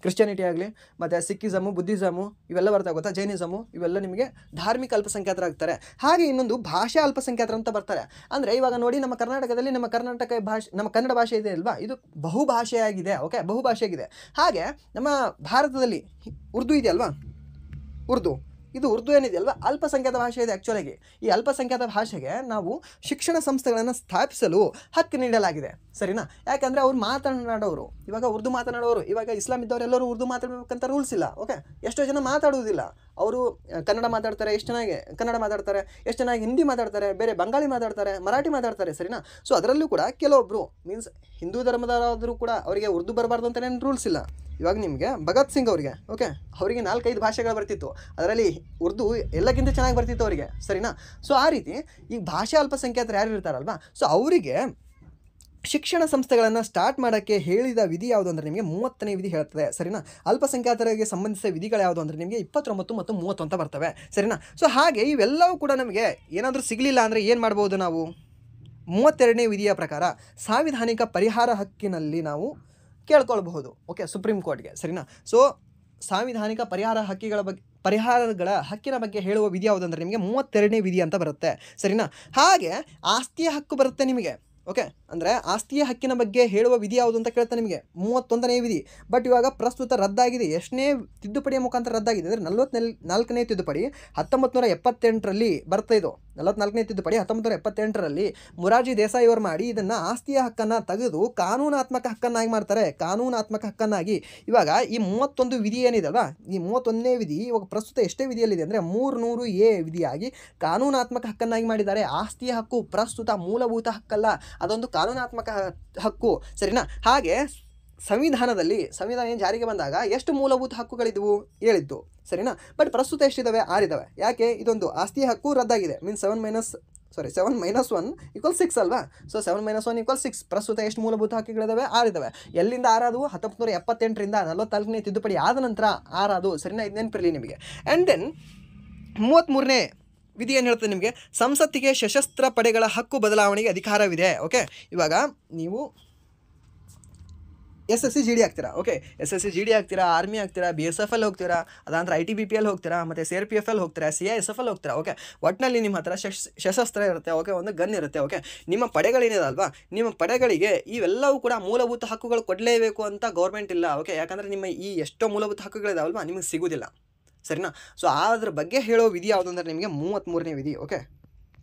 ಕ್ರಿಶ್ಚಿಯಾನಿಟಿ ಆಗಲಿ, ಮತ್ತು ಸಿಕ್ಕಿಸಮು, ಬುದ್ಧಿಸಮು ಇವೆಲ್ಲ ಬರ್ತಾವೆ ಗೊತ್ತಾ, ಜೈನಿಸಮು, ಇವೆಲ್ಲ ನಿಮಗೆ ಧಾರ್ಮಿಕ ಅಲ್ಪಸಂಖ್ಯಾತರಾಗ್ತಾರೆ. ಹಾಗೆ ಇನ್ನೊಂದು ಭಾಷಾ ಅಲ್ಪಸಂಖ್ಯಾತರ ಅಂತ ಬರ್ತಾರೆ. ಅಂದರೆ ಇವಾಗ ನೋಡಿ, ನಮ್ಮ ಕರ್ನಾಟಕದಲ್ಲಿ ನಮ್ಮ ಕನ್ನಡ ಭಾಷೆ ಇದೆ ಅಲ್ವಾ, ಇದು ಬಹುಭಾಷೆಯಾಗಿದೆ. ಓಕೆ, ಬಹುಭಾಷೆಯಾಗಿದೆ. ಹಾಗೆ ನಮ್ಮ ಭಾರತದಲ್ಲಿ ಉರ್ದು ಇದೆ ಅಲ್ವಾ, ಉರ್ದು ಏನಿದೆ ಅಲ್ವಾ, ಅಲ್ಪಸಂಖ್ಯಾತ ಭಾಷೆ ಇದೆ ಆ್ಯಕ್ಚುಲಾಗಿ. ಈ ಅಲ್ಪಸಂಖ್ಯಾತ ಭಾಷೆಗೆ ನಾವು ಶಿಕ್ಷಣ ಸಂಸ್ಥೆಗಳನ್ನು ಸ್ಥಾಪಿಸಲು ಹಕ್ಕು ನೀಡಲಾಗಿದೆ, ಸರಿನಾ. ಯಾಕಂದರೆ ಅವ್ರು ಮಾತನಾಡೋರು, ಇವಾಗ ಉರ್ದು ಮಾತನಾಡೋರು, ಇವಾಗ ಇಸ್ಲಾಂ ಇದ್ದವರೆಲ್ಲರೂ ಉರ್ದು ಮಾತಾಡಬೇಕಂತ ರೂಲ್ಸ್ ಇಲ್ಲ. ಓಕೆ, ಎಷ್ಟೋ ಜನ ಮಾತಾಡುವುದಿಲ್ಲ, ಅವರು ಕನ್ನಡ ಮಾತಾಡ್ತಾರೆ, ಎಷ್ಟು ಚೆನ್ನಾಗಿ ಕನ್ನಡ ಮಾತಾಡ್ತಾರೆ, ಎಷ್ಟು ಚೆನ್ನಾಗಿ ಹಿಂದಿ ಮಾತಾಡ್ತಾರೆ, ಬೇರೆ ಬಂಗಾಳಿ ಮಾತಾಡ್ತಾರೆ, ಮರಾಠಿ ಮಾತಾಡ್ತಾರೆ, ಸರಿನಾ. ಸೊ ಅದರಲ್ಲೂ ಕೂಡ ಕೆಲವೊಬ್ಬರು ಮೀನ್ಸ್ ಹಿಂದೂ ಧರ್ಮದವರಾದರೂ ಕೂಡ ಅವರಿಗೆ ಉರ್ದು ಬರಬಾರ್ದು ಅಂತಲೇ ರೂಲ್ಸ್ ಇಲ್ಲ. ಇವಾಗ ನಿಮಗೆ ಭಗತ್ ಸಿಂಗ್ ಅವರಿಗೆ, ಓಕೆ, ಅವರಿಗೆ 4-5 ಭಾಷೆಗಳು ಬರ್ತಿತ್ತು, ಅದರಲ್ಲಿ ಉರ್ದು ಎಲ್ಲಕ್ಕಿಂತ ಚೆನ್ನಾಗಿ ಬರ್ತಿತ್ತು ಅವರಿಗೆ, ಸರಿನಾ. ಸೊ ಆ ರೀತಿ ಈ ಭಾಷಾ ಅಲ್ಪಸಂಖ್ಯಾತರು ಯಾರು ಇರ್ತಾರಲ್ವಾ, ಸೊ ಅವರಿಗೆ ಶಿಕ್ಷಣ ಸಂಸ್ಥೆಗಳನ್ನು ಸ್ಟಾರ್ಟ್ ಮಾಡೋಕ್ಕೆ ಹೇಳಿದ ವಿಧಿ ಯಾವುದು ಅಂದರೆ ನಿಮಗೆ 30ನೇ ವಿಧಿ ಹೇಳ್ತದೆ, ಸರಿನಾ. ಅಲ್ಪಸಂಖ್ಯಾತರಿಗೆ ಸಂಬಂಧಿಸಿದ ವಿಧಿಗಳು ಯಾವುದು ಅಂದರೆ ನಿಮಗೆ 29 ಮತ್ತು 30 ಅಂತ ಬರ್ತವೆ, ಸರಿನಾ. ಸೊ ಹಾಗೆ ಇವೆಲ್ಲವೂ ಕೂಡ ನಮಗೆ ಏನಾದರೂ ಸಿಗಲಿಲ್ಲ ಅಂದರೆ ಏನು ಮಾಡ್ಬೋದು ನಾವು, 32ನೇ ವಿಧಿಯ ಪ್ರಕಾರ ಸಾಂವಿಧಾನಿಕ ಪರಿಹಾರ ಹಕ್ಕಿನಲ್ಲಿ ನಾವು ಕೇಳ್ಕೊಳ್ಬಹುದು. ಓಕೆ, ಸುಪ್ರೀಂ ಕೋರ್ಟ್ಗೆ, ಸರಿನಾ. ಸೊ ಸಾಂವಿಧಾನಿಕ ಪರಿಹಾರಗಳ ಹಕ್ಕಿನ ಬಗ್ಗೆ ಹೇಳುವ ವಿಧಿ ಯಾವುದಂದರೆ ನಿಮಗೆ 32ನೇ ವಿಧಿ ಅಂತ ಬರುತ್ತೆ, ಸರಿನಾ. ಹಾಗೆ ಆಸ್ತಿಯ ಹಕ್ಕು ಬರುತ್ತೆ ನಿಮಗೆ. ಓಕೆ, ಅಂದರೆ ಆಸ್ತಿಯ ಹಕ್ಕಿನ ಬಗ್ಗೆ ಹೇಳುವ ವಿಧಿ ಯಾವುದು ಅಂತ ಕೇಳ್ತಾ ನಿಮಗೆ 31ನೇ ವಿಧಿ. ಬಟ್ ಇವಾಗ ಪ್ರಸ್ತುತ ರದ್ದಾಗಿದೆ. ಎಷ್ಟನೇ ತಿದ್ದುಪಡಿಯ ಮುಖಾಂತರ ರದ್ದಾಗಿದೆ ಅಂದರೆ 44ನೇ ತಿದ್ದುಪಡಿ 1978ರಲ್ಲಿ ಬರ್ತಾ ಇದು. 44ನೇ ತಿದ್ದುಪಡಿ 1978ರಲ್ಲಿ ಮೊರಾರ್ಜಿ ದೇಸಾಯಿ ಅವರು ಮಾಡಿ ಇದನ್ನು ಆಸ್ತಿಯ ಹಕ್ಕನ್ನು ತೆಗೆದು ಕಾನೂನಾತ್ಮಕ ಹಕ್ಕನ್ನಾಗಿ ಮಾಡ್ತಾರೆ. ಕಾನೂನಾತ್ಮಕ ಹಕ್ಕನ್ನಾಗಿ ಇವಾಗ ಈ 31 ವಿಧಿ ಏನಿದೆ ಅಲ್ವಾ, ಈ 31ನೇ ವಿಧಿ ಇವಾಗ ಪ್ರಸ್ತುತ ಎಷ್ಟೇ ವಿಧಿಯಲ್ಲಿದೆ ಅಂದರೆ 300A ವಿಧಿಯಾಗಿ ಕಾನೂನಾತ್ಮಕ ಹಕ್ಕನ್ನಾಗಿ ಮಾಡಿದ್ದಾರೆ. ಆಸ್ತಿಯ ಹಕ್ಕು ಪ್ರಸ್ತುತ ಮೂಲಭೂತ ಹಕ್ಕಲ್ಲ, ಅದೊಂದು ಕಾನೂನಾತ್ಮಕ ಹಕ್ಕು, ಸರಿನಾ. ಹಾಗೆ ಸಂವಿಧಾನ ಏನು ಜಾರಿಗೆ ಬಂದಾಗ ಎಷ್ಟು ಮೂಲಭೂತ ಹಕ್ಕುಗಳಿದ್ವು ಹೇಳಿದ್ದು, ಸರಿನಾ. ಬಟ್ ಪ್ರಸ್ತುತ ಎಷ್ಟಿದ್ದಾವೆ, 6 ಇದ್ದಾವೆ. ಯಾಕೆ, ಇದೊಂದು ಆಸ್ತಿಯ ಹಕ್ಕು ರದ್ದಾಗಿದೆ. ಮೀನ್ಸ್ 7 - 1 = 6 ಅಲ್ವಾ. ಸೊ 7 - 1 = 6. ಪ್ರಸ್ತುತ ಎಷ್ಟು ಮೂಲಭೂತ ಹಕ್ಕುಗಳಿದ್ದಾವೆ, 6 ಇದ್ದಾವೆ. ಎಲ್ಲಿಂದ 6 ಆದವು, 1978ರಿಂದ 44ನೇ ತಿದ್ದುಪಡಿ ಆದ ನಂತರ 6 ಆದವು, ಸರಿನಾ. ಇದು ನೆನಪಿರಲಿ ನಿಮಗೆ. ಆ್ಯಂಡ್ ದೆನ್ 33ನೇ ವಿಧಿ ಏನು ಹೇಳ್ತದೆ ನಿಮಗೆ, ಸಂಸತ್ತಿಗೆ ಸಶಸ್ತ್ರ ಪಡೆಗಳ ಹಕ್ಕು ಬದಲಾವಣೆಗೆ ಅಧಿಕಾರವಿದೆ. ಓಕೆ, ಇವಾಗ ನೀವು SSC GD ಆಗ್ತೀರಾ. ಓಕೆ, SSC GD ಆಗ್ತೀರಾ, ಆರ್ಮಿ ಆಗ್ತೀರಾ, BSF ಅಲ್ಲಿ ಹೋಗ್ತೀರಾ, ಅದಾಂತರ ITBP ಹೋಗ್ತೀರಾ, ಮತ್ತು CRPF ಹೋಗ್ತೀರಾ, CISF ಹೋಗ್ತೀರಾ. ಓಕೆ, ಒಟ್ಟಿನಲ್ಲಿ ನಿಮ್ಮ ಹತ್ರ ಸಶಸ್ತ್ರ ಇರುತ್ತೆ. ಓಕೆ, ಒಂದು ಗನ್ ಇರುತ್ತೆ. ಓಕೆ, ನಿಮ್ಮ ಪಡೆಗಳೇನಿದೆ ಅಲ್ವಾ, ನಿಮ್ಮ ಪಡೆಗಳಿಗೆ ಇವೆಲ್ಲವೂ ಕೂಡ ಮೂಲಭೂತ ಹಕ್ಕುಗಳು ಕೊಡಲೇಬೇಕು ಅಂತ ಗೌರ್ಮೆಂಟ್ ಇಲ್ಲ. ಓಕೆ, ಯಾಕಂದರೆ ನಿಮ್ಮ ಈ ಎಷ್ಟೋ ಮೂಲಭೂತ ಹಕ್ಕುಗಳಿದಾವಲ್ವಾ ನಿಮಗೆ ಸಿಗೋದಿಲ್ಲ, ಸರಿನಾ. ಸೊ ಅದ್ರ ಬಗ್ಗೆ ಹೇಳೋ ವಿಧಿ ಯಾವುದು ಅಂದರೆ ನಿಮಗೆ 33ನೇ ವಿಧಿ. ಓಕೆ,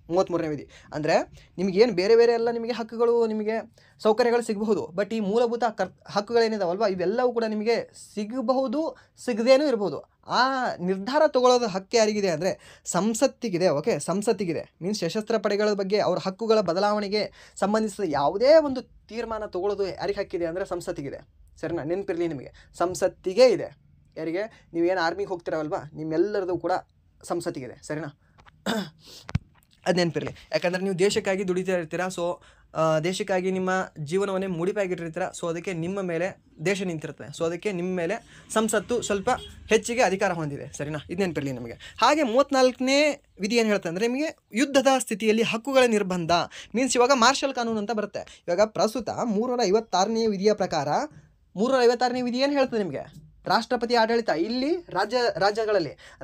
33ನೇ ವಿಧಿ ಅಂದರೆ ನಿಮಗೇನು ಬೇರೆ ಎಲ್ಲ ನಿಮಗೆ ಹಕ್ಕುಗಳು, ನಿಮಗೆ ಸೌಕರ್ಯಗಳು ಸಿಗಬಹುದು. ಬಟ್ ಈ ಮೂಲಭೂತ ಹಕ್ಕುಗಳೇನಿದಾವಲ್ವ ಇವೆಲ್ಲವೂ ಕೂಡ ನಿಮಗೆ ಸಿಗಬಹುದು, ಸಿಗದೇನೂ ಇರ್ಬೋದು. ಆ ನಿರ್ಧಾರ ತಗೊಳ್ಳೋದು ಹಕ್ಕು ಯಾರಿಗಿದೆ ಅಂದರೆ ಸಂಸತ್ತಿಗಿದೆ. ಓಕೆ, ಸಂಸತ್ತಿಗಿದೆ. ಮೀನ್ಸ್ ಸಶಸ್ತ್ರ ಪಡೆಗಳ ಬಗ್ಗೆ ಅವರ ಹಕ್ಕುಗಳ ಬದಲಾವಣೆಗೆ ಸಂಬಂಧಿಸಿದ ಯಾವುದೇ ಒಂದು ತೀರ್ಮಾನ ತಗೊಳ್ಳೋದು ಯಾರಿಗೆ ಹಕ್ಕಿದೆ ಅಂದರೆ ಸಂಸತ್ತಿಗಿದೆ, ಸರಿನಾ. ನೆನಪಿರಲಿ ನಿಮಗೆ, ಸಂಸತ್ತಿಗೆ ಇದೆ. ಯಾರಿಗೆ, ನೀವೇನು ಆರ್ಮಿಗೆ ಹೋಗ್ತಿರಲ್ವಾ ನಿಮ್ಮೆಲ್ಲರದು ಕೂಡ ಸಂಸತ್ತಿಗಿದೆ, ಸರಿನಾ. ಅದು ನೆನಪಿರಲಿ. ಯಾಕಂದರೆ ನೀವು ದೇಶಕ್ಕಾಗಿ ದುಡಿತಾ ಇರ್ತೀರಾ. ಸೊ ದೇಶಕ್ಕಾಗಿ ನಿಮ್ಮ ಜೀವನವನ್ನೇ ಮುಡಿಪಾಗಿಟ್ಟಿರ್ತೀರ. ಸೊ ಅದಕ್ಕೆ ನಿಮ್ಮ ಮೇಲೆ ದೇಶ ನಿಂತಿರ್ತದೆ. ಸೊ ಅದಕ್ಕೆ ನಿಮ್ಮ ಮೇಲೆ ಸಂಸತ್ತು ಸ್ವಲ್ಪ ಹೆಚ್ಚಿಗೆ ಅಧಿಕಾರ ಹೊಂದಿದೆ, ಸರಿನಾ. ಇದು ನೆನಪಿರಲಿ ನಮಗೆ. ಹಾಗೆ 34ನೇ ವಿಧಿ ಏನು ಹೇಳ್ತದೆ ಅಂದರೆ ನಿಮಗೆ ಯುದ್ಧದ ಸ್ಥಿತಿಯಲ್ಲಿ ಹಕ್ಕುಗಳ ನಿರ್ಬಂಧ. ಮೀನ್ಸ್ ಇವಾಗ ಮಾರ್ಷಲ್ ಕಾನೂನು ಅಂತ ಬರುತ್ತೆ. ಇವಾಗ ಪ್ರಸ್ತುತ 356ನೇ ವಿಧಿಯ ಪ್ರಕಾರ 356ನೇ ವಿಧಿ ಏನು ಹೇಳ್ತದೆ ನಿಮಗೆ, ರಾಷ್ಟ್ರಪತಿ ಆಡಳಿತ. ಇಲ್ಲಿ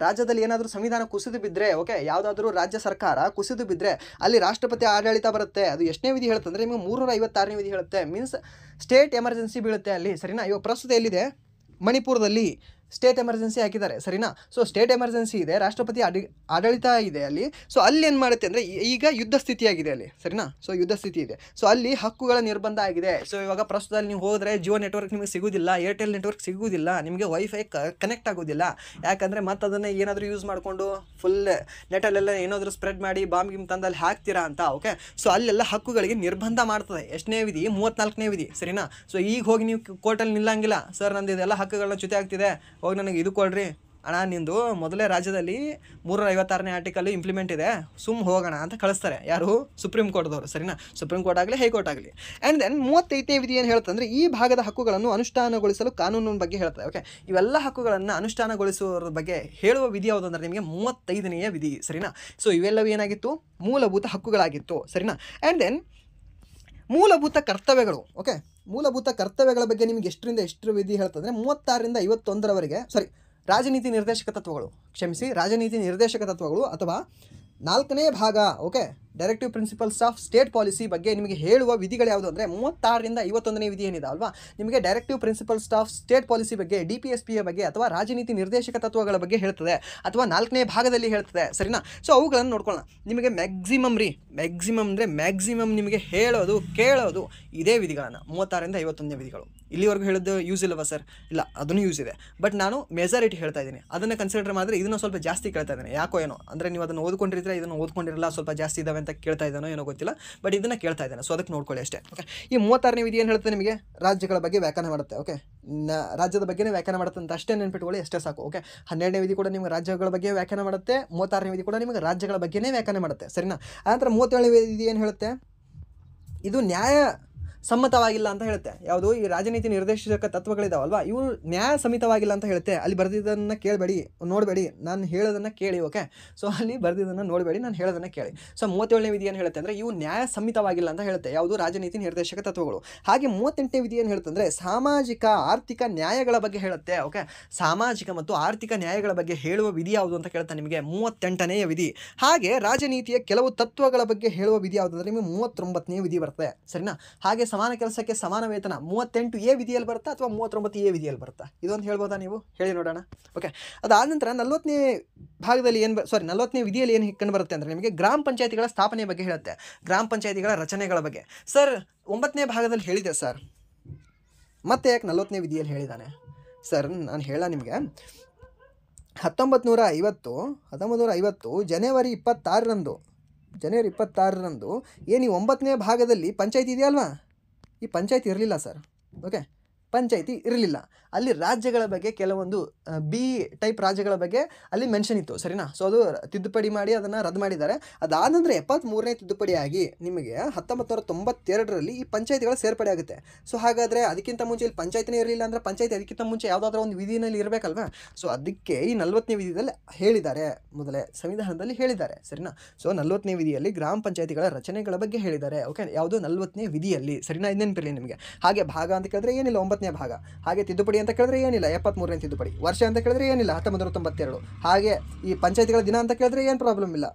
ರಾಜ್ಯದಲ್ಲಿ ಏನಾದರೂ ಸಂವಿಧಾನ ಕುಸಿದು ಬಿದ್ದರೆ, ಓಕೆ, ಯಾವುದಾದ್ರೂ ರಾಜ್ಯ ಸರ್ಕಾರ ಕುಸಿದು ಬಿದ್ದರೆ ಅಲ್ಲಿ ರಾಷ್ಟ್ರಪತಿ ಆಡಳಿತ ಬರುತ್ತೆ. ಅದು ಎಷ್ಟನೇ ವಿಧಿ ಹೇಳುತ್ತಂದರೆ ನಿಮಗೆ 356ನೇ ವಿಧಿ ಹೇಳುತ್ತೆ. ಮೀನ್ಸ್ ಸ್ಟೇಟ್ ಎಮರ್ಜೆನ್ಸಿ ಬೀಳುತ್ತೆ ಅಲ್ಲಿ, ಸರಿನಾ. ಇವಾಗ ಪ್ರಸ್ತುತ ಎಲ್ಲಿದೆ, ಮಣಿಪುರದಲ್ಲಿ ಸ್ಟೇಟ್ ಎಮರ್ಜೆನ್ಸಿ ಹಾಕಿದ್ದಾರೆ ಸರಿನಾ. ಸೊ ಸ್ಟೇಟ್ ಎಮರ್ಜೆನ್ಸಿ ಇದೆ, ರಾಷ್ಟ್ರಪತಿ ಆಡಳಿತ ಇದೆ ಅಲ್ಲಿ. ಸೊ ಅಲ್ಲಿ ಏನು ಮಾಡುತ್ತೆ ಅಂದರೆ ಈಗ ಯುದ್ಧ ಸ್ಥಿತಿಯಾಗಿದೆ ಅಲ್ಲಿ ಸರಿನಾ. ಸೊ ಯುದ್ಧ ಸ್ಥಿತಿ ಇದೆ. ಸೊ ಅಲ್ಲಿ ಹಕ್ಕುಗಳ ನಿರ್ಬಂಧ ಆಗಿದೆ. ಸೊ ಇವಾಗ ಪ್ರಸ್ತುತದಲ್ಲಿ ನೀವು ಹೋದರೆ ಜಿಯೋ ನೆಟ್ವರ್ಕ್ ನಿಮಗೆ ಸಿಗೋದಿಲ್ಲ, ಏರ್ಟೆಲ್ ನೆಟ್ವರ್ಕ್ ಸಿಗೋದಿಲ್ಲ, ನಿಮಗೆ ವೈಫೈ ಕನೆಕ್ಟ್ ಆಗೋದಿಲ್ಲ. ಯಾಕಂದರೆ ಮತ್ತೆ ಅದನ್ನು ಏನಾದರೂ ಯೂಸ್ ಮಾಡಿಕೊಂಡು ಫುಲ್ ನೆಟಲ್ಲೆಲ್ಲ ಏನಾದರೂ ಸ್ಪ್ರೆಡ್ ಮಾಡಿ ಬಾಂಬ್ ಗಿಮ್ ತಂದಲ್ಲಿ ಹಾಕ್ತೀರಾ ಅಂತ. ಓಕೆ, ಸೊ ಅಲ್ಲೆಲ್ಲ ಹಕ್ಕುಗಳಿಗೆ ನಿರ್ಬಂಧ ಮಾಡ್ತದೆ. ಎಷ್ಟನೇ ವಿಧಿ? 34ನೇ ವಿಧಿ ಸರಿನಾ. ಸೊ ಈಗ ಹೋಗಿ ನೀವು ಕೋರ್ಟಲ್ಲಿ ನಿಲ್ಲಂಗಿಲ್ಲ, ಸರ್ ನಂದು ಇದೆಲ್ಲ ಹಕ್ಕುಗಳನ್ನ ಚ್ಯುತಿ ಆಗ್ತಿದೆ, ಹೋಗಿ ನನಗೆ ಇದು ಕೊಡ್ರಿ ಅಣ್ಣ, ನಿಂದು ಮೊದಲೇ ರಾಜ್ಯದಲ್ಲಿ 356ನೇ ಆರ್ಟಿಕಲ್ ಇಂಪ್ಲಿಮೆಂಟ್ ಇದೆ, ಹೋಗೋಣ ಅಂತ ಕಳಿಸ್ತಾರೆ. ಯಾರು? ಸುಪ್ರೀಂ ಕೋರ್ಟ್ದವರು ಸರಿನಾ. ಸುಪ್ರೀಂ ಕೋರ್ಟ್ ಆಗಲಿ ಹೈಕೋರ್ಟ್ ಆಗಲಿ. ಆ್ಯಂಡ್ ದೆನ್ 35ನೇ ವಿಧಿ ಏನು ಹೇಳ್ತಂದ್ರೆ ಈ ಭಾಗದ ಹಕ್ಕುಗಳನ್ನು ಅನುಷ್ಠಾನಗೊಳಿಸಲು ಕಾನೂನಿನ ಬಗ್ಗೆ ಹೇಳ್ತದೆ. ಓಕೆ, ಇವೆಲ್ಲ ಹಕ್ಕುಗಳನ್ನು ಅನುಷ್ಠಾನಗೊಳಿಸುವ ಬಗ್ಗೆ ಹೇಳುವ ವಿಧಿ ಯಾವುದು ಅಂದರೆ ನಿಮಗೆ 35ನೇ ವಿಧಿ ಸರಿನಾ. ಸೊ ಇವೆಲ್ಲವೂ ಏನಾಗಿತ್ತು? ಮೂಲಭೂತ ಹಕ್ಕುಗಳಾಗಿತ್ತು ಸರಿನಾ. ಆ್ಯಂಡ್ ದೆನ್ ಮೂಲಭೂತ ಕರ್ತವ್ಯಗಳು. ಓಕೆ, ಮೂಲಭೂತ ಕರ್ತವ್ಯಗಳ ಬಗ್ಗೆ ನಿಮಗೆ ಎಷ್ಟರಿಂದ ಎಷ್ಟು ವಿಧಿ ಹೇಳ್ತಂದರೆ 36ರಿಂದ 51ರವರೆಗೆ ರಾಜನೀತಿ ನಿರ್ದೇಶಕ ತತ್ವಗಳು, ರಾಜನೀತಿ ನಿರ್ದೇಶಕ ತತ್ವಗಳು ಅಥವಾ 4ನೇ ಭಾಗ. Okay, directive principles of state policy ಬಗ್ಗೆ ನಿಮಗೆ ಹೇಳುವ ವಿಧಿಗಳು ಯಾವುದು ಅಂದರೆ 36ರಿಂದ 51ನೇ ವಿಧಿ ಏನಿದೆ ಅಲ್ವಾ, ನಿಮಗೆ directive principles of state policy ಬಗ್ಗೆ, DPSPಯ ಬಗ್ಗೆ ಅಥವಾ ರಾಜನೀತಿ ನಿರ್ದೇಶಕ ತತ್ವಗಳ ಬಗ್ಗೆ ಹೇಳ್ತದೆ ಅಥವಾ 4ನೇ ಭಾಗದಲ್ಲಿ ಹೇಳ್ತದೆ ಸರಿನಾ. ಸೊ ಅವುಗಳನ್ನು ನೋಡ್ಕೊಳ್ಳೋಣ. ನಿಮಗೆ ಮ್ಯಾಕ್ಸಿಮಮ್ ಅಂದರೆ ಮ್ಯಾಕ್ಸಿಮಮ್ ನಿಮಗೆ ಹೇಳೋದು ಕೇಳೋದು ಇದೇ ವಿಧಿಗಳನ್ನು 36ರಿಂದ 51ನೇ ವಿಧಿಗಳು. ಇಲ್ಲಿವರೆಗೂ ಹೇಳಿದ್ದು ಯೂಸ್ ಇಲ್ಲವಾ ಸರ್? ಇಲ್ಲ, ಅದನ್ನು ಯೂಸ್ ಇದೆ. ಬಟ್ ನಾನು ಮೆಜಾರಿಟಿ ಹೇಳ್ತಾ ಇದ್ದೀನಿ, ಅದನ್ನು ಕನ್ಸಿಡರ್ ಮಾಡಿದ್ರೆ ಇದನ್ನು ಸ್ವಲ್ಪ ಜಾಸ್ತಿ ಕೇಳ್ತಾ ಇದ್ದೀನಿ. ಯಾಕೋ ಏನೋ ಅಂದರೆ ನೀವು ಅದನ್ನು ಓದ್ಕೊಂಡಿದ್ರೆ ಇದನ್ನು ಓದ್ಕೊಂಡಿರಲ್ಲ, ಸ್ವಲ್ಪ ಜಾಸ್ತಿ ಇದ್ದಾವೆ ಅಂತ ಕೇಳ್ತಾ ಇದ್ದಾನೋ ಏನೋ ಗೊತ್ತಿಲ್ಲ, ಬಟ್ ಇದನ್ನು ಕೇಳ್ತಾ ಇದ್ದಾನೆ. ಸೊ ಅದಕ್ಕೆ ನೋಡ್ಕೊಳ್ಳಿ ಅಷ್ಟೇ. ಓಕೆ, ಈ 36ನೇ ವಿಧಿ ಏನು ಹೇಳ್ತದೆ? ನಿಮಗೆ ರಾಜ್ಯಗಳ ಬಗ್ಗೆ ವ್ಯಾಖ್ಯಾನ ಮಾಡುತ್ತೆ. ಓಕೆ, ರಾಜ್ಯದ ಬಗ್ಗೆನೇ ವ್ಯಾಖ್ಯಾನ ಮಾಡುತ್ತೆ ಅಂತ ಅಷ್ಟೇ ನೆನ್ಪಿಟ್ಕೊಳ್ಳಿ, ಅಷ್ಟೇ ಸಾಕು. ಓಕೆ, 12ನೇ ವಿಧಿ ಕೂಡ ನಿಮಗೆ ರಾಜ್ಯಗಳ ಬಗ್ಗೆ ವ್ಯಾಖ್ಯಾನ ಮಾಡುತ್ತೆ, 36ನೇ ವಿಧಿ ಕೂಡ ನಿಮಗೆ ರಾಜ್ಯಗಳ ಬಗ್ಗೆನೇ ವ್ಯಾಖ್ಯಾನ ಮಾಡುತ್ತೆ ಸರಿನಾ. ಆನಂತರ 37ನೇ ವಿಧಿ ಏನು ಹೇಳುತ್ತೆ? ಇದು ನ್ಯಾಯ ಸಮ್ಮತವಾಗಿಲ್ಲ ಅಂತ ಹೇಳುತ್ತೆ. ಯಾವುದು? ಈ ರಾಜನೀತಿ ನಿರ್ದೇಶಕ ತತ್ವಗಳಿದಾವಲ್ವಾ, ಇವು ನ್ಯಾಯ ಸಮ್ಮತವಾಗಿಲ್ಲ ಅಂತ ಹೇಳುತ್ತೆ. ಅಲ್ಲಿ ಬರೆದಿದ್ದನ್ನು ಕೇಳಬೇಡಿ, ನೋಡಬೇಡಿ, ನಾನು ಹೇಳೋದನ್ನು ಕೇಳಿ. ಓಕೆ, ಸೊ ಅಲ್ಲಿ ಬರೆದಿದ್ದನ್ನು ನೋಡಬೇಡಿ, ನಾನು ಹೇಳೋದನ್ನು ಕೇಳಿ. ಸೊ 37ನೇ ವಿಧಿ ಏನು ಹೇಳುತ್ತೆ ಅಂದರೆ ಇವು ನ್ಯಾಯ ಸಮ್ಮತವಾಗಿಲ್ಲ ಅಂತ ಹೇಳುತ್ತೆ. ಯಾವುದು? ರಾಜನೀತಿ ನಿರ್ದೇಶಕ ತತ್ವಗಳು. ಹಾಗೆ 38ನೇ ವಿಧಿ ಏನು ಹೇಳುತ್ತೆ ಅಂದರೆ ಸಾಮಾಜಿಕ ಆರ್ಥಿಕ ನ್ಯಾಯಗಳ ಬಗ್ಗೆ ಹೇಳುತ್ತೆ. ಓಕೆ, ಸಾಮಾಜಿಕ ಮತ್ತು ಆರ್ಥಿಕ ನ್ಯಾಯಗಳ ಬಗ್ಗೆ ಹೇಳುವ ವಿಧಿ ಯಾವುದು ಅಂತ ಕೇಳುತ್ತೆ ನಿಮಗೆ 38ನೇ ವಿಧಿ. ಹಾಗೆ ರಾಜನೀತಿಯ ಕೆಲವು ತತ್ವಗಳ ಬಗ್ಗೆ ಹೇಳುವ ವಿಧಿ ಯಾವುದು ಅಂದರೆ ನಿಮಗೆ 39ನೇ ವಿಧಿ ಬರುತ್ತೆ ಸರಿನಾ. ಹಾಗೆ ಸಮಾನ ಕೆಲಸಕ್ಕೆ ಸಮಾನ ವೇತನ 38A ವಿಧಿಯಲ್ಲಿ ಬರುತ್ತಾ ಅಥವಾ 39A ವಿಧಿಯಲ್ಲಿ ಬರುತ್ತಾ? ಇದೊಂದು ಹೇಳ್ಬೋದಾ? ನೀವು ಹೇಳಿ ನೋಡೋಣ. ಓಕೆ, ಅದಾದ ನಂತರ 40ನೇ ಭಾಗದಲ್ಲಿ 40ನೇ ವಿಧಿಯಲ್ಲಿ ಏನು ಕಂಡು ಬರುತ್ತೆ ಅಂದರೆ ನಿಮಗೆ ಗ್ರಾಮ ಪಂಚಾಯತಿಗಳ ಸ್ಥಾಪನೆ ಬಗ್ಗೆ ಹೇಳುತ್ತೆ, ಗ್ರಾಮ ಪಂಚಾಯತಿಗಳ ರಚನೆಗಳ ಬಗ್ಗೆ. ಸರ್ 9ನೇ ಭಾಗದಲ್ಲಿ ಹೇಳಿದೆ ಸರ್, ಮತ್ತೆ ಯಾಕೆ 40ನೇ ವಿಧಿಯಲ್ಲಿ ಹೇಳಿದ್ದಾನೆ ಸರ್? ನಾನು ಹೇಳ ನಿಮಗೆ 1950 ಜನವರಿ 26ರಂದು ಏನು ಈ 9ನೇ ಭಾಗದಲ್ಲಿ ಪಂಚಾಯತಿ ಇದೆಯಲ್ವಾ, ಈ ಪಂಚಾಯತಿ ಇರಲಿಲ್ಲ ಸರ್. ಓಕೆ, ಪಂಚಾಯತಿ ಇರಲಿಲ್ಲ. ಅಲ್ಲಿ ರಾಜ್ಯಗಳ ಬಗ್ಗೆ ಕೆಲವೊಂದು ಬಿ ಟೈಪ್ ರಾಜ್ಯಗಳ ಬಗ್ಗೆ ಅಲ್ಲಿ ಮೆನ್ಷನ್ ಇತ್ತು ಸರಿನಾ. ಸೊ ಅದು ತಿದ್ದುಪಡಿ ಮಾಡಿ ಅದನ್ನು ರದ್ದು ಮಾಡಿದ್ದಾರೆ. ಅದಾದ ನಂತರ 73ನೇ ತಿದ್ದುಪಡಿಯಾಗಿ ನಿಮಗೆ 1992ರಲ್ಲಿ ಈ ಪಂಚಾಯತಿಗಳ ಸೇರ್ಪಡೆ ಆಗುತ್ತೆ. ಸೊ ಹಾಗಾದರೆ ಅದಕ್ಕಿಂತ ಮುಂಚೆ ಇಲ್ಲಿ ಪಂಚಾಯತಿನೇ ಇರಲಿಲ್ಲ ಅಂದರೆ ಪಂಚಾಯತಿ ಅದಕ್ಕಿಂತ ಮುಂಚೆ ಯಾವುದಾದ್ರೂ ಒಂದು ವಿಧಿನಲ್ಲಿ ಇರಬೇಕಲ್ವಾ. ಸೊ ಅದಕ್ಕೆ ಈ 40ನೇ ವಿಧಿಯಲ್ಲಿ ಹೇಳಿದ್ದಾರೆ, ಮೊದಲೇ ಸಂವಿಧಾನದಲ್ಲಿ ಹೇಳಿದ್ದಾರೆ ಸರಿನಾ. ಸೊ 40ನೇ ವಿಧಿಯಲ್ಲಿ ಗ್ರಾಮ ಪಂಚಾಯತಿಗಳ ರಚನೆಗಳ ಬಗ್ಗೆ ಹೇಳಿದ್ದಾರೆ. ಓಕೆ, ಯಾವುದು? 40ನೇ ವಿಧಿಯಲ್ಲಿ ಸರಿನಾ. ಇನ್ನೇನಿರಲಿ ನಿಮಗೆ. ಹಾಗೆ ಭಾಗ ಅಂತ ಕೇಳಿದ್ರೆ ಏನಿಲ್ಲ 9ನೇ ಭಾಗ. ಹಾಗೆ ತಿದ್ದುಪಡಿ ಅಂತ ಕೇಳಿದ್ರೆ ಏನಿಲ್ಲ 73ನೇ ತಿದ್ದುಪಡಿ. ವರ್ಷ ಅಂತ ಕೇಳಿದ್ರೆ ಏನಿಲ್ಲ 1992. ಹಾಗೆ ಈ ಪಂಚಾಯತಿಗಳ ದಿನ ಅಂತ ಕೇಳಿದ್ರೆ ಏನು ಪ್ರಾಬ್ಲಮ್ ಇಲ್ಲ,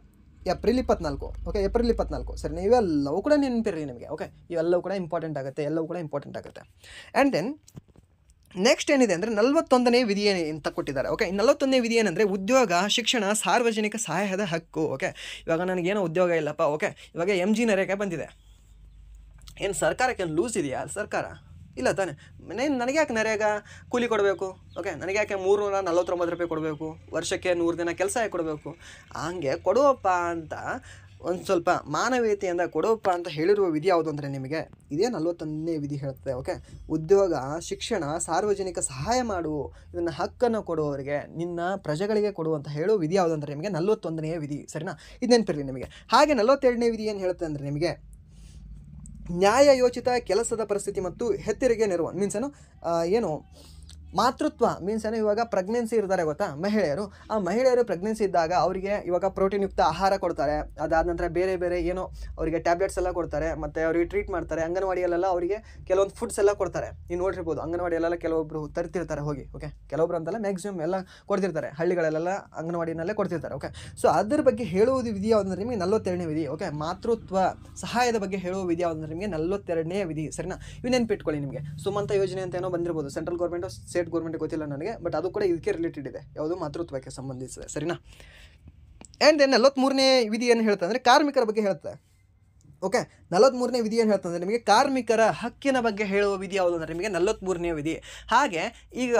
ಏಪ್ರಿಲ್ 24. ಓಕೆ, ಏಪ್ರಿಲ್ 24 ಸರಿನಾ. ಇವೆಲ್ಲವೂ ಕೂಡ ನೆನಪಿರಲಿ ನಿಮಗೆ. ಓಕೆ, ಇವೆಲ್ಲವೂ ಕೂಡ ಇಂಪಾರ್ಟೆಂಟ್ ಆಗುತ್ತೆ, ಎಲ್ಲವೂ ಕೂಡ ಇಂಪಾರ್ಟೆಂಟ್ ಆಗುತ್ತೆ. ಆ್ಯಂಡ್ ದೆನ್ ನೆಕ್ಸ್ಟ್ ಏನಿದೆ ಅಂದರೆ 41ನೇ ವಿಧಿ ಅಂತ ಕೊಟ್ಟಿದ್ದಾರೆ. ಓಕೆ, 41ನೇ ವಿಧಿ ಏನಂದರೆ ಉದ್ಯೋಗ, ಶಿಕ್ಷಣ, ಸಾರ್ವಜನಿಕ ಸಹಾಯದ ಹಕ್ಕು. ಓಕೆ, ಇವಾಗ ನನಗೇನೋ ಉದ್ಯೋಗ ಇಲ್ಲಪ್ಪ. ಓಕೆ, ಇವಾಗ MG ನರೇಗಾ ಬಂದಿದೆ. ಏನು ಸರ್ಕಾರಕ್ಕೆ ಲೂಸ್ ಇದೆಯಾ? ಸರ್ಕಾರ ಇಲ್ಲ ತಾನೆ. ನನಗೆ ಯಾಕೆ ನರೇಗಾ ಕೂಲಿ ಕೊಡಬೇಕು? ಓಕೆ, ನನಗೆ ಯಾಕೆ 349 ರೂಪಾಯಿ ಕೊಡಬೇಕು? ವರ್ಷಕ್ಕೆ 100 ದಿನ ಕೆಲಸ ಯಾಕೆ ಕೊಡಬೇಕು? ಹಂಗೆ ಕೊಡುವಪ್ಪ ಅಂತ ಒಂದು ಸ್ವಲ್ಪ ಮಾನವೀಯತೆಯಿಂದ ಕೊಡುವಪ್ಪ ಅಂತ ಹೇಳಿರುವ ವಿಧಿ ಯಾವುದು ಅಂದರೆ ನಿಮಗೆ ಇದೇ 41ನೇ ವಿಧಿ ಹೇಳುತ್ತೆ. ಓಕೆ, ಉದ್ಯೋಗ, ಶಿಕ್ಷಣ, ಸಾರ್ವಜನಿಕ ಸಹಾಯ ಮಾಡು, ಇದನ್ನು ಹಕ್ಕನ್ನು ಕೊಡುವವರಿಗೆ, ನಿನ್ನ ಪ್ರಜೆಗಳಿಗೆ ಕೊಡುವಂತ ಹೇಳುವ ವಿಧಿ ಯಾವುದು ಅಂದರೆ ನಿಮಗೆ 41ನೇ ವಿಧಿ ಸರಿನಾ. ಇದು ನೆನಪಿರಲಿ ನಿಮಗೆ. ಹಾಗೆ 42ನೇ ವಿಧಿ ಏನು ಹೇಳುತ್ತೆ ಅಂದರೆ ನಿಮಗೆ ನ್ಯಾಯಯೋಚಿತ ಕೆಲಸದ ಪರಿಸ್ಥಿತಿ ಮತ್ತು ಹೆತ್ತರಿಗೆ ನೆರವು. ಮೀನ್ಸ್ ಏನು ಮಾತೃತ್ವ ಮೀನ್ಸ್ ಇವಾಗ ಪ್ರೆಗ್ನೆನ್ಸಿ ಇರ್ತಾರೆ ಗೊತ್ತಾ ಮಹಿಳೆಯರು, ಆ ಮಹಿಳೆಯರು ಪ್ರೆಗ್ನೆನ್ಸಿ ಇದ್ದಾಗ ಅವರಿಗೆ ಇವಾಗ ಪ್ರೋಟೀನ್ ಯುಕ್ತ ಆಹಾರ ಕೊಡ್ತಾರೆ. ಅದಾದ ನಂತರ ಬೇರೆ ಬೇರೆ ಏನೋ ಅವರಿಗೆ ಟ್ಯಾಬ್ಲೆಟ್ಸ್ ಎಲ್ಲ ಕೊಡ್ತಾರೆ, ಮತ್ತು ಅವರಿಗೆ ಟ್ರೀಟ್ ಮಾಡ್ತಾರೆ. ಅಂಗನವಾಡಿಯಲ್ಲೆಲ್ಲ ಅವರಿಗೆ ಕೆಲವೊಂದು ಫುಡ್ಸ್ ಎಲ್ಲ ಕೊಡ್ತಾರೆ. ನೀವು ನೋಡಿರ್ಬೋದು ಅಂಗನವಾಡಿಯಲ್ಲೆಲ್ಲ ಕೆಲವೊಬ್ಬರು ತರ್ತಿರ್ತಾರೆ ಹೋಗಿ. ಓಕೆ, ಕೆಲವೊಬ್ರು ಅಂತಲ್ಲ, ಮ್ಯಾಕ್ಸಿಮಮ್ ಎಲ್ಲ ಕೊಡ್ತಿರ್ತಾರೆ, ಹಳ್ಳಿಗಳಲ್ಲೆಲ್ಲ ಅಂಗನವಾಡಿನಲ್ಲೇ ಕೊಡ್ತಿರ್ತಾರೆ. ಓಕೆ, ಸೊ ಅದ್ರ ಬಗ್ಗೆ ಹೇಳುವುದು ವಿಧಿ ಯಾವುದಂದ್ರೆ ನಿಮಗೆ 42ನೇ ವಿಧಿ. ಓಕೆ, ಮಾತೃತ್ವ ಸಹಾಯದ ಬಗ್ಗೆ ಹೇಳುವ ವಿಧಿ ಯಾವುದಂದ್ರೆ ನಿಮಗೆ 42ನೇ ವಿಧಿ ಸರಿನಾ. ಇವು ನೆನ್ಪಿಟ್ಕೊಳ್ಳಿ. ನಿಮಗೆ ಸುಮಂತ ಯೋಜನೆ ಅಂತ ಏನೋ ಬಂದಿರ್ಬೋದು, ಸೆಂಟ್ರಲ್ ಗೌರ್ಮೆಂಟು ಸ್ಟೇಟ್ ಗೌರ್ಮೆಂಟ್ ಗೊತ್ತಿಲ್ಲ ನನಗೆ, ಬಟ್ ಅದು ಕೂಡ ಇದಕ್ಕೆ ರಿಲೇಟೆಡ್ ಇದೆ, ಯಾವುದು ಮಾತೃತ್ವಕ್ಕೆ ಸಂಬಂಧಿಸಿದೆ, ಸರಿನಾ. ಆ್ಯಂಡ್ ದೆನ್ 43ನೇ ವಿಧಿ ಏನು ಹೇಳ್ತಾ ಅಂದರೆ ಕಾರ್ಮಿಕರ ಬಗ್ಗೆ ಹೇಳ್ತದೆ. ಓಕೆ, 43ನೇ ವಿಧಿ ಏನು ಹೇಳ್ತಂದರೆ ನಿಮಗೆ ಕಾರ್ಮಿಕರ ಹಕ್ಕಿನ ಬಗ್ಗೆ ಹೇಳುವ ವಿಧಿ ಯಾವುದು ಅಂದರೆ ನಿಮಗೆ 43ನೇ ವಿಧಿ. ಹಾಗೆ ಈಗ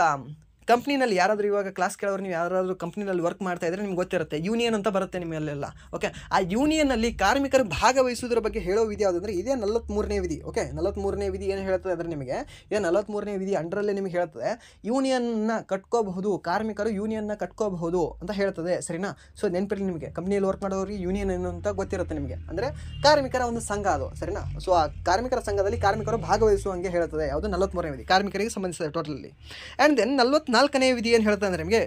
ಕಂಪ್ನಿನಲ್ಲಿ ಯಾರಾದರೂ ಇವಾಗ ಕ್ಲಾಸ್ ಕೇಳೋರು, ನೀವು ಯಾರಾದರೂ ಕಂಪ್ನಿನಲ್ಲಿ ವರ್ಕ್ ಮಾಡ್ತಾ ಇದ್ದರೆ ನಿಮ್ಗೆ ಗೊತ್ತಿರುತ್ತೆ, ಯೂನಿಯನ್ ಅಂತ ಬರುತ್ತೆ ನಿಮ್ಮಲ್ಲೆಲ್ಲ. ಓಕೆ, ಆ ಯೂನಿಯನ್ನಲ್ಲಿ ಕಾರ್ಮಿಕರು ಭಾಗವಹಿಸುವುದರ ಬಗ್ಗೆ ಹೇಳೋ ವಿಧಿ ಯಾವುದಂದರೆ ಇದೇ 43ನೇ ವಿಧಿ. ಓಕೆ, 43ನೇ ವಿಧಿ ಏನು ಹೇಳ್ತದೆ ಅಂದರೆ ನಿಮಗೆ ಇದೇ 43ನೇ ವಿಧಿ ಅಂಡರಲ್ಲೇ ನಿಮಗೆ ಹೇಳ್ತದೆ ಯೂನಿಯನ್ನ ಕಟ್ಕೋಬಹುದು, ಕಾರ್ಮಿಕರು ಯೂನಿಯನ್ನ ಕಟ್ಕೋಬಹುದು ಅಂತ ಹೇಳ್ತದೆ, ಸರಿನಾ. ಸೊ ನೆನಪಿರಲಿ, ನಿಮಗೆ ಕಂಪ್ನಿಯಲ್ಲಿ ವರ್ಕ್ ಮಾಡೋರಿಗೆ ಯೂನಿಯನ್ ಏನು ಅಂತ ಗೊತ್ತಿರುತ್ತೆ ನಿಮಗೆ, ಅಂದರೆ ಕಾರ್ಮಿಕರ ಒಂದು ಸಂಘ ಅದು, ಸರಿನಾ. ಸೊ ಆ ಕಾರ್ಮಿಕರ ಸಂಘದಲ್ಲಿ ಕಾರ್ಮಿಕರು ಭಾಗವಹಿಸುವಂಗೆ ಹೇಳ್ತದೆ, ಯಾವುದು 43ನೇ ವಿಧಿ, ಕಾರ್ಮಿಕರಿಗೆ ಸಂಬಂಧಿಸಿದೆ ಟೋಟಲಿ. ಆ್ಯಂಡ್ ದೆನ್ 44ನೇ ವಿಧಿ ಏನು ಹೇಳ್ತದೆ ಅಂದರೆ ನಿಮಗೆ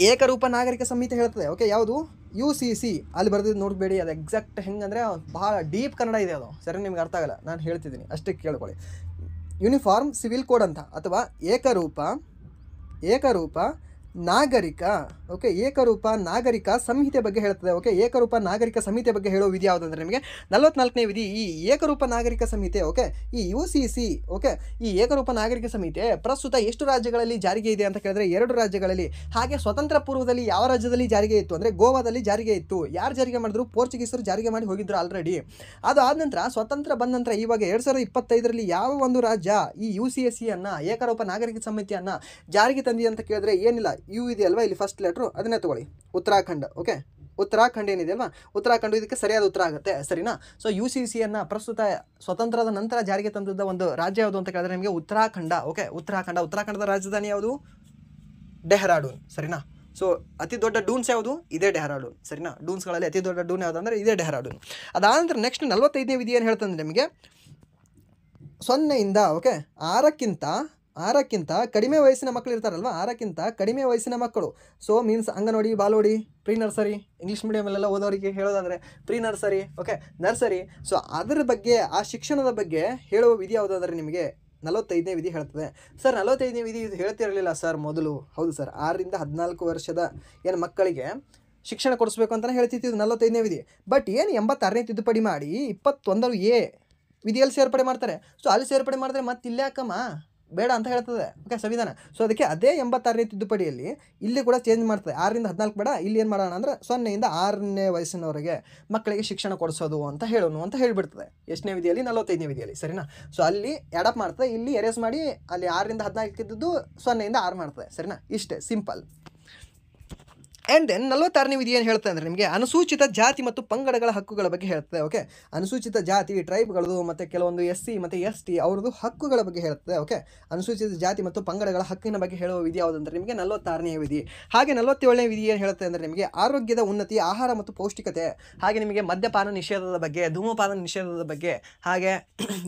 ಏಕರೂಪ ನಾಗರಿಕ ಸಂಹಿತೆ ಹೇಳ್ತದೆ. ಓಕೆ, ಯಾವುದು UCC ಅಲ್ಲಿ ಬರೆದಿದ್ದು ನೋಡಬೇಡಿ, ಅದು ಎಕ್ಸಾಕ್ಟ್ ಹೆಂಗಂದರೆ ಭಾಳ ಡೀಪ್ ಕನ್ನಡ ಇದೆ ಅದು, ಸರಿ, ನಿಮ್ಗೆ ಅರ್ಥ ಆಗಲ್ಲ, ನಾನು ಹೇಳ್ತಿದ್ದೀನಿ ಅಷ್ಟೇ ಕೇಳ್ಕೊಳ್ಳಿ. ಯೂನಿಫಾರ್ಮ್ ಸಿವಿಲ್ ಕೋಡ್ ಅಂತ, ಅಥವಾ ಏಕರೂಪ ನಾಗರಿಕ, ಓಕೆ, ಏಕರೂಪ ನಾಗರಿಕ ಸಂಹಿತೆ ಬಗ್ಗೆ ಹೇಳ್ತದೆ. ಓಕೆ, ಏಕರೂಪ ನಾಗರಿಕ ಸಂಹಿತೆ ಬಗ್ಗೆ ಹೇಳೋ ವಿಧಿ ಯಾವುದಂದರೆ ನಿಮಗೆ 44ನೇ ವಿಧಿ. ಈ ಏಕರೂಪ ನಾಗರಿಕ ಸಂಹಿತೆ, ಓಕೆ, ಈ UCC, ಓಕೆ, ಈ ಏಕರೂಪ ನಾಗರಿಕ ಸಂಹಿತೆ ಪ್ರಸ್ತುತ ಎಷ್ಟು ರಾಜ್ಯಗಳಲ್ಲಿ ಜಾರಿಗೆ ಇದೆ ಅಂತ ಕೇಳಿದ್ರೆ 2 ರಾಜ್ಯಗಳಲ್ಲಿ. ಹಾಗೆ ಸ್ವತಂತ್ರ ಪೂರ್ವದಲ್ಲಿ ಯಾವ ರಾಜ್ಯದಲ್ಲಿ ಜಾರಿಗೆ ಇತ್ತು ಅಂದರೆ ಗೋವಾದಲ್ಲಿ ಜಾರಿಗೆ ಇತ್ತು. ಯಾರು ಜಾರಿಗೆ ಮಾಡಿದ್ರು? ಪೋರ್ಚುಗೀಸರು ಜಾರಿಗೆ ಮಾಡಿ ಹೋಗಿದ್ರು ಆಲ್ರೆಡಿ. ಅದು ಆದ ನಂತರ ಸ್ವತಂತ್ರ ಬಂದ ನಂತರ ಇವಾಗ 2025ರಲ್ಲಿ ಯಾವ ಒಂದು ರಾಜ್ಯ ಈ UCSCಯನ್ನು ಏಕರೂಪ ನಾಗರಿಕ ಸಂಹಿತೆಯನ್ನು ಜಾರಿಗೆ ತಂದಿ ಅಂತ ಕೇಳಿದ್ರೆ ಏನಿಲ್ಲ, ಯು ಇದೆ ಅಲ್ವಾ ಇಲ್ಲಿ ಫಸ್ಟ್ ಲೆಟ್ರು, ಅದನ್ನೇ ತಗೊಳ್ಳಿ, ಉತ್ತರಾಖಂಡ್. ಓಕೆ, ಉತ್ತರಾಖಂಡ್ ಏನಿದೆ ಅಲ್ವಾ, ಉತ್ತರಾಖಂಡ ಇದಕ್ಕೆ ಸರಿಯಾದ ಉತ್ತರ ಆಗುತ್ತೆ, ಸರಿನಾ. ಸೊ UCCಯನ್ನು ಪ್ರಸ್ತುತ ಸ್ವತಂತ್ರದ ನಂತರ ಜಾರಿಗೆ ತಂದಿದ್ದ ಒಂದು ರಾಜ್ಯ ಯಾವುದು ಅಂತ ಕೇಳಿದ್ರೆ ನಿಮಗೆ ಉತ್ತರಾಖಂಡ. ಓಕೆ, ಉತ್ತರಾಖಂಡದ ರಾಜಧಾನಿ ಯಾವುದು? ಡೆಹ್ರಾಡೂನ್, ಸರಿನಾ. ಸೊ ಅತಿ ದೊಡ್ಡ ಡೂನ್ಸ್ ಯಾವುದು? ಇದೇ ಡೆಹ್ರಾಡೂನ್, ಸರಿನಾ. ಡೂನ್ಸ್ಗಳಲ್ಲಿ ಅತಿ ದೊಡ್ಡ ಡೂನ್ ಯಾವುದು ಅಂದರೆ ಇದೇ ಡೆಹ್ರಾಡೂನ್. ಅದಾದ ನಂತರ ನೆಕ್ಸ್ಟ್ 45ನೇ ವಿಧಿ ಏನು ಹೇಳ್ತಂದ್ರೆ ನಿಮಗೆ 0ಯಿಂದ ಓಕೆ 6ಕ್ಕಿಂತ ಕಡಿಮೆ ವಯಸ್ಸಿನ ಮಕ್ಕಳು ಇರ್ತಾರಲ್ವ, 6ಕ್ಕಿಂತ ಕಡಿಮೆ ವಯಸ್ಸಿನ ಮಕ್ಕಳು. So means anganwadi, balwadi, pre nursery, English ಮೀಡಿಯಮಲ್ಲೆಲ್ಲ ಓದೋರಿಗೆ ಹೇಳೋದಾದರೆ pre nursery, okay, nursery. So ಅದರ ಬಗ್ಗೆ, ಆ ಶಿಕ್ಷಣದ ಬಗ್ಗೆ ಹೇಳುವ ವಿಧಿ ಯಾವುದಾದ್ರೆ ನಿಮಗೆ 45ನೇ ವಿಧಿ ಹೇಳ್ತದೆ. ಸರ್ 45ನೇ ವಿಧಿ ಇದು ಹೇಳ್ತಿರಲಿಲ್ಲ ಸರ್ ಮೊದಲು. ಹೌದು ಸರ್, 6ರಿಂದ 14 ವರ್ಷದ ಏನು ಮಕ್ಕಳಿಗೆ ಶಿಕ್ಷಣ ಕೊಡಿಸ್ಬೇಕು ಅಂತಲೇ ಹೇಳ್ತಿತ್ತು 45ನೇ ವಿಧಿ. ಬಟ್ ಏನು 86ನೇ ತಿದ್ದುಪಡಿ ಮಾಡಿ 21A ವಿಧಿಯಲ್ಲಿ ಸೇರ್ಪಡೆ ಮಾಡ್ತಾರೆ. ಸೊ ಅಲ್ಲಿ ಸೇರ್ಪಡೆ ಮಾಡಿದ್ರೆ ಮತ್ತೆ ಇಲ್ಲಿ ಯಾಕಮ್ಮ ಬೇಡ ಅಂತ ಹೇಳ್ತದೆ, ಓಕೆ, ಸಂವಿಧಾನ. ಸೊ ಅದಕ್ಕೆ ಅದೇ 86ನೇ ತಿದ್ದುಪಡಿಯಲ್ಲಿ ಇಲ್ಲಿ ಕೂಡ ಚೇಂಜ್ ಮಾಡ್ತದೆ. 6ರಿಂದ 14 ಬೇಡ, ಇಲ್ಲಿ ಏನು ಮಾಡೋಣ ಅಂದರೆ 0ಯಿಂದ 6ನೇ ವಯಸ್ಸಿನವರೆಗೆ ಮಕ್ಕಳಿಗೆ ಶಿಕ್ಷಣ ಕೊಡಿಸೋದು ಅಂತ ಹೇಳೋಣ ಅಂತ ಹೇಳಿಬಿಡ್ತದೆ. ಎಷ್ಟನೇ ವಿಧಿಯಲ್ಲಿ? 45ನೇ ವಿಧಿಯಲ್ಲಿ, ಸರಿನಾ. ಸೊ ಅಲ್ಲಿ ಎಡಪ್ ಮಾಡ್ತದೆ, ಇಲ್ಲಿ ಎರೇಸ್ ಮಾಡಿ ಅಲ್ಲಿ 6ರಿಂದ 14 ಇದ್ದದ್ದು 0ಯಿಂದ 6 ಮಾಡ್ತದೆ, ಸರಿನಾ. ಇಷ್ಟೇ ಸಿಂಪಲ್. ಆ್ಯಂಡ್ ದೆನ್ 46ನೇ ವಿಧಿ ಏನು ಹೇಳ್ತದೆ ಅಂದರೆ ನಿಮಗೆ ಅನುಸೂಚಿತ ಜಾತಿ ಮತ್ತು ಪಂಗಡಗಳ ಹಕ್ಕುಗಳ ಬಗ್ಗೆ ಹೇಳ್ತದೆ. ಓಕೆ, ಅನುಸೂಚಿತ ಜಾತಿ ಟ್ರೈಬ್ಗಳದು ಮತ್ತು ಕೆಲವೊಂದು SC ಮತ್ತು ST ಅವ್ರದ್ದು ಹಕ್ಕುಗಳ ಬಗ್ಗೆ ಹೇಳ್ತದೆ. ಓಕೆ, ಅನುಸೂಚಿತ ಜಾತಿ ಮತ್ತು ಪಂಗಡಗಳ ಹಕ್ಕಿನ ಬಗ್ಗೆ ಹೇಳುವ ವಿಧಿ ಯಾವುದಂದ್ರೆ ನಿಮಗೆ 46ನೇ ವಿಧಿ. ಹಾಗೆ 47ನೇ ವಿಧಿ ಏನು ಹೇಳುತ್ತೆ ಅಂದರೆ ನಿಮಗೆ ಆರೋಗ್ಯದ ಉನ್ನತಿ, ಆಹಾರ ಮತ್ತು ಪೌಷ್ಟಿಕತೆ, ಹಾಗೆ ನಿಮಗೆ ಮದ್ಯಪಾನ ನಿಷೇಧದ ಬಗ್ಗೆ, ಧೂಮಪಾನ ನಿಷೇಧದ ಬಗ್ಗೆ, ಹಾಗೆ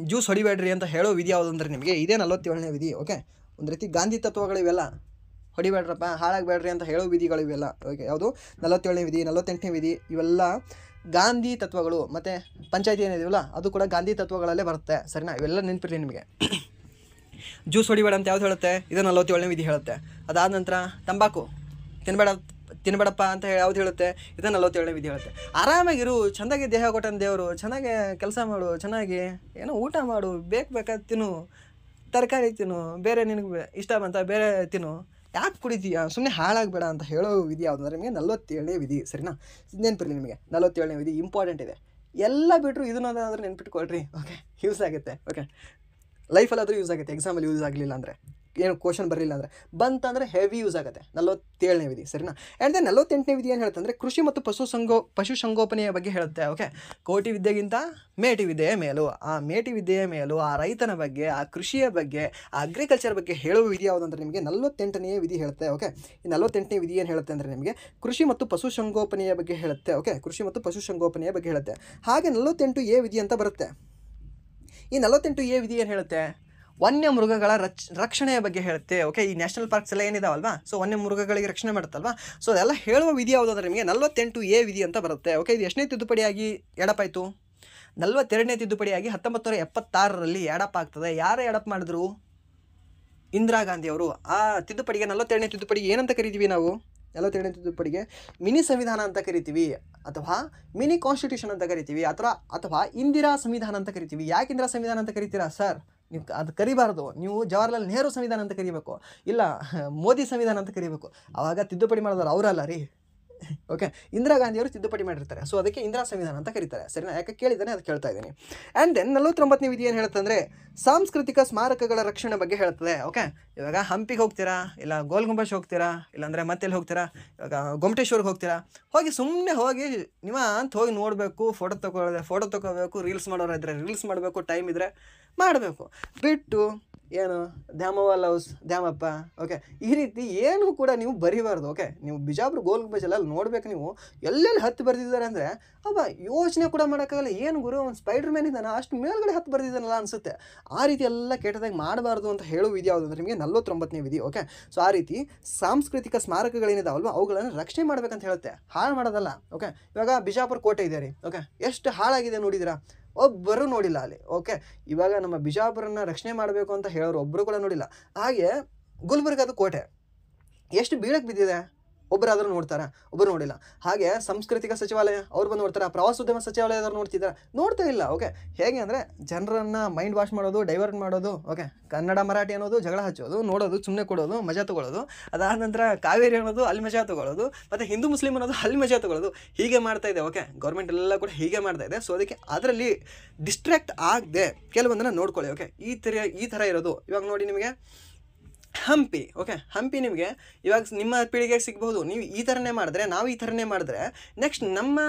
ಜ್ಯೂಸ್ ಹೊಡಿಬೇಡ್ರಿ ಅಂತ ಹೇಳೋ ವಿಧಿ ಯಾವುದಂದ್ರೆ ನಿಮಗೆ ಇದೇ 47ನೇ ವಿಧಿ. ಓಕೆ, ಒಂದು ರೀತಿ ಗಾಂಧಿ ತತ್ವಗಳಿವೆಲ್ಲ, ಹೊಡಿಬೇಡ್ರಪ್ಪ, ಹಾಳಾಗಬೇಡ್ರಿ ಅಂತ ಹೇಳೋ ವಿಧಿಗಳು ಇವೆಲ್ಲ. ಓಕೆ, ಯಾವುದು 47ನೇ ವಿಧಿ, 48ನೇ ವಿಧಿ, ಇವೆಲ್ಲ ಗಾಂಧಿ ತತ್ವಗಳು. ಮತ್ತು ಪಂಚಾಯತಿ ಏನಿದೆಯಲ್ಲ ಅದು ಕೂಡ ಗಾಂಧಿ ತತ್ವಗಳಲ್ಲೇ ಬರುತ್ತೆ, ಸರಿನಾ. ಇವೆಲ್ಲ ನೆನಪಿರಲಿ ನಿಮಗೆ. ಜ್ಯೂಸ್ ಹೊಡಿಬೇಡ ಅಂತ ಯಾವ್ದು ಹೇಳುತ್ತೆ? ಇದು 47ನೇ ವಿಧಿ ಹೇಳುತ್ತೆ. ಅದಾದ ನಂತರ ತಂಬಾಕು ತಿನ್ಬೇಡಪ್ಪ ಅಂತ ಯಾವ್ದು ಹೇಳುತ್ತೆ? ಇದು 47ನೇ ವಿಧಿ ಹೇಳುತ್ತೆ. ಆರಾಮಾಗಿರು, ಚೆಂದಾಗಿ ದೇಹ ಕೊಟ್ಟನ ದೇವರು, ಚೆನ್ನಾಗಿ ಕೆಲಸ ಮಾಡು, ಚೆನ್ನಾಗಿ ಏನೋ ಊಟ ಮಾಡು, ಬೇಕಾದ ತಿನ್ನು, ತರಕಾರಿ ತಿನ್ನು, ಬೇರೆ ನಿನಗೆ ಇಷ್ಟ ಬಂತ ಬೇರೆ ತಿನ್ನು, ಯಾಕೆ ಕುಡಿತೀಯ, ಸುಮ್ಮನೆ ಹಾಳಾಗಬೇಡ ಅಂತ ಹೇಳೋ ವಿಧಿ ಯಾವುದು ಅಂದರೆ ನಿಮಗೆ 47ನೇ ವಿಧಿ, ಸರಿನಾ. ನೆನಪಿರಲಿ ನಿಮಗೆ 47ನೇ ವಿಧಿ ಇಂಪಾರ್ಟೆಂಟ್ ಇದೆ. ಎಲ್ಲ ಬಿಟ್ಟರು ಇದನ್ನಾದರೂ ನೆನ್ಪಿಟ್ಕೊಳ್ರಿ. ಓಕೆ, ಯೂಸ್ ಆಗುತ್ತೆ. ಓಕೆ, ಲೈಫಲ್ಲಾದರೂ ಯೂಸ್ ಆಗುತ್ತೆ, ಎಕ್ಸಾಮಲ್ಲಿ ಯೂಸ್ ಆಗಲಿಲ್ಲ ಅಂದರೆ, ಏನು ಕ್ವಶನ್ ಬರಲಿಲ್ಲ ಅಂದರೆ, ಬಂತಂದರೆ ಹೆವಿ ಯೂಸ್ ಆಗುತ್ತೆ 47ನೇ ವಿಧಿ, ಸರಿನಾ. ಆ್ಯಂಡ್ ದೆನ್ 48ನೇ ವಿಧಿ ಏನು ಹೇಳುತ್ತೆ ಅಂದರೆ ಕೃಷಿ ಮತ್ತು ಪಶುಸಂಗೋಪನೆಯ ಬಗ್ಗೆ ಹೇಳುತ್ತೆ. ಓಕೆ, ಕೋಟಿ ವಿದ್ಯೆಗಿಂತ ಮೇಟಿ ವಿದ್ಯೆಯ ಮೇಲು, ಆ ಮೇಟಿ ವಿದ್ಯೆಯ ಮೇಲು, ಆ ರೈತನ ಬಗ್ಗೆ, ಆ ಕೃಷಿಯ ಬಗ್ಗೆ, ಆ ಅಗ್ರಿಕಲ್ಚರ್ ಬಗ್ಗೆ ಹೇಳುವ ವಿಧಿ ಯಾವುದಂದ್ರೆ ನಿಮಗೆ 48ನೇ ವಿಧಿ ಹೇಳುತ್ತೆ. ಓಕೆ, ಈ 48ನೇ ವಿಧಿ ಏನು ಹೇಳುತ್ತೆ ಅಂದರೆ ನಿಮಗೆ ಕೃಷಿ ಮತ್ತು ಪಶುಸಂಗೋಪನೆಯ ಬಗ್ಗೆ ಹೇಳುತ್ತೆ. ಓಕೆ, ಕೃಷಿ ಮತ್ತು ಪಶುಸಂಗೋಪನೆಯ ಬಗ್ಗೆ ಹೇಳುತ್ತೆ. ಹಾಗೆ 48A ವಿಧಿ ಅಂತ ಬರುತ್ತೆ. ಈ 48A ವಿಧಿ ಏನು ಹೇಳುತ್ತೆ? ವನ್ಯ ಮೃಗಗಳ ರಕ್ಷಣೆಯ ಬಗ್ಗೆ ಹೇಳುತ್ತೆ. ಓಕೆ, ಈ ನ್ಯಾಷನಲ್ ಪಾರ್ಕ್ಸ್ ಎಲ್ಲ ಏನಿದಾವಲ್ವಾ, ಸೊ ವನ್ಯ ಮೃಗಗಳಿಗೆ ರಕ್ಷಣೆ ಮಾಡುತ್ತಲ್ವಾ, ಸೊ ಅದೆಲ್ಲ ಹೇಳುವ ವಿಧಿ ಯಾವುದು ಅಂದರೆ ನಿಮಗೆ 48A ವಿಧಿ ಅಂತ ಬರುತ್ತೆ. ಓಕೆ, ಇದು ಎಷ್ಟನೇ ತಿದ್ದುಪಡಿಯಾಗಿ ಎಡಪಾಯಿತು? 42ನೇ ತಿದ್ದುಪಡಿಯಾಗಿ 1976ರಲ್ಲಿ ಎಡಪ್ ಆಗ್ತದೆ. ಯಾರು ಎಡಪ್ ಮಾಡಿದ್ರು? ಇಂದಿರಾ ಗಾಂಧಿ ಅವರು. ಆ ತಿದ್ದುಪಡಿಗೆ 42ನೇ ತಿದ್ದುಪಡಿಗೆ ಏನಂತ ಕರಿತೀವಿ ನಾವು? 42ನೇ ತಿದ್ದುಪಡಿಗೆ ಮಿನಿ ಸಂವಿಧಾನ ಅಂತ ಕರಿತೀವಿ, ಅಥವಾ ಮಿನಿ ಕಾನ್ಸ್ಟಿಟ್ಯೂಷನ್ ಅಂತ ಕರಿತೀವಿ, ಅಥವಾ ಇಂದಿರಾ ಸಂವಿಧಾನ ಅಂತ ಕರಿತೀವಿ. ಯಾಕೆ ಇಂದಿರಾ ಸಂವಿಧಾನ ಅಂತ ಕರಿತೀರಾ ಸರ್? ನೀವು ಅದು ಕರಿಬಾರ್ದು. ನೀವು ಜವಾಹರ್ಲಾಲ್ ನೆಹರು ಸಂವಿಧಾನ ಅಂತ ಕರಿಬೇಕು, ಇಲ್ಲ ಮೋದಿ ಸಂವಿಧಾನ ಅಂತ ಕರಿಬೇಕು. ಆವಾಗ ತಿದ್ದುಪಡಿ ಮಾಡೋದಲ್ಲ ಅವರಲ್ಲ ರೀ. ಓಕೆ, ಇಂದಿರಾ ಗಾಂಧಿಯವರು ತಿದ್ದುಪಡಿ ಮಾಡಿರ್ತಾರೆ. ಸೊ ಅದಕ್ಕೆ ಇಂದಿರಾ ಸಂವಿಧಾನ ಅಂತ ಕರೀತಾರೆ. ಸರಿನಾ? ಯಾಕೆ ಕೇಳಿದ್ದಾನೆ ಅದು ಕೇಳ್ತಾ ಇದ್ದೀನಿ. ಆ್ಯಂಡ್ ದೆನ್ 49ನೇ ವಿಧಿ ಏನು ಹೇಳುತ್ತೆ ಅಂದರೆ ಸಾಂಸ್ಕೃತಿಕ ಸ್ಮಾರಕಗಳ ರಕ್ಷಣೆ ಬಗ್ಗೆ ಹೇಳ್ತದೆ. ಓಕೆ, ಇವಾಗ ಹಂಪಿಗೆ ಹೋಗ್ತೀರಾ, ಇಲ್ಲ ಗೋಲ್ ಗುಂಬಜ್ ಹೋಗ್ತೀರಾ, ಇಲ್ಲಾಂದರೆ ಮತ್ತೆಲ್ಲಿ ಹೋಗ್ತೀರಾ, ಇವಾಗ ಗೊಮ್ಮಟೇಶ್ವರ್ಗೆ ಹೋಗ್ತೀರಾ, ಹೋಗಿ ಸುಮ್ಮನೆ ಹೋಗಿ ಅಂತ ಹೋಗಿ ನೋಡಬೇಕು, ಫೋಟೋ ತಗೋಬೇಕು, ರೀಲ್ಸ್ ಮಾಡೋರಿದ್ರೆ ರೀಲ್ಸ್ ಮಾಡಬೇಕು, ಟೈಮ್ ಇದ್ದರೆ ಮಾಡಬೇಕು, ಬಿಟ್ಟು ಏನು ದ್ಯಾಮವ್ವ ಲವ್ಸ್ ದ್ಯಾಮಪ್ಪ. ಓಕೆ, ಈ ರೀತಿ ಏನು ಕೂಡ ನೀವು ಬರೀಬಾರ್ದು. ಓಕೆ, ನೀವು ಬಿಜಾಪುರ ಗೋಲ್ ಗುಂಬಜ್ ಎಲ್ಲ ನೋಡ್ಬೇಕು. ನೀವು ಎಲ್ಲೆಲ್ಲಿ ಹತ್ತು ಬರೆದಿದ್ದಾರೆ ಅಂದರೆ ಅಬ್ಬ ಯೋಚನೆ ಕೂಡ ಮಾಡೋಕ್ಕಾಗಲ್ಲ. ಏನು ಗುರು, ಒಂದು ಸ್ಪೈಡರ್ ಮ್ಯಾನ್ ಇದ್ದಾನೆ, ಅಷ್ಟು ಮೇಲ್ಗಡೆ ಹತ್ತು ಬರೆದಿದ್ದಾನಲ್ಲ ಅನಿಸುತ್ತೆ. ಆ ರೀತಿ ಎಲ್ಲ ಕೆಟ್ಟದಾಗಿ ಮಾಡಬಾರ್ದು ಅಂತ ಹೇಳೋ ವಿಧಿ ಯಾವುದು ಅಂದರೆ ನಿಮಗೆ 49ನೇ ವಿಧಿ. ಓಕೆ, ಸೊ ಆ ರೀತಿ ಸಾಂಸ್ಕೃತಿಕ ಸ್ಮಾರಕಗಳೇನಿದಾವಲ್ವ ಅವುಗಳನ್ನು ರಕ್ಷಣೆ ಮಾಡ್ಬೇಕಂತ ಹೇಳುತ್ತೆ, ಹಾಳು ಮಾಡೋದಲ್ಲ. ಓಕೆ, ಇವಾಗ ಬಿಜಾಪುರ ಕೋಟೆ ಇದೆ ರೀ. ಓಕೆ, ಎಷ್ಟು ಹಾಳಾಗಿದೆ ನೋಡಿದಿರಾ? ಒಬ್ಬರು ನೋಡಿಲ್ಲ ಅಲ್ಲಿ. ಓಕೆ, ಇವಾಗ ನಮ್ಮ ಬಿಜಾಪುರನ್ನ ರಕ್ಷಣೆ ಮಾಡಬೇಕು ಅಂತ ಹೇಳೋರು ಒಬ್ಬರು ಕೂಡ ನೋಡಿಲ್ಲ. ಹಾಗೆ ಗುಲ್ಬರ್ಗದ ಕೋಟೆ ಎಷ್ಟು ಬೀಳಕ್ಕೆ ಬಿದ್ದಿದೆ, ಒಬ್ಬರಾದರೂ ನೋಡ್ತಾರೆ, ಒಬ್ಬರು ನೋಡಿಲ್ಲ. ಹಾಗೆ ಸಾಂಸ್ಕೃತಿಕ ಸಚಿವಾಲಯ ಅವ್ರು ಬಂದು ನೋಡ್ತಾರೆ, ಪ್ರವಾಸೋದ್ಯಮ ಸಚಿವಾಲಯದವ್ರು ನೋಡ್ತಾ ಇಲ್ಲ. ಓಕೆ, ಹೇಗೆ ಅಂದರೆ ಜನರನ್ನು ಮೈಂಡ್ ವಾಶ್ ಮಾಡೋದು, ಡೈವರ್ಟ್ ಮಾಡೋದು. ಓಕೆ, ಕನ್ನಡ ಮರಾಠಿ ಅನ್ನೋದು ಜಗಳ ಹಚ್ಚೋದು, ನೋಡೋದು, ಸುಮ್ಮನೆ ಕೊಡೋದು, ಮಜಾ ತೊಗೊಳ್ಳೋದು. ಅದಾದ ನಂತರ ಕಾವೇರಿ ಅನ್ನೋದು ಅಲ್ಲಿ ಮಜಾ ತೊಗೊಳ್ಳೋದು, ಮತ್ತು ಹಿಂದೂ ಮುಸ್ಲಿಂ ಅನ್ನೋದು ಅಲ್ಲಿ ಮಜಾ ತೊಗೊಳ್ಳೋದು. ಹೀಗೆ ಮಾಡ್ತಾ ಇದೆ. ಓಕೆ, ಗೌರ್ಮೆಂಟ್ ಎಲ್ಲ ಕೂಡ ಹೀಗೆ ಮಾಡ್ತಾ ಇದೆ. ಸೊ ಅದಕ್ಕೆ ಅದರಲ್ಲಿ ಡಿಸ್ಟ್ರ್ಯಾಕ್ಟ್ ಆಗದೆ ಕೆಲವೊಂದನ್ನು ನೋಡ್ಕೊಳ್ಳಿ. ಓಕೆ, ಈ ಥರ ಇರೋದು. ಇವಾಗ ನೋಡಿ ನಿಮಗೆ ಹಂಪಿ. ಓಕೆ, ಹಂಪಿ ನಿಮಗೆ ಇವಾಗ ನಿಮ್ಮ ಪೀಳಿಗೆಗೆ ಸಿಗ್ಬೋದು. ನೀವು ಈ ಥರನೇ ಮಾಡಿದ್ರೆ, ನಾವು ಈ ಥರನೇ ಮಾಡಿದ್ರೆ ನೆಕ್ಸ್ಟ್ ನಮ್ಮ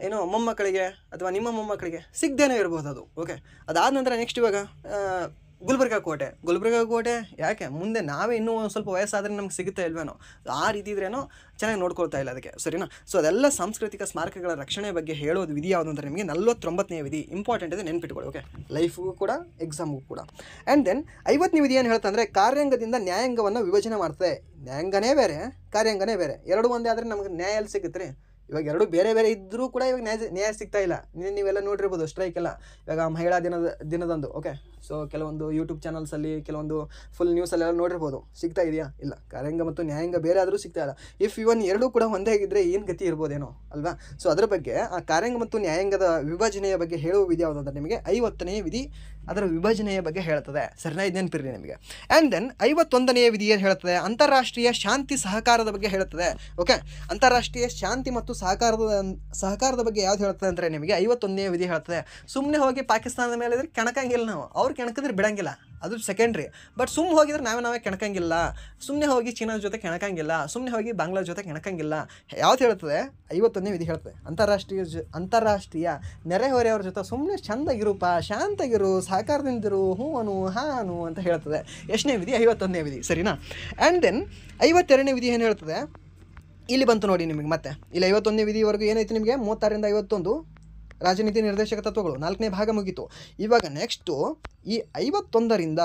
ಏನೋ ಮೊಮ್ಮಕ್ಕಳಿಗೆ ಅಥವಾ ನಿಮ್ಮ ಮೊಮ್ಮಕ್ಕಳಿಗೆ ಸಿಗದೇನೋ ಇರ್ಬೋದು ಅದು. ಓಕೆ, ಅದಾದ ನಂತರ ನೆಕ್ಸ್ಟ್ ಇವಾಗ ಗುಲ್ಬರ್ಗ ಕೋಟೆ ಯಾಕೆ ಮುಂದೆ ನಾವೇ ಇನ್ನೂ ಒಂದು ಸ್ವಲ್ಪ ವಯಸ್ಸಾದರೆ ನಮ್ಗೆ ಸಿಗುತ್ತೆ ಇಲ್ವೇನೋ, ಆ ರೀತಿ ಇದ್ರೇನೋ ಚೆನ್ನಾಗಿ ನೋಡ್ಕೊಳ್ತಾ ಇಲ್ಲ ಅದಕ್ಕೆ. ಸರಿನಾ? ಸೊ ಅದೆಲ್ಲ ಸಾಂಸ್ಕೃತಿಕ ಸ್ಮಾರಕಗಳ ರಕ್ಷಣೆ ಬಗ್ಗೆ ಹೇಳೋದು ವಿಧಿ ಯಾವುದು ಅಂದರೆ ನಿಮಗೆ 49ನೇ ವಿಧಿ. ಇಂಪಾರ್ಟೆಂಟ್ ಇದೆ, ನೆನ್ಪಿಟ್ಕೊಳ್ಳಿ. ಓಕೆ, ಲೈಫ್ಗೂ ಕೂಡ ಎಕ್ಸಾಮ್ಗೂ ಕೂಡ. ಆ್ಯಂಡ್ ದೆನ್ 50ನೇ ವಿಧಿ ಏನು ಹೇಳ್ತಂದರೆ ಕಾರ್ಯಾಂಗದಿಂದ ನ್ಯಾಯಾಂಗವನ್ನು ವಿಭಜನೆ ಮಾಡ್ತದೆ. ನ್ಯಾಯಾಂಗನೇ ಬೇರೆ, ಕಾರ್ಯಾಂಗನೇ ಬೇರೆ, ಎರಡು ಒಂದೇ ಆದರೆ ನಮಗೆ ನ್ಯಾಯ ಎಲ್ಲಿ ಸಿಗುತ್ತೆ ರೀ? ಇವಾಗ ಎರಡು ಬೇರೆ ಬೇರೆ ಇದ್ದರೂ ಕೂಡ ಇವಾಗ ನ್ಯಾಯ ಸಿಗ್ತಾ ಇಲ್ಲ. ನೀವೆಲ್ಲ ನೋಡಿರ್ಬೋದು ಸ್ಟ್ರೈಕ್ ಎಲ್ಲ ಇವಾಗ ಮಹಿಳಾ ದಿನದಂದು. ಓಕೆ, ಸೊ ಕೆಲವೊಂದು ಯೂಟ್ಯೂಬ್ ಚಾನಲ್ಸಲ್ಲಿ ಕೆಲವೊಂದು ಫುಲ್ ನ್ಯೂಸಲ್ಲೆಲ್ಲ ನೋಡಿರ್ಬೋದು. ಸಿಗ್ತಾ ಇದೆಯಾ? ಇಲ್ಲ. ಕಾರ್ಯಾಂಗ ಮತ್ತು ನ್ಯಾಯಾಂಗ ಬೇರೆ ಆದರೂ ಸಿಗ್ತಾ ಇಲ್ಲ. ಇಫ್ ಇವನ್ ಎರಡೂ ಕೂಡ ಒಂದೇ ಆಗಿದ್ದರೆ ಏನು ಗತಿ ಇರ್ಬೋದೇನೋ ಅಲ್ವಾ? ಸೊ ಅದರ ಬಗ್ಗೆ ಆ ಕಾರ್ಯಾಂಗ ಮತ್ತು ನ್ಯಾಯಾಂಗದ ವಿಭಜನೆಯ ಬಗ್ಗೆ ಹೇಳುವ ವಿಧಿ ಯಾವುದಂದ್ರೆ ನಿಮಗೆ 50ನೇ ವಿಧಿ ಅದರ ವಿಭಜನೆಯ ಬಗ್ಗೆ ಹೇಳ್ತದೆ. ಸರಿನಾ? ಇದು ನೆನಪಿರ್ರಿ ನಿಮಗೆ. ಆ್ಯಂಡ್ ದೆನ್ 51ನೇ ವಿಧಿ ಏನು ಹೇಳ್ತದೆ? ಅಂತಾರಾಷ್ಟ್ರೀಯ ಶಾಂತಿ ಸಹಕಾರದ ಬಗ್ಗೆ ಹೇಳ್ತದೆ. ಓಕೆ, ಅಂತಾರಾಷ್ಟ್ರೀಯ ಶಾಂತಿ ಮತ್ತು ಸಹಕಾರದ ಬಗ್ಗೆ ಯಾವ್ದು ಹೇಳ್ತದೆ ಅಂದರೆ ನಿಮಗೆ 51ನೇ ವಿಧಿ ಹೇಳ್ತದೆ. ಸುಮ್ಮನೆ ಹೋಗಿ ಪಾಕಿಸ್ತಾನದ ಮೇಲೆ ಇದ್ರೆ ಕೆಣಕಂಗಿಲ್ಲ, ನಾವು ಅವ್ರು ಕೆಣಕಿದ್ರೆ ಬಿಡಂಗಿಲ್ಲ, ಅದು ಸೆಕೆಂಡ್ರಿ. ಬಟ್ ಸುಮ್ಮನೆ ಹೋಗಿದ್ರೆ ನಾವೇ ಕೆಣಕಂಗಿಲ್ಲ. ಸುಮ್ಮನೆ ಹೋಗಿ ಚೀನಾ ಜೊತೆ ಕೆಣಕಂಗಿಲ್ಲ, ಸುಮ್ಮನೆ ಹೋಗಿ ಬಾಂಗ್ಲಾ ಜೊತೆ ಕೆಣಕಂಗಿಲ್ಲ. ಯಾವ್ದು ಹೇಳ್ತದೆ? 51ನೇ ವಿಧಿ ಹೇಳ್ತದೆ. ಅಂತಾರಾಷ್ಟ್ರೀಯ ನೆರೆಹೊರೆಯವ್ರ ಜೊತೆ ಸುಮ್ಮನೆ ಚಂದಾಗಿರುಪ್ಪ, ಶಾಂತಾಗಿರು, ಸಹಕಾರದಿಂದಿರು, ಹೂವನು ಹಾನು ಅಂತ ಹೇಳ್ತದೆ. ಎಷ್ಟನೇ ವಿಧಿ? 51ನೇ ವಿಧಿ. ಸರಿನಾ? ಆ್ಯಂಡ್ ದೆನ್ 52ನೇ ವಿಧಿ ಏನು ಹೇಳ್ತದೆ? ಇಲ್ಲಿ ಬಂತು ನೋಡಿ ನಿಮಗೆ. ಮತ್ತೆ ಇಲ್ಲಿ 51ನೇ ವಿಧಿವರೆಗೂ ಏನೈತಿ ನಿಮಗೆ? 36ರಿಂದ 51 ರಾಜನೀತಿ ನಿರ್ದೇಶಕ ತತ್ವಗಳು 4ನೇ ಭಾಗ ಮುಗೀತು. ಇವಾಗ ನೆಕ್ಸ್ಟು ಈ 52ರಿಂದ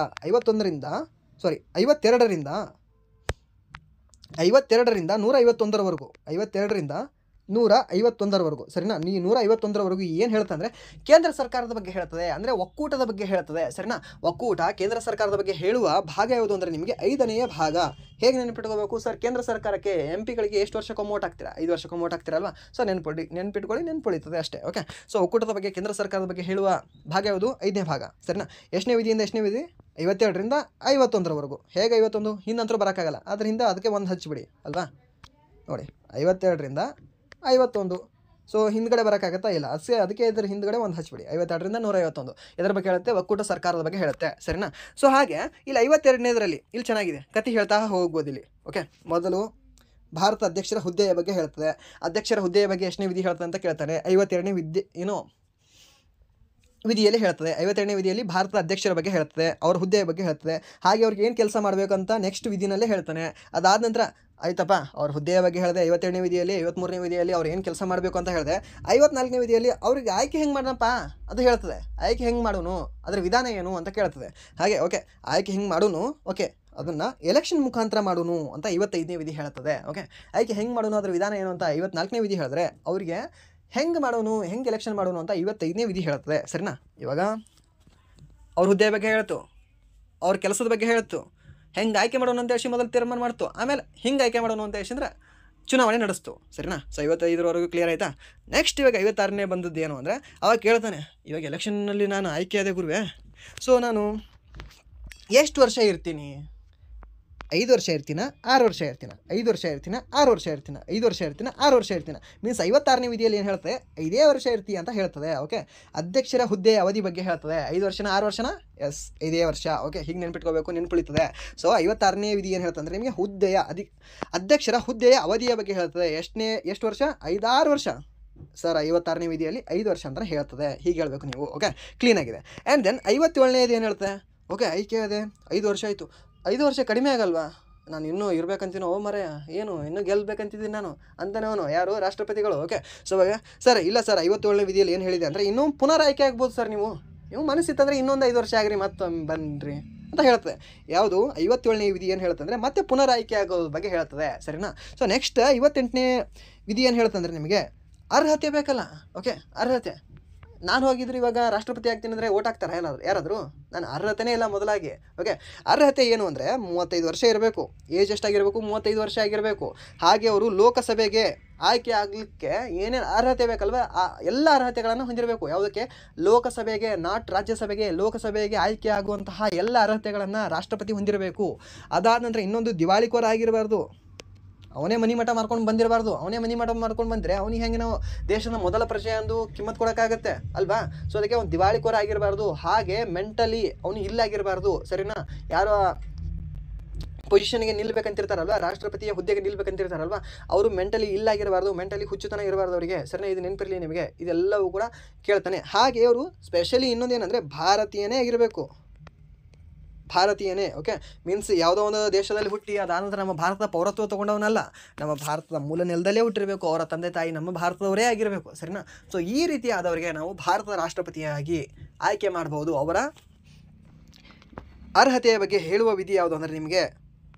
151ರವರೆಗೂ 52ರಿಂದ 151ರವರೆಗೂ. ಸರಿನಾ? ಈ 151ರವರೆಗೂ ಏನು ಹೇಳ್ತಂದರೆ ಕೇಂದ್ರ ಸರ್ಕಾರದ ಬಗ್ಗೆ ಹೇಳ್ತದೆ, ಅಂದರೆ ಒಕ್ಕೂಟದ ಬಗ್ಗೆ ಹೇಳ್ತದೆ. ಸರಿನಾ? ಒಕ್ಕೂಟ ಕೇಂದ್ರ ಸರ್ಕಾರದ ಬಗ್ಗೆ ಹೇಳುವ ಭಾಗ ಯಾವುದು ಅಂದರೆ ನಿಮಗೆ 5ನೇ ಭಾಗ. ಹೇಗೆ ನೆನಪಿಟ್ಕೋಬೇಕು ಸರ್? ಕೇಂದ್ರ ಸರ್ಕಾರಕ್ಕೆ MP ಗಳಿಗೆ ಎಷ್ಟು ವರ್ಷಕ್ಕೊಮ್ಮೆ ಓಟ್ ಹಾಕ್ತೀರಾ? 5 ವರ್ಷಕ್ಕೊಮ್ಮೆ ಓಟ್ ಹಾಕ್ತೀರಲ್ವಾ? ಸೊ ನೆನ್ಪಿಟ್ಕೊಳ್ಳಿ ಅಷ್ಟೇ. ಓಕೆ, ಸೊ ಒಕ್ಕೂಟದ ಬಗ್ಗೆ ಕೇಂದ್ರ ಸರ್ಕಾರದ ಬಗ್ಗೆ ಹೇಳುವ ಭಾಗ ಯಾವುದು? 5ನೇ ಭಾಗ. ಸರಿನಾ? ಎಷ್ಟನೇ ವಿಧಿಯಿಂದ ಎಷ್ಟನೇ ವಿಧಿ? 52ರಿಂದ 51ರವರೆಗೂ. ಹೇಗೆ 51? ಹಿಂದಂತರೂ ಬರೋಕ್ಕಾಗಲ್ಲ, ಅದರಿಂದ ಅದಕ್ಕೆ ಒಂದು ಹಚ್ಚಿಬಿಡಿ ಅಲ್ವಾ? ನೋಡಿ 52ರಿಂದ 51. ಸೊ ಹಿಂದ್ಗಡೆ ಬರೋಕ್ಕಾಗತ್ತಾ? ಇಲ್ಲ, ಅದಕ್ಕೆ ಇದ್ರ ಹಿಂದ್ಗಡೆ ಒಂದು ಹಚ್ಬಿಡಿ. 52ರಿಂದ 151 ಇದರ ಬಗ್ಗೆ ಹೇಳುತ್ತೆ, ಒಕ್ಕೂಟ ಸರ್ಕಾರದ ಬಗ್ಗೆ ಹೇಳುತ್ತೆ. ಸರಿನಾ? ಸೊ ಹಾಗೆ ಇಲ್ಲಿ 52ನೇದರಲ್ಲಿ ಇಲ್ಲಿ ಚೆನ್ನಾಗಿದೆ, ಕತೆ ಹೇಳ್ತಾ ಹೋಗ್ಬೋದು ಇಲ್ಲಿ. ಓಕೆ, ಮೊದಲು ಭಾರತ ಅಧ್ಯಕ್ಷರ ಹುದ್ದೆಯ ಬಗ್ಗೆ ಹೇಳ್ತದೆ. ಅಧ್ಯಕ್ಷರ ಹುದ್ದೆಯ ಬಗ್ಗೆ ಎಷ್ಟನೇ ವಿಧಿ ಹೇಳ್ತದೆ ಅಂತ ಕೇಳ್ತಾನೆ. 52ನೇ ವಿಧಿಯಲ್ಲಿ ಹೇಳ್ತದೆ. 52ನೇ ವಿಧಿಯಲ್ಲಿ ಭಾರತದ ಅಧ್ಯಕ್ಷರ ಬಗ್ಗೆ ಹೇಳ್ತದೆ, ಅವ್ರ ಹುದ್ದೆಯ ಬಗ್ಗೆ ಹೇಳ್ತದೆ. ಹಾಗೆ ಅವ್ರಿಗೆ ಏನು ಕೆಲಸ ಮಾಡಬೇಕಂತ ನೆಕ್ಸ್ಟ್ ವಿಧಿನಲ್ಲೇ ಹೇಳ್ತಾನೆ. ಅದಾದ ನಂತರ ಆಯ್ತಪ್ಪ, ಅವ್ರ ಹುದ್ದೆಯ ಬಗ್ಗೆ ಹೇಳಿದೆ 52ನೇ ವಿಧಿಯಲ್ಲಿ. 53ನೇ ವಿಧಿಯಲ್ಲಿ ಅವ್ರು ಏನು ಕೆಲಸ ಮಾಡಬೇಕು ಅಂತ ಹೇಳಿದೆ. 54ನೇ ವಿಧಿಯಲ್ಲಿ ಅವ್ರಿಗೆ ಆಯ್ಕೆ ಹೆಂಗೆ ಮಾಡೋಣಪ್ಪ ಅದು ಹೇಳ್ತದೆ. ಆಯ್ಕೆ ಹೆಂಗೆ ಮಾಡೋನು, ಅದರ ವಿಧಾನ ಏನು ಅಂತ ಕೇಳ್ತದೆ. ಹಾಗೆ ಓಕೆ, ಆಯ್ಕೆ ಹೆಂಗೆ ಮಾಡೋನು, ಓಕೆ, ಅದನ್ನು ಎಲೆಕ್ಷನ್ ಮುಖಾಂತರ ಮಾಡೋನು ಅಂತ 55ನೇ ವಿಧಿ ಹೇಳ್ತದೆ. ಓಕೆ, ಆಯ್ಕೆ ಹೆಂಗೆ ಮಾಡೋನು, ಅದರ ವಿಧಾನ ಏನು ಅಂತ 54ನೇ ವಿಧಿ ಹೇಳಿದ್ರೆ ಅವರಿಗೆ ಹೆಂಗೆ ಮಾಡೋನು, ಹೆಂಗೆ ಎಲೆಕ್ಷನ್ ಮಾಡೋನು ಅಂತ 55ನೇ ವಿಧಿ ಹೇಳ್ತದೆ. ಸರಿನಾ? ಇವಾಗ ಅವ್ರ ಹುದ್ದೆಯ ಬಗ್ಗೆ ಹೇಳ್ತು, ಅವ್ರ ಕೆಲಸದ ಬಗ್ಗೆ ಹೇಳ್ತು, ಹೆಂಗೆ ಆಯ್ಕೆ ಮಾಡೋನು ಅಂತ ಹೇಳಿ ಮೊದಲು ತೀರ್ಮಾನ ಮಾಡ್ತು, ಆಮೇಲೆ ಹಿಂಗೆ ಆಯ್ಕೆ ಮಾಡೋನು ಅಂತ ಹೇಳಿ ಚುನಾವಣೆ ನಡೆಸ್ತು. ಸರಿನಾ? ಸೊ 55ರವರೆಗೂ ಕ್ಲಿಯರ್ ಆಯಿತಾ? ನೆಕ್ಸ್ಟ್ ಇವಾಗ 56ನೇ ಬಂದದ್ದು ಏನು ಅಂದರೆ ಅವಾಗ ಕೇಳ್ತಾನೆ, ಇವಾಗ ಎಲೆಕ್ಷನ್ನಲ್ಲಿ ನಾನು ಆಯ್ಕೆ ಆದೆ ಗುರುವೆ, ಸೊ ನಾನು ಎಷ್ಟು ವರ್ಷ ಇರ್ತೀನಿ? 5 ವರ್ಷ ಇರ್ತೀನ, 6 ವರ್ಷ ಇರ್ತೀನ, 5 ವರ್ಷ ಇರ್ತೀನ, 6 ವರ್ಷ ಇರ್ತೀನ, 5 ವರ್ಷ ಇರ್ತೀನ, 6 ವರ್ಷ ಇರ್ತೀನ. ಮೀನ್ಸ್ 56ನೇ ವಿಧಿಯಲ್ಲಿ ಏನು ಹೇಳ್ತದೆ, 5 ವರ್ಷ ಇರ್ತೀಯ ಅಂತ ಹೇಳ್ತದೆ. ಓಕೆ, ಅಧ್ಯಕ್ಷರ ಹುದ್ದೆಯ ಅವಧಿ ಬಗ್ಗೆ ಹೇಳ್ತದೆ. 5 ವರ್ಷನ 6 ವರ್ಷನ, ಎಸ್ 5 ವರ್ಷ. ಓಕೆ, ಹೀಗೆ ನೆನ್ಪಿಟ್ಕೋಬೇಕು, ನೆನ್ಪುಳಿತದೆ. ಸೊ 56ನೇ ವಿಧಿ ಏನು ಹೇಳ್ತಂದ್ರೆ ನಿಮಗೆ ಅಧ್ಯಕ್ಷರ ಹುದ್ದೆಯ ಅವಧಿಯ ಬಗ್ಗೆ ಹೇಳ್ತದೆ. ಎಷ್ಟು ವರ್ಷ? 5-6 ವರ್ಷ ಸರ್. 56ನೇ ವಿಧಿಯಲ್ಲಿ 5 ವರ್ಷ ಅಂತ ಹೇಳ್ತದೆ. ಹೀಗೆ ಹೇಳಬೇಕು ನೀವು. ಓಕೆ, ಕ್ಲೀನಾಗಿದೆ. ಆ್ಯಂಡ್ ದೆನ್ 57ನೇದು ಏನು ಹೇಳ್ತದೆ? ಓಕೆ, ಆಯ್ಕೆ ಇದೆ, 5 ವರ್ಷ ಆಯಿತು. 5 ವರ್ಷ ಕಡಿಮೆ ಆಗಲ್ವಾ? ನಾನು ಇನ್ನೂ ಇರಬೇಕಂತೀನೋ, ಓ ಮರೆಯ ಏನು ಇನ್ನೂ ಗೆಲ್ಲಬೇಕಂತಿದ್ದೀನಿ ನಾನು ಅಂತಾನೆ ಅವನು, ಯಾರು? ರಾಷ್ಟ್ರಪತಿಗಳು. ಓಕೆ, ಸೊ ಇವಾಗ ಸರ್ ಇಲ್ಲ ಸರ್ 57ನೇ ವಿಧಿಯಲ್ಲಿ ಏನು ಹೇಳಿದೆ ಅಂದರೆ ಇನ್ನೂ ಪುನರ್ ಆಯ್ಕೆ ಆಗ್ಬೋದು ಸರ್. ನೀವು ಮನಸ್ಸಿತ್ತಂದರೆ ಇನ್ನೊಂದು 5 ವರ್ಷ ಆಗ್ರಿ ಮತ್ತೊಮ್ಮೆ ಬನ್ನಿರಿ ಅಂತ ಹೇಳ್ತದೆ. ಯಾವುದು 57ನೇ ವಿಧಿ ಏನು ಹೇಳ್ತಂದರೆ ಮತ್ತೆ ಪುನರ್ ಆಯ್ಕೆ ಆಗೋದ್ರ ಬಗ್ಗೆ ಹೇಳ್ತದೆ. ಸರಿನಾ? ಸೊ ನೆಕ್ಸ್ಟ್ 58ನೇ ವಿಧಿ ಏನು ಹೇಳ್ತಂದ್ರೆ ನಿಮಗೆ ಅರ್ಹತೆ ಬೇಕಲ್ಲ. ಓಕೆ, ಅರ್ಹತೆ. ನಾನು ಹೋಗಿದ್ರೆ ಇವಾಗ ರಾಷ್ಟ್ರಪತಿ ಆಗ್ತೀನಿ ಅಂದರೆ ಓಟ್ ಹಾಕ್ತಾರೆ ಯಾರಾದರೂ? ನಾನು ಅರ್ಹತೆನೇ ಇಲ್ಲ ಮೊದಲಾಗಿ. ಓಕೆ, ಅರ್ಹತೆ ಏನು ಅಂದರೆ 35 ವರ್ಷ ಇರಬೇಕು. ಏಜ್ ಎಷ್ಟಾಗಿರಬೇಕು? 35 ವರ್ಷ ಆಗಿರಬೇಕು. ಹಾಗೆ ಅವರು ಲೋಕಸಭೆಗೆ ಆಯ್ಕೆ ಆಗಲಿಕ್ಕೆ ಏನೇನು ಅರ್ಹತೆ ಬೇಕಲ್ವ, ಆ ಎಲ್ಲ ಅರ್ಹತೆಗಳನ್ನು ಹೊಂದಿರಬೇಕು. ಯಾವುದಕ್ಕೆ? ಲೋಕಸಭೆಗೆ, ನಾಟ್ ರಾಜ್ಯಸಭೆಗೆ, ಲೋಕಸಭೆಗೆ ಆಯ್ಕೆ ಆಗುವಂತಹ ಎಲ್ಲ ಅರ್ಹತೆಗಳನ್ನು ರಾಷ್ಟ್ರಪತಿ ಹೊಂದಿರಬೇಕು. ಅದಾದ ನಂತರ ಇನ್ನೊಂದು ದಿವಾಳಿಕೋರ ಆಗಿರಬಾರ್ದು. ಅವನೇ ಮನಿ ಮಠ ಮಾಡ್ಕೊಂಡು ಬಂದಿರಬಾರ್ದು. ಅವನೇ ಮನಿ ಮಠ ಮಾಡ್ಕೊಂಡು ಬಂದರೆ ಅವನಿಗೆ ಹೆಂಗೆ ನಾವು ದೇಶದ ಮೊದಲ ಪ್ರಜೆ ಅಂದು ಕಿಮ್ಮತ್ತು ಕೊಡೋಕ್ಕಾಗತ್ತೆ ಅಲ್ವಾ? ಸೊ ಅದಕ್ಕೆ ಅವ್ನು ದಿವಾಳಿಕೋರ ಆಗಿರಬಾರ್ದು. ಹಾಗೆ ಮೆಂಟಲಿ ಅವನು ಇಲ್ಲಾಗಿರಬಾರ್ದು. ಸರಿನಾ? ಯಾರೋ ಪೊಸಿಷನ್ಗೆ ನಿಲ್ಬೇಕಂತಿರ್ತಾರಲ್ವ, ರಾಷ್ಟ್ರಪತಿಯ ಹುದ್ದೆಗೆ ನಿಲ್ಬೇಕಂತಿರ್ತಾರಲ್ವ, ಅವರು ಮೆಂಟಲಿ ಇಲ್ಲಾಗಿರಬಾರ್ದು, ಮೆಂಟಲಿ ಹುಚ್ಚುತನ ಇರಬಾರ್ದು ಅವರಿಗೆ. ಸರಿನಾ? ಇದು ನೆನಪಿರಲಿ ನಿಮಗೆ. ಇದೆಲ್ಲವೂ ಕೂಡ ಕೇಳ್ತಾನೆ. ಹಾಗೆ ಅವರು ಸ್ಪೆಷಲಿ ಇನ್ನೊಂದೇನೆಂದರೆ ಭಾರತೀಯನೇ ಆಗಿರಬೇಕು. ಭಾರತೀಯನೇ. ಓಕೆ, ಮೀನ್ಸ್ ಯಾವುದೋ ಒಂದು ದೇಶದಲ್ಲಿ ಹುಟ್ಟಿ ಅದಾನಂತರ ನಮ್ಮ ಭಾರತದ ಪೌರತ್ವ ತೊಗೊಂಡವನಲ್ಲ, ನಮ್ಮ ಭಾರತದ ಮೂಲ ನೆಲದಲ್ಲೇ ಹುಟ್ಟಿರಬೇಕು. ಅವರ ತಂದೆ ತಾಯಿ ನಮ್ಮ ಭಾರತದವರೇ ಆಗಿರಬೇಕು. ಸರಿನಾ? ಸೊ ಈ ರೀತಿ ಆದವರಿಗೆ ನಾವು ಭಾರತದ ರಾಷ್ಟ್ರಪತಿಯಾಗಿ ಆಯ್ಕೆ ಮಾಡ್ಬೋದು. ಅವರ ಅರ್ಹತೆಯ ಬಗ್ಗೆ ಹೇಳುವ ವಿಧಿ ಯಾವುದು ಅಂದರೆ ನಿಮಗೆ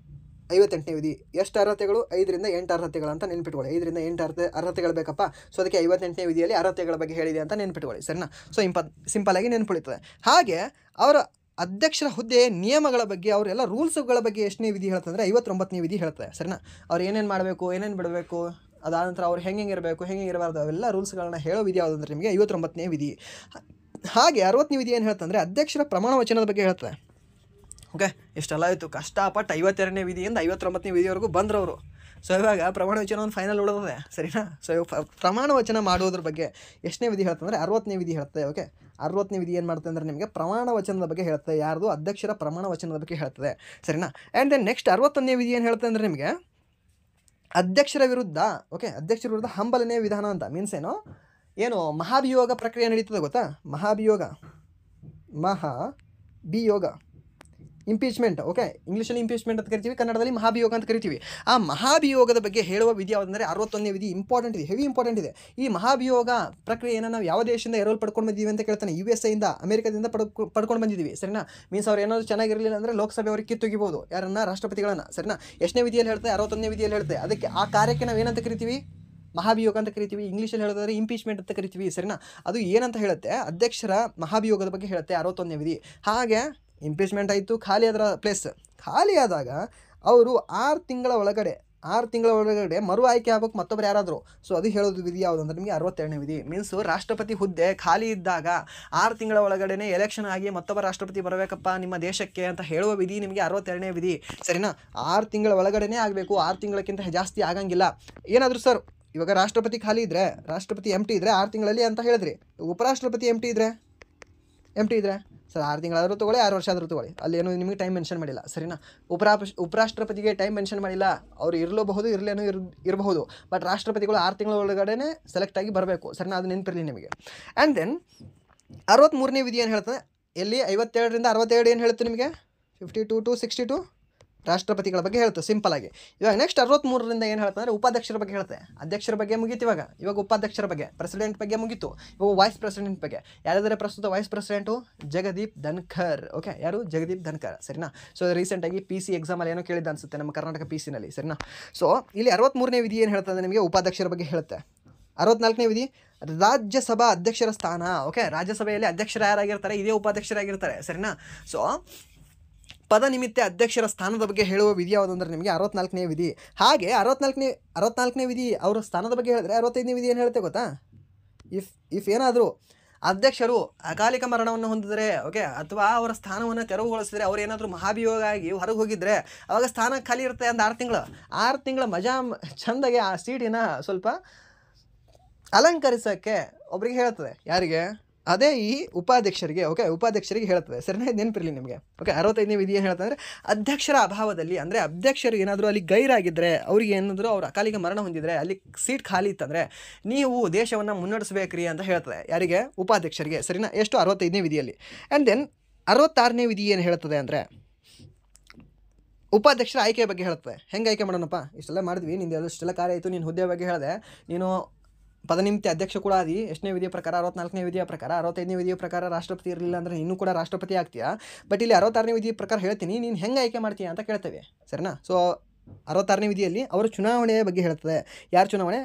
58ನೇ ವಿಧಿ. ಎಷ್ಟು ಅರ್ಹತೆಗಳು? 5ರಿಂದ 8 ಅರ್ಹತೆಗಳು ಅಂತ ನೆನ್ಪಿಟ್ಕೊಳ್ಳಿ. 5ರಿಂದ 8 ಅರ್ಹತೆಗಳು ಬೇಕಪ್ಪ. ಸೊ ಅದಕ್ಕೆ 58ನೇ ವಿಧಿಯಲ್ಲಿ ಅರ್ಹತೆಗಳ ಬಗ್ಗೆ ಹೇಳಿದೆ ಅಂತ ನೆನ್ಪಿಟ್ಕೊಳ್ಳಿ. ಸರಿನಾ? ಸೊ ಸಿಂಪಲ್ಲಾಗಿ ನೆನ್ಪಿಡುತ್ತದೆ. ಹಾಗೆ ಅವರ ಅಧ್ಯಕ್ಷರ ಹುದ್ದೆಯ ನಿಯಮಗಳ ಬಗ್ಗೆ, ಅವರೆಲ್ಲ ರೂಲ್ಸ್ಗಳ ಬಗ್ಗೆ ಎಷ್ಟನೇ ವಿಧಿ ಹೇಳ್ತಂದರೆ 59ನೇ ವಿಧಿ ಹೇಳ್ತದೆ. ಸರಿನಾ? ಅವ್ರು ಏನೇನು ಮಾಡಬೇಕು, ಏನೇನು ಬಿಡಬೇಕು, ಅದಾದ ನಂತರ ಅವ್ರು ಹೆಂಗೆ ಇರಬೇಕು, ಹೆಂಗೆ ಇರಬಾರ್ದು, ಅವೆಲ್ಲ ರೂಲ್ಸ್ಗಳನ್ನ ಹೇಳೋ ವಿಧಿ ಯಾವುದಂದ್ರೆ ನಿಮಗೆ 59ನೇ ವಿಧಿ. ಹಾಗೆ 60ನೇ ವಿಧಿ ಏನು ಹೇಳ್ತಂದರೆ ಅಧ್ಯಕ್ಷರ ಪ್ರಮಾಣ ವಚನದ ಬಗ್ಗೆ ಹೇಳ್ತದೆ. ಓಕೆ, ಇಷ್ಟೆಲ್ಲ ಆಯಿತು. ಕಷ್ಟಪಟ್ಟು 52ನೇ ವಿಧಿಯಿಂದ 59ನೇ ವಿಧಿವರೆಗೂ ಬಂದ್ರವರು. ಸೊ ಇವಾಗ ಪ್ರಮಾಣ ವಚನ ಒಂದು ಫೈನಲ್ ಉಳಿದಿದೆ. ಸರಿನಾ? ಸೊ ಪ್ರಮಾಣ ವಚನ ಮಾಡೋದ್ರ ಬಗ್ಗೆ ಎಷ್ಟನೇ ವಿಧಿ ಹೇಳ್ತಂದರೆ 60ನೇ ವಿಧಿ ಹೇಳ್ತದೆ. ಓಕೆ, 60ನೇ ವಿಧಿ ಏನು ಮಾಡ್ತದೆ ಅಂದರೆ ನಿಮಗೆ ಪ್ರಮಾಣ ವಚನದ ಬಗ್ಗೆ ಹೇಳ್ತದೆ. ಯಾರ್ದು? ಅಧ್ಯಕ್ಷರ ಪ್ರಮಾಣ ವಚನದ ಬಗ್ಗೆ ಹೇಳ್ತದೆ. ಸರಿನಾ? ಆ್ಯಂಡ್ ದೆನ್ ನೆಕ್ಸ್ಟ್ 61ನೇ ವಿಧಿ ಏನು ಹೇಳ್ತದೆ ಅಂದರೆ ನಿಮಗೆ ಅಧ್ಯಕ್ಷರ ವಿರುದ್ಧ, ಓಕೆ, ಅಧ್ಯಕ್ಷರ ವಿರುದ್ಧ ಹಂಬಲನೆ ವಿಧಾನ ಅಂತ. ಮೀನ್ಸ್ ಏನು ಮಹಾಭಿಯೋಗ ಪ್ರಕ್ರಿಯೆ ನಡೀತದೆ ಗೊತ್ತಾ? ಮಹಾಭಿಯೋಗ, ಇಂಪೀಚ್ಮೆಂಟ್. ಓಕೆ, ಇಂಗ್ಲೀಷಲ್ಲಿ ಇಂಪೀಚ್ಮೆಂಟ್ ಅಂತ ಕರಿತೀವಿ, ಕನ್ನಡದಲ್ಲಿ ಮಹಾಭಿಯೋಗ ಅಂತ ಕರಿತೀವಿ. ಆ ಮಹಾಭಿಯೋಗದ ಬಗ್ಗೆ ಹೇಳುವ ವಿಧಿ ಯಾವುದಂದರೆ 61ನೇ ವಿಧಿ. ಇಂಪಾರ್ಟೆಂಟ್ ಇದೆ, ಹೆವಿ ಇಂಪಾರ್ಟೆಂಟ್ ಇದೆ. ಈ ಮಹಾಭಿಯೋಗ ಪ್ರಕ್ರಿಯೆಯನ್ನು ನಾವು ಯಾವ ದೇಶದಿಂದ ಎರವಲು ಪಡ್ಕೊಂಡು ಬಂದಿದ್ದೀವಿ ಅಂತ ಕೇಳ್ತಾನೆ. USA ಅಮೆರಿಕದಿಂದ ಪಡ್ಕೊಂಡು ಬಂದಿದ್ದೀವಿ. ಸರಿನಾ? ಮೀನ್ಸ್ ಅವ್ರು ಏನಾದರೂ ಚೆನ್ನಾಗಿರಲಿಲ್ಲ ಅಂದರೆ ಲೋಕಸಭೆ ಅವ್ರಿಗೆ ಕಿತ್ತೊಗಿಬೋದು ಯಾರನ್ನ? ರಾಷ್ಟ್ರಪತಿಗಳನ್ನು. ಸರಿನಾ? ಎಷ್ಟನೇ ವಿಧಿಯಲ್ಲಿ ಹೇಳ್ತಾರೆ? 61ನೇ ವಿಧಿಯಲ್ಲಿ ಹೇಳ್ತಾರೆ. ಅದಕ್ಕೆ ಆ ಕಾರ್ಯಕ್ಕೆ ನಾವು ಏನಂತ ಕರಿತೀವಿ? ಮಹಾಭಿಯೋಗ ಅಂತ ಕರಿತೀವಿ. ಇಂಗ್ಲೀಷಲ್ಲಿ ಹೇಳಿದ್ರೆ ಇಂಪೀಚ್ಮೆಂಟ್ ಅಂತ ಕರಿತೀವಿ. ಸರಿನಾ? ಅದು ಏನಂತ ಹೇಳುತ್ತೆ? ಅಧ್ಯಕ್ಷರ ಮಹಾಭಿಯೋಗದ ಬಗ್ಗೆ ಹೇಳುತ್ತೆ 61ನೇ ವಿಧಿ. ಹಾಗೆ ಇಂಪೀಚ್ಮೆಂಟ್ ಆಯಿತು, ಖಾಲಿ ಅದರ ಪ್ಲೇಸ್ ಖಾಲಿ ಆದಾಗ ಅವರು 6 ತಿಂಗಳ ಒಳಗಡೆ ಮರು ಆಯ್ಕೆ ಆಗ್ಬೇಕು ಮತ್ತೊಬ್ಬರು ಯಾರಾದರೂ. ಸೊ ಅದು ಹೇಳೋದು ವಿಧಿ ಯಾವುದು ಅಂದರೆ ನಿಮಗೆ 62ನೇ ವಿಧಿ. ಮೀನ್ಸ್ ರಾಷ್ಟ್ರಪತಿ ಹುದ್ದೆ ಖಾಲಿ ಇದ್ದಾಗ 6 ತಿಂಗಳ ಒಳಗಡೆ ಎಲೆಕ್ಷನ್ ಆಗಿ ಮತ್ತೊಬ್ಬ ರಾಷ್ಟ್ರಪತಿ ಬರಬೇಕಪ್ಪ ನಿಮ್ಮ ದೇಶಕ್ಕೆ ಅಂತ ಹೇಳುವ ವಿಧಿ ನಿಮಗೆ 62ನೇ ವಿಧಿ. ಸರಿನಾ? 6 ತಿಂಗಳ ಒಳಗಡೆ ಆಗಬೇಕು. 6 ತಿಂಗಳಕ್ಕಿಂತ ಜಾಸ್ತಿ ಆಗಂಗಿಲ್ಲ. ಏನಾದರೂ ಸರ್ ಇವಾಗ ರಾಷ್ಟ್ರಪತಿ ಖಾಲಿ ಇದ್ದರೆ, ರಾಷ್ಟ್ರಪತಿ ಎಂಟಿ ಇದ್ದರೆ 6 ತಿಂಗಳಲ್ಲಿ ಅಂತ ಹೇಳಿದ್ರಿ. ಉಪರಾಷ್ಟ್ರಪತಿ ಎಂಟಿ ಇದ್ದರೆ ಸರ್ 6 ತಿಂಗಳಾದರೂ ತೊಗೊಳ್ಳಿ, 6 ವರ್ಷ ಆದರೂ ತೊಗೊಳ್ಳಿ, ಅಲ್ಲೇನು ನಿಮಗೆ ಟೈಮ್ ಮೆನ್ಷನ್ ಮಾಡಿಲ್ಲ. ಸರಿನಾ? ಉಪರಾಷ್ಟ್ರಪತಿಗೆ ಟೈಮ್ ಮೆನ್ಷನ್ ಮಾಡಿಲ್ಲ. ಅವರು ಇರಲೂಬಹುದು, ಇರಬಹುದು. ಬಟ್ ರಾಷ್ಟ್ರಪತಿಗಳು 6 ತಿಂಗಳ ಒಳಗಡೆ ಸೆಲೆಕ್ಟ್ ಆಗಿ ಬರಬೇಕು. ಸರಿನಾ? ಅದು ನೆನಪಿರಲಿ ನಿಮಗೆ. ಆ್ಯಂಡ್ ದೆನ್ 63ನೇ ವಿಧಿ ಏನು ಹೇಳ್ತದೆ? ಎಲ್ಲಿ 57ರಿಂದ 62 ಏನು ಹೇಳುತ್ತೆ ನಿಮಗೆ? 52 to 62 ರಾಷ್ಟ್ರಪತಿಗಳ ಬಗ್ಗೆ ಹೇಳ್ತದೆ ಸಿಂಪಲ್ ಆಗಿ. ಇವಾಗ ನೆಕ್ಸ್ಟ್ 63ರಿಂದ ಏನು ಹೇಳ್ತದೆ ಅಂದರೆ ಉಪಾಧ್ಯಕ್ಷರ ಬಗ್ಗೆ ಹೇಳ್ತದೆ. ಅಧ್ಯಕ್ಷರ ಬಗ್ಗೆ ಮುಗೀತು. ಇವಾಗ ಉಪಾಧ್ಯಕ್ಷರ ಬಗ್ಗೆ, ಪ್ರೆಸಿಡೆಂಟ್ ಬಗ್ಗೆ ಮುಗೀತು. ಇವಾಗ ವೈಸ್ ಪ್ರೆಸಿಡೆಂಟ್ ಬಗ್ಗೆ ಯಾರಾದರೆ ಪ್ರಸ್ತುತ wise president? Jagdeep Dhankhar. Okay, ಯಾರು? ಜಗದೀಪ್ ಧನ್ಖರ್. ಸರಿನಾ? ಸೊ ರೀಸೆಂಟಾಗಿ PC ಎಕ್ಸಾಮಲ್ಲಿ ಏನೋ ಕೇಳಿದ್ದ ಅನಿಸುತ್ತೆ ನಮ್ಮ ಕರ್ನಾಟಕ PC-ನಲ್ಲಿ. ಸರಿನಾ? ಸೊ ಇಲ್ಲಿ 63ನೇ ವಿಧಿ ಏನು ಹೇಳ್ತದೆ ನಿಮಗೆ? ಉಪಾಧ್ಯಕ್ಷರ ಬಗ್ಗೆ ಹೇಳುತ್ತೆ. 64ನೇ ವಿಧಿ ರಾಜ್ಯಸಭಾ ಅಧ್ಯಕ್ಷರ ಸ್ಥಾನ. ಓಕೆ, ರಾಜ್ಯಸಭೆಯಲ್ಲಿ ಅಧ್ಯಕ್ಷರು ಯಾರಾಗಿರ್ತಾರೆ? ಇದೇ ಉಪಾಧ್ಯಕ್ಷರಾಗಿರ್ತಾರೆ. ಸರಿನಾ? ಸೊ ಪದನಿಮಿತ್ತ ಅಧ್ಯಕ್ಷರ ಸ್ಥಾನದ ಬಗ್ಗೆ ಹೇಳುವ ವಿಧಿ ಯಾವುದು ಅಂದರೆ ನಿಮಗೆ 64ನೇ ವಿಧಿ. ಹಾಗೆ 64ನೇ ವಿಧಿ ಅವರ ಸ್ಥಾನದ ಬಗ್ಗೆ ಹೇಳಿದ್ರೆ 65ನೇ ವಿಧಿ ಏನು ಹೇಳುತ್ತೆ ಗೊತ್ತಾ? ಇಫ್ ಏನಾದರೂ ಅಧ್ಯಕ್ಷರು ಅಕಾಲಿಕ ಮರಣವನ್ನು ಹೊಂದಿದರೆ ಓಕೆ ಅಥವಾ ಅವರ ಸ್ಥಾನವನ್ನು ತೆರವುಗೊಳಿಸಿದರೆ ಅವ್ರು ಏನಾದರೂ ಮಹಾಭಿಯೋಗ ಆಗಿ ಹೊರಗೆ ಹೋಗಿದ್ರೆ ಅವಾಗ ಸ್ಥಾನ ಖಾಲಿ ಇರುತ್ತೆ ಅಂತ 6 ತಿಂಗಳ ಮಜಾ ಚೆಂದಾಗಿ ಆ ಸೀಟಿನ ಸ್ವಲ್ಪ ಅಲಂಕರಿಸೋಕ್ಕೆ ಒಬ್ರಿಗೆ ಹೇಳ್ತದೆ. ಯಾರಿಗೆ? ಅದೇ ಈ ಉಪಾಧ್ಯಕ್ಷರಿಗೆ. ಓಕೆ, ಉಪಾಧ್ಯಕ್ಷರಿಗೆ ಹೇಳ್ತದೆ. ಸರಿನಾ? ಇದು ನೆನಪಿರಲಿ ನಿಮಗೆ. ಓಕೆ, 65ನೇ ವಿಧಿ ಏನು ಹೇಳ್ತಂದರೆ ಅಧ್ಯಕ್ಷರ ಅಭಾವದಲ್ಲಿ, ಅಂದರೆ ಅಧ್ಯಕ್ಷರು ಏನಾದರೂ ಅಲ್ಲಿ ಗೈರಾಗಿದ್ದರೆ, ಅವ್ರಿಗೆ ಏನಾದರೂ ಅವ್ರು ಅಕಾಲಿಕ ಮರಣ ಹೊಂದಿದರೆ, ಅಲ್ಲಿ ಸೀಟ್ ಖಾಲಿ ಇತ್ತಂದರೆ ನೀವು ದೇಶವನ್ನು ಮುನ್ನಡೆಸಬೇಕ್ರಿ ಅಂತ ಹೇಳ್ತದೆ. ಯಾರಿಗೆ? ಉಪಾಧ್ಯಕ್ಷರಿಗೆ. ಸರಿನಾ? ಎಷ್ಟು? 65ನೇ ವಿಧಿಯಲ್ಲಿ. ಆ್ಯಂಡ್ ದೆನ್ 66ನೇ ವಿಧಿ ಏನು ಹೇಳ್ತದೆ ಅಂದರೆ ಉಪಾಧ್ಯಕ್ಷರ ಆಯ್ಕೆಯ ಬಗ್ಗೆ ಹೇಳ್ತದೆ. ಹೆಂಗೆ ಆಯ್ಕೆ ಮಾಡೋಣಪ್ಪ? ಇಷ್ಟೆಲ್ಲ ಮಾಡಿದ್ವಿ, ನಿಂದು ಇಷ್ಟೆಲ್ಲ ಕಾರ್ಯ ಆಯಿತು, ನೀನು ಹುದ್ದೆ ಬಗ್ಗೆ ಹೇಳಿದೆ, ನೀನು ಪದನಿಮಿತ್ತ ಅಧ್ಯಕ್ಷ ಕೂಡ ಆದಿ. ಎಷ್ಟನೇ ವಿಧಿಯ ಪ್ರಕಾರ? 64ನೇ ವಿಧಿಯ ಪ್ರಕಾರ. 65ನೇ ವಿಧಿಯ ಪ್ರಕಾರ ರಾಷ್ಟ್ರಪತಿ ಇರಲಿಲ್ಲ ಅಂದರೆ ಇನ್ನೂ ಕೂಡ ರಾಷ್ಟ್ರಪತಿ ಆಗ್ತೀಯಾ. ಬಟ್ ಇಲ್ಲಿ 66ನೇ ವಿಧಿಯ ಪ್ರಕಾರ ಹೇಳ್ತೀನಿ, ನೀನು ಹೆಂಗೆ ಆಯ್ಕೆ ಮಾಡ್ತೀಯ ಅಂತ ಕೇಳ್ತೇವೆ. ಸರಿನಾ? ಸೊ 66ನೇ ವಿಧಿಯಲ್ಲಿ ಅವರ ಚುನಾವಣೆಯ ಬಗ್ಗೆ ಹೇಳ್ತದೆ. ಯಾರ ಚುನಾವಣೆ?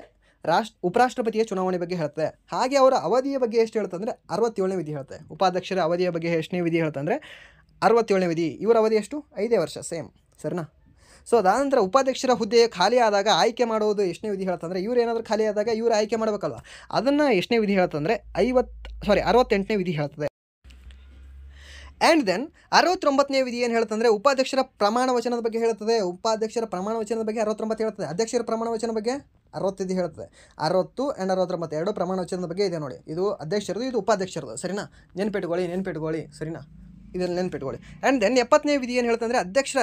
ಉಪರಾಷ್ಟ್ರಪತಿಯ ಚುನಾವಣೆ ಬಗ್ಗೆ ಹೇಳ್ತದೆ. ಹಾಗೆ ಅವರ ಅವಧಿಯ ಬಗ್ಗೆ ಎಷ್ಟು ಹೇಳ್ತದೆ ಅಂದರೆ 67ನೇ ವಿಧಿ ಹೇಳ್ತದೆ. ಉಪಾಧ್ಯಕ್ಷರ ಅವಧಿಯ ಬಗ್ಗೆ ಎಷ್ಟನೇ ವಿಧಿ ಹೇಳ್ತಂದರೆ 67ನೇ ವಿಧಿ. ಇವರ ಅವಧಿ ಎಷ್ಟು? 5 ವರ್ಷ, ಸೇಮ್. ಸರಿನಾ? ಸೊ ಅದಾನಂತರ ಉಪಾಧ್ಯಕ್ಷರ ಹುದ್ದೆ ಖಾಲಿ ಆದಾಗ ಆಯ್ಕೆ ಮಾಡೋದು ಎಷ್ಟನೇ ವಿಧಿ ಹೇಳ್ತಂದರೆ, ಇವ್ರು ಏನಾದರೂ ಖಾಲಿ ಆದಾಗ ಇವ್ರು ಆಯ್ಕೆ ಮಾಡಬೇಕಲ್ವ, ಅದನ್ನು ಎಷ್ಟನೇ ವಿಧಿ ಹೇಳ್ತಂದರೆ 68ನೇ ವಿಧಿ ಹೇಳ್ತದೆ. ಆ್ಯಂಡ್ ದೆನ್ 69ನೇ ವಿಧಿ ಏನು ಹೇಳ್ತಂದರೆ ಉಪಾಧ್ಯಕ್ಷರ ಪ್ರಮಾಣ ವಚನದ ಬಗ್ಗೆ ಹೇಳ್ತದೆ. ಉಪಾಧ್ಯಕ್ಷರ ಪ್ರಮಾಣ ವಚನದ ಬಗ್ಗೆ 69 ಹೇಳ್ತದೆ. ಅಧ್ಯಕ್ಷರ ಪ್ರಮಾಣ ವಚನ ಬಗ್ಗೆ 65 ಹೇಳ್ತದೆ. 60 ಆ್ಯಂಡ್ 69 ಎರಡು ಪ್ರಮಾಣ ವಚನದ ಬಗ್ಗೆ ಇದೆ ನೋಡಿ. ಇದು ಅಧ್ಯಕ್ಷರದು, ಇದು ಉಪಾಧ್ಯಕ್ಷರದು. ಸರಿನಾ? ನೆನ್ಪಿಟ್ಕೊಳ್ಳಿ. ಸರಿನಾ? ಇದನ್ನು ನೆನ್ಪಿಟ್ಕೊಳ್ಳಿ. ಆ್ಯಂಡ್ ದೆನ್ 70ನೇ ವಿಧಿ ಏನು ಹೇಳ್ತಂದರೆ ಅಧ್ಯಕ್ಷರ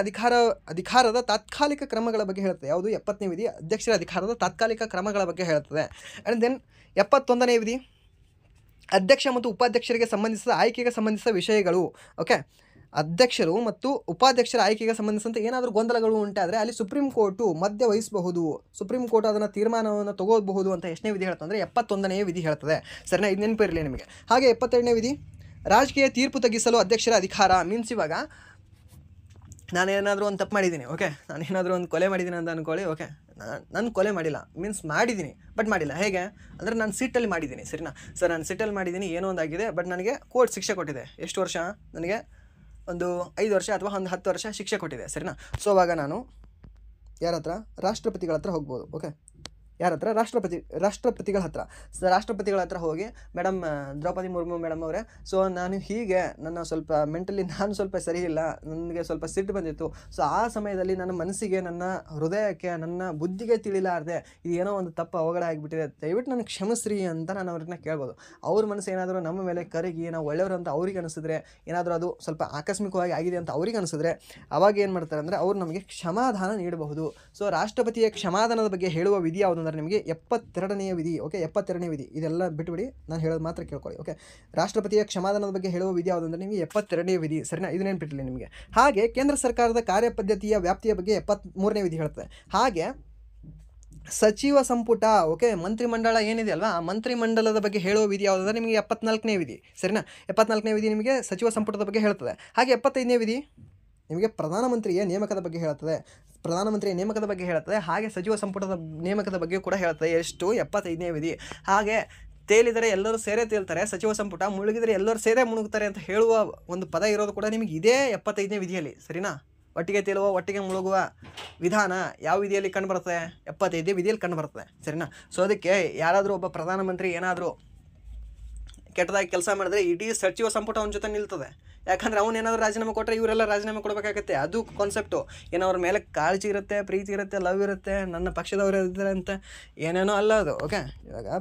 ಅಧಿಕಾರದ ತಾತ್ಕಾಲಿಕ ಕ್ರಮಗಳ ಬಗ್ಗೆ ಹೇಳ್ತದೆ. ಯಾವುದು? 70ನೇ ವಿಧಿ ಅಧ್ಯಕ್ಷರ ಅಧಿಕಾರದ ತಾತ್ಕಾಲಿಕ ಕ್ರಮಗಳ ಬಗ್ಗೆ ಹೇಳ್ತದೆ. ಆ್ಯಂಡ್ ದೆನ್ 71ನೇ ವಿಧಿ ಅಧ್ಯಕ್ಷ ಮತ್ತು ಉಪಾಧ್ಯಕ್ಷರಿಗೆ ಸಂಬಂಧಿಸಿದ ಆಯ್ಕೆಗೆ ಸಂಬಂಧಿಸಿದ ವಿಷಯಗಳು. ಓಕೆ, ಅಧ್ಯಕ್ಷರು ಮತ್ತು ಉಪಾಧ್ಯಕ್ಷರ ಆಯ್ಕೆಗೆ ಸಂಬಂಧಿಸಿದಂತೆ ಏನಾದರೂ ಗೊಂದಲಗಳು ಉಂಟಾದರೆ ಅಲ್ಲಿ ಸುಪ್ರೀಂ ಕೋರ್ಟು ಮಧ್ಯ ವಹಿಸಬಹುದು. ಸುಪ್ರೀಂ ಕೋರ್ಟ್ ಅದನ್ನು ತೀರ್ಮಾನವನ್ನು ತಗೋಬಹುದು ಅಂತ ಎಷ್ಟನೇ ವಿಧಿ ಹೇಳ್ತಂದರೆ 71ನೇ ವಿಧಿ ಹೇಳ್ತದೆ. ಸರಿನಾ? ಇದು ನೆನಪಿರಲಿ ನಿಮಗೆ. ಹಾಗೆ 72ನೇ ವಿಧಿ ರಾಜಕೀಯ ತೀರ್ಪು ತಗ್ಗಿಸಲು ಅಧ್ಯಕ್ಷರ ಅಧಿಕಾರ. ಮೀನ್ಸ್ ಇವಾಗ ನಾನೇನಾದರೂ ಒಂದು ತಪ್ಪು ಮಾಡಿದ್ದೀನಿ, ಓಕೆ, ನಾನೇನಾದರೂ ಒಂದು ಕೊಲೆ ಮಾಡಿದ್ದೀನಿ ಅಂತ ಅಂದ್ಕೊಳ್ಳಿ. ಓಕೆ, ನಾನು ಕೊಲೆ ಮಾಡಿಲ್ಲ, ಮೀನ್ಸ್ ಮಾಡಿದ್ದೀನಿ ಬಟ್ ಮಾಡಿಲ್ಲ. ಹೇಗೆ ಅಂದರೆ ನಾನು ಸೀಟಲ್ಲಿ ಮಾಡಿದ್ದೀನಿ. ಸರಿನಾ? ಸರ್, ನಾನು ಸೀಟಲ್ಲಿ ಮಾಡಿದ್ದೀನಿ, ಏನೋ ಒಂದಾಗಿದೆ, ಬಟ್ ನನಗೆ ಕೋರ್ಟ್ ಶಿಕ್ಷೆ ಕೊಟ್ಟಿದೆ. ಎಷ್ಟು ವರ್ಷ? ನನಗೆ ಒಂದು 5 ವರ್ಷ ಅಥವಾ ಒಂದು 10 ವರ್ಷ ಶಿಕ್ಷೆ ಕೊಟ್ಟಿದೆ. ಸರಿನಾ? ಸೊ ಅವಾಗ ನಾನು ಯಾರ ಹತ್ರ? ರಾಷ್ಟ್ರಪತಿಗಳ ಹತ್ರ ಹೋಗ್ಬೋದು. ಓಕೆ, ಯಾರ ಹತ್ರ? ರಾಷ್ಟ್ರಪತಿಗಳ ಹತ್ರ. ರಾಷ್ಟ್ರಪತಿಗಳ ಹತ್ರ ಹೋಗಿ, ಮೇಡಮ್ ದ್ರೌಪದಿ ಮುರ್ಮು ಮೇಡಮ್ ಅವರೇ, ಸೊ ನಾನು ಹೀಗೆ ನನ್ನ ಸ್ವಲ್ಪ ಮೆಂಟಲಿ ನಾನು ಸ್ವಲ್ಪ ಸರಿ ಇಲ್ಲ, ನನಗೆ ಸ್ವಲ್ಪ ಸಿಟ್ಟು ಬಂದಿತ್ತು. ಸೊ ಆ ಸಮಯದಲ್ಲಿ ನನ್ನ ಮನಸ್ಸಿಗೆ, ನನ್ನ ಹೃದಯಕ್ಕೆ, ನನ್ನ ಬುದ್ಧಿಗೆ ತಿಳಿಲಾರದೆ ಇದು ಏನೋ ಒಂದು ತಪ್ಪು ಅವಘಡ ಆಗಿಬಿಟ್ಟಿದೆ, ದಯವಿಟ್ಟು ನನಗೆ ಕ್ಷಮಿಸ್ರಿ ಅಂತ ನಾನು ಅವ್ರನ್ನ ಕೇಳ್ಬೋದು. ಅವ್ರ ಮನಸ್ಸು ಏನಾದರೂ ನಮ್ಮ ಮೇಲೆ ಕರಗಿ ನಾವು ಒಳ್ಳೆಯವರು ಅಂತ ಅವ್ರಿಗೆ ಅನಿಸಿದ್ರೆ, ಏನಾದರೂ ಅದು ಸ್ವಲ್ಪ ಆಕಸ್ಮಿಕವಾಗಿ ಆಗಿದೆ ಅಂತ ಅವ್ರಿಗೆ ಅನಿಸಿದ್ರೆ, ಅವಾಗ ಏನು ಮಾಡ್ತಾರೆ ಅಂದರೆ ಅವರು ನಮಗೆ ಕ್ಷಮಾದಾನ ನೀಡಬಹುದು. ಸೊ ರಾಷ್ಟ್ರಪತಿಯ ಕ್ಷಮಾದಾನದ ಬಗ್ಗೆ ಹೇಳುವ ವಿಧಿ ಯಾವುದು ಅಂದರೆ ನಿಮಗೆ 72ನೇ ವಿಧಿ. ಓಕೆ, 72ನೇ ವಿಧಿ. ಇದೆಲ್ಲ ಬಿಟ್ಬಿಡಿ, ನಾನು ಹೇಳೋದು ಮಾತ್ರ ಕೇಳ್ಕೊಳ್ಳಿ. ಓಕೆ, ರಾಷ್ಟ್ರಪತಿಯ ಕ್ಷಮಾದಾನದ ಬಗ್ಗೆ ಹೇಳುವ ವಿಧಿ ಯಾವುದು ಅಂದರೆ ನಿಮಗೆ 72ನೇ ವಿಧಿ. ಸರಿನಾ? ಇದು ನೆನಪಿರಲಿ ನಿಮಗೆ. ಹಾಗೆ ಕೇಂದ್ರ ಸರ್ಕಾರದ ಕಾರ್ಯಪದ್ಧತಿಯ ವ್ಯಾಪ್ತಿಯ ಬಗ್ಗೆ 73ನೇ ವಿಧಿ ಹೇಳ್ತದೆ. ಹಾಗೆ ಸಚಿವ ಸಂಪುಟ, ಓಕೆ, ಮಂತ್ರಿಮಂಡಲ ಏನಿದೆ ಅಲ್ವಾ, ಆ ಮಂತ್ರಿಮಂಡಲದ ಬಗ್ಗೆ ಹೇಳುವ ವಿಧಿ ಯಾವುದಂದ್ರೆ ನಿಮಗೆ 74ನೇ ವಿಧಿ. ಸರಿನಾ? 74ನೇ ವಿಧಿ ನಿಮಗೆ ಸಚಿವ ಸಂಪುಟದ ಬಗ್ಗೆ ಹೇಳ್ತದೆ. ಹಾಗೆ 75ನೇ ವಿಧಿ ನಿಮಗೆ ಪ್ರಧಾನಮಂತ್ರಿಯ ನೇಮಕದ ಬಗ್ಗೆ ಹೇಳ್ತದೆ. ಹಾಗೆ ಸಚಿವ ಸಂಪುಟದ ನೇಮಕದ ಬಗ್ಗೆ ಕೂಡ ಹೇಳ್ತದೆ. ಎಷ್ಟು? 75ನೇ ವಿಧಿ. ಹಾಗೆ ತೇಲಿದರೆ ಎಲ್ಲರೂ ಸೇರೇ ತೇಲ್ತಾರೆ, ಸಚಿವ ಸಂಪುಟ ಮುಳುಗಿದರೆ ಎಲ್ಲರೂ ಸೇರೇ ಮುಳುಗ್ತಾರೆ ಅಂತ ಹೇಳುವ ಒಂದು ಪದ ಇರೋದು ಕೂಡ ನಿಮಗೆ ಇದೇ 75ನೇ ವಿಧಿಯಲ್ಲಿ. ಸರಿನಾ? ಒಟ್ಟಿಗೆ ತೇಲುವ, ಒಟ್ಟಿಗೆ ಮುಳುಗುವ ವಿಧಾನ ಯಾವ ವಿಧಿಯಲ್ಲಿ ಕಂಡುಬರ್ತದೆ? 75ನೇ ವಿಧಿಯಲ್ಲಿ ಕಂಡುಬರ್ತದೆ. ಸರಿನಾ? ಸೊ ಅದಕ್ಕೆ ಯಾರಾದರೂ ಒಬ್ಬ ಪ್ರಧಾನಮಂತ್ರಿ ಏನಾದರೂ ಕೆಟ್ಟದಾಗಿ ಕೆಲಸ ಮಾಡಿದ್ರೆ ಇಡೀ ಸಚಿವ ಸಂಪುಟ ಅವನ ಜೊತೆ ನಿಲ್ತದೆ. ಯಾಕಂದರೆ ಅವನು ಏನಾದರೂ ರಾಜೀನಾಮೆ ಕೊಟ್ಟರೆ ಇವರೆಲ್ಲ ರಾಜೀನಾಮೆ ಕೊಡಬೇಕಾಗತ್ತೆ. ಅದು ಕಾನ್ಸೆಪ್ಟು. ಏನೋ ಅವ್ರ ಮೇಲೆ ಕಾಳಜಿ ಇರುತ್ತೆ, ಪ್ರೀತಿ ಇರುತ್ತೆ, ಲವ್ ಇರುತ್ತೆ, ನನ್ನ ಪಕ್ಷದವರು ಇದ್ದಾರೆ ಅಂತ ಏನೇನೋ ಅಲ್ಲ ಅದು. ಓಕೆ, ಇವಾಗ